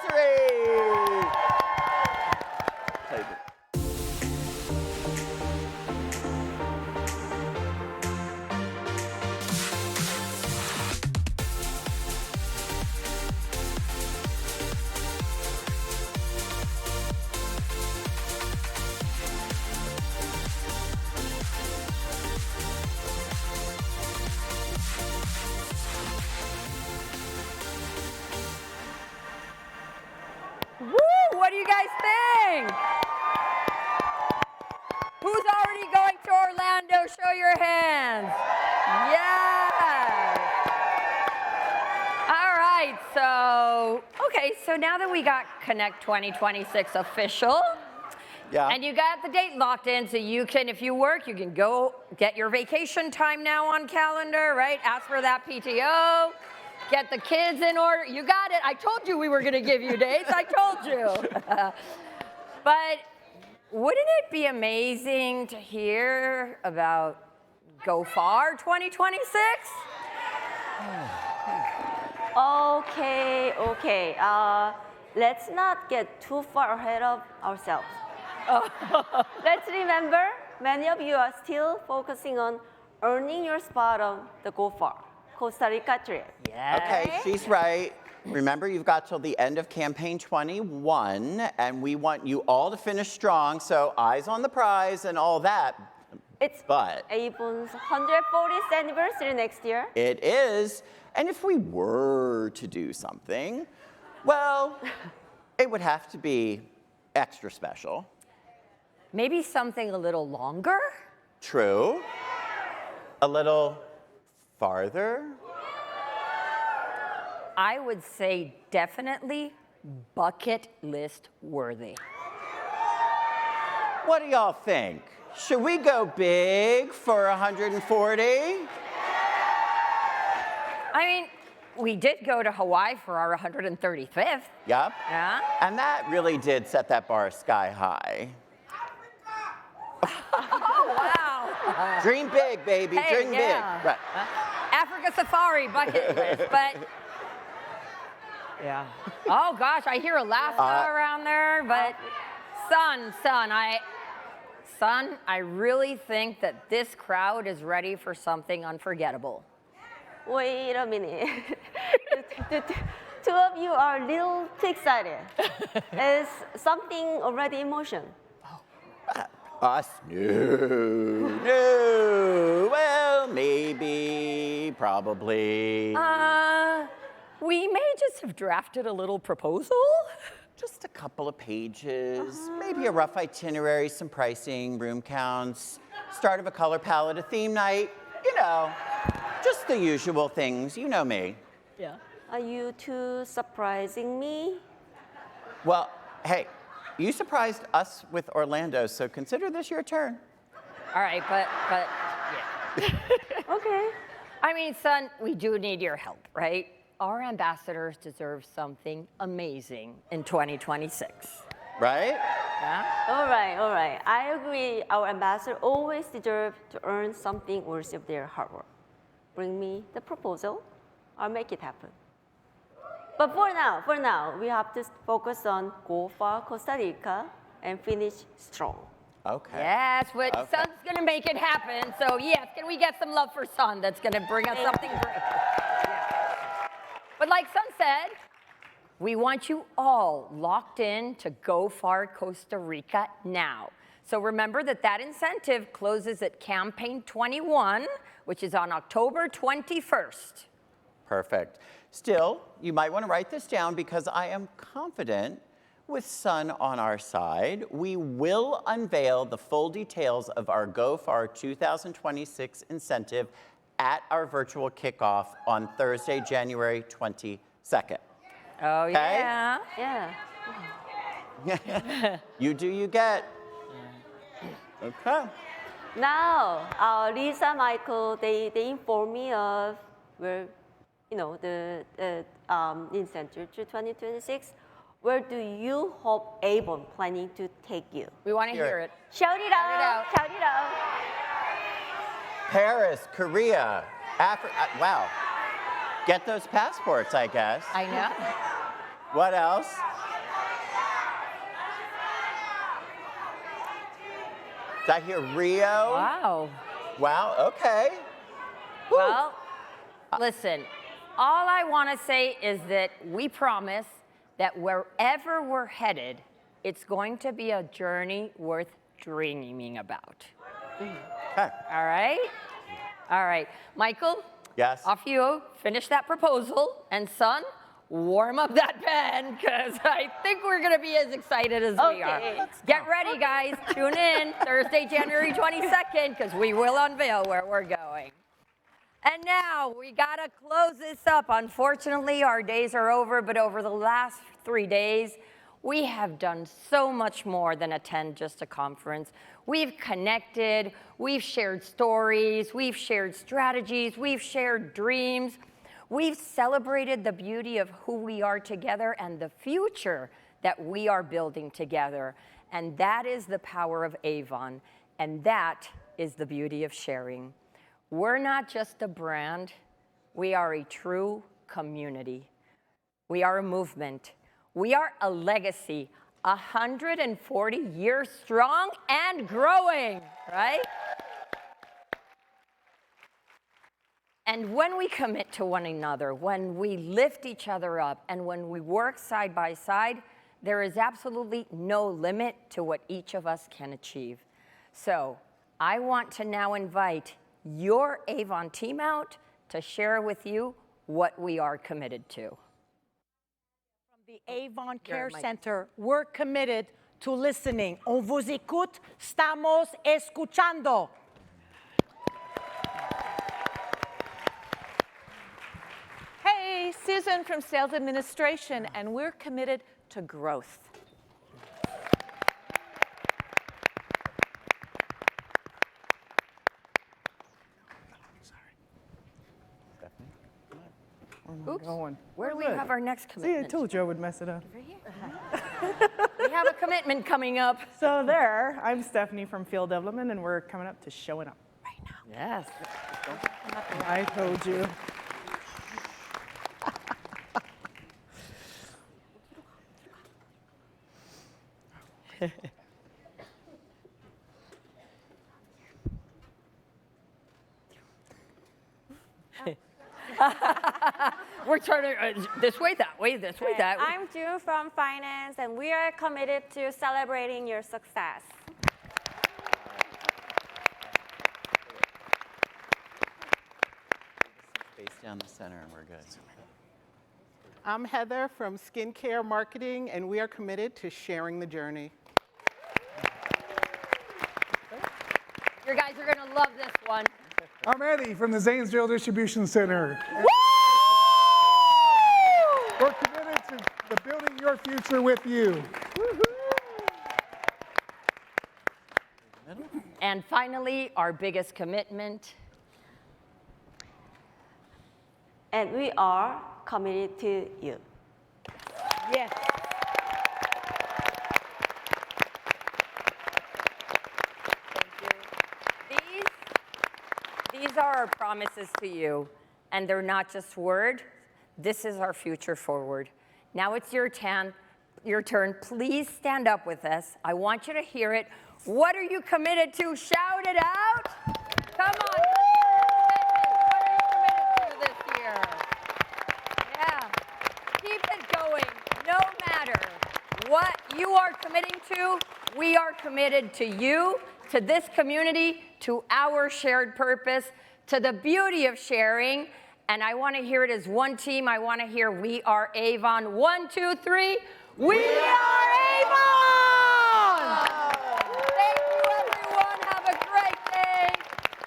Speaker 3: Woo! What do you guys think? Who's already going to Orlando? Show your hands. Yes. All right, so now that we got Connect 2026 official, and you got the date locked in, so you can, if you work, you can go get your vacation time now on calendar, right? Ask for that PTO. Get the kids in order. You got it. I told you we were going to give you dates. I told you. But wouldn't it be amazing to hear about Go Far 2026?
Speaker 5: Okay. Let's not get too far ahead of ourselves. Let's remember, many of you are still focusing on earning your spot on the Go Far Costa Rica trip.
Speaker 9: Okay, she's right. Remember, you've got till the end of campaign 21, and we want you all to finish strong, so eyes on the prize and all that.
Speaker 5: It's Avon's 140th anniversary next year.
Speaker 9: It is, and if we were to do something, well, it would have to be extra special.
Speaker 3: Maybe something a little longer?
Speaker 9: True. A little farther?
Speaker 3: I would say definitely bucket list worthy.
Speaker 9: What do y'all think? Should we go big for 140?
Speaker 3: I mean, we did go to Hawaii for our 135th.
Speaker 9: Yep.
Speaker 3: Yeah.
Speaker 9: And that really did set that bar sky high.
Speaker 3: Oh, wow.
Speaker 9: Dream big, baby.
Speaker 3: Hey,
Speaker 9: Dream
Speaker 3: yeah.
Speaker 9: big. Right.
Speaker 3: Africa Safari bucket list, but yeah. Oh gosh, I hear Alaska around there, but son, I really think that this crowd is ready for something unforgettable.
Speaker 5: Wait a minute. the two of you are a little too excited. Is something already in motion?
Speaker 9: Us? No. Well, maybe. probably.
Speaker 3: We may just have drafted a little proposal.
Speaker 9: Just a couple of pages, maybe a rough itinerary, some pricing, room counts, start of a color palette, a theme night, you know, just the usual things. You know me.
Speaker 5: Yeah. Are you two surprising me?
Speaker 9: Well, hey, you surprised us with Orlando, so consider this your turn.
Speaker 3: All right, but yeah.
Speaker 5: Okay.
Speaker 3: I mean, son, we do need your help, right? Our ambassadors deserve something amazing in 2026.
Speaker 9: Right?
Speaker 3: Yeah?
Speaker 5: All right, all right. I agree. Our ambassador always deserve to earn something worthy of their hard work. Bring me the proposal. I'll make it happen. But for now, we have to focus on go far Costa Rica and finish strong.
Speaker 9: Okay.
Speaker 3: Yes, but
Speaker 9: Okay.
Speaker 3: Son's gonna make it happen. So yes, can we get some love for Son? That's gonna bring us something great. But like Son said, we want you all locked in to Go Far Costa Rica now. So remember that incentive closes at Campaign 21, which is on October 21st.
Speaker 9: Perfect. Still, you might want to write this down because I am confident with Sun on our side, we will unveil the full details of our Go Far 2026 incentive at our virtual kickoff on Thursday, January 22nd.
Speaker 3: Oh,
Speaker 9: Okay?
Speaker 3: yeah.
Speaker 5: Yeah.
Speaker 9: You do, you get. Okay.
Speaker 5: Now, Lisa, Michael, they inform me of where, you know, the incentive to 2026. Where do you hope Avon planning to take you?
Speaker 3: We want to hear it.
Speaker 5: Shout it out. Shout it out.
Speaker 9: Paris, Korea, Africa. Wow. Get those passports, I guess.
Speaker 3: I know.
Speaker 9: What else? Did I hear Rio?
Speaker 3: Wow.
Speaker 9: Wow, okay.
Speaker 3: Well, listen, all I want to say is that we promise that wherever we're headed, it's going to be a journey worth dreaming about.
Speaker 9: Okay.
Speaker 3: All right? All right. Michael?
Speaker 9: Yes?
Speaker 3: Off you. Finish that proposal. And Son, warm up that pen, because I think we're going to be as excited as we are. Get ready, guys. Tune in Thursday, January 22nd, because we will unveil where we're going. And now we got to close this up. Unfortunately, our days are over, but over the last 3 days, we have done so much more than attend just a conference. We've connected, we've shared stories, we've shared strategies, we've shared dreams. We've celebrated the beauty of who we are together and the future that we are building together. And that is the power of Avon, and that is the beauty of sharing. We're not just a brand, we are a true community. We are a movement. We are a legacy, 140 years strong and growing, right? And when we commit to one another, when we lift each other up, and when we work side by side, there is absolutely no limit to what each of us can achieve. So I want to now invite your Avon team out to share with you what we are committed to.
Speaker 7: From the Avon Care Center, we're committed to listening. On vous écoute, estamos escuchando.
Speaker 10: Hey, Susan from Sales Administration, and we're committed to growth.
Speaker 3: Oops.
Speaker 8: Going.
Speaker 3: Where do we have our next commitment?
Speaker 8: See, I told you I would mess it up.
Speaker 3: We have a commitment coming up.
Speaker 8: So there, I'm Stephanie from Field Development, and we're coming up to Showing Up.
Speaker 3: Right now. Yes.
Speaker 8: I told you.
Speaker 3: We're turning this way, that way, this way, that way.
Speaker 11: I'm June from Finance, and we are committed to celebrating your success.
Speaker 9: down the center and we're good.
Speaker 2: I'm Heather from Skincare Marketing, and we are committed to sharing the journey.
Speaker 3: You guys are going to love this one.
Speaker 12: I'm Eddie from the Zanesville Distribution Center. We're committed to building your future with you.
Speaker 3: And finally, our biggest commitment.
Speaker 5: And we are committed to you.
Speaker 7: Yes.
Speaker 3: These are our promises to you, and they're not just word. This is our future forward. Now it's your turn. Please stand up with us. I want you to hear it. What are you committed to? Shout it out. Come on. What are you committed to this year? Yeah. Keep it going. No matter what you are committing to, we are committed to you, to this community, to our shared purpose, to the beauty of sharing. And I want to hear it as one team. I want to hear we are Avon. 1, 2, 3. We are Avon! Thank you, everyone. Have a great day.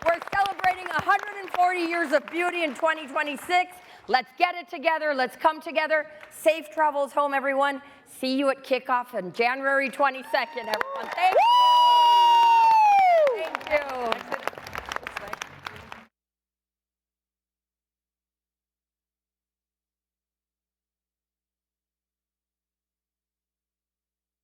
Speaker 3: We're celebrating 140 years of beauty in 2026. Let's get it together. Let's come together. Safe travels home, everyone. See you at kickoff on January 22nd, everyone. Thank you.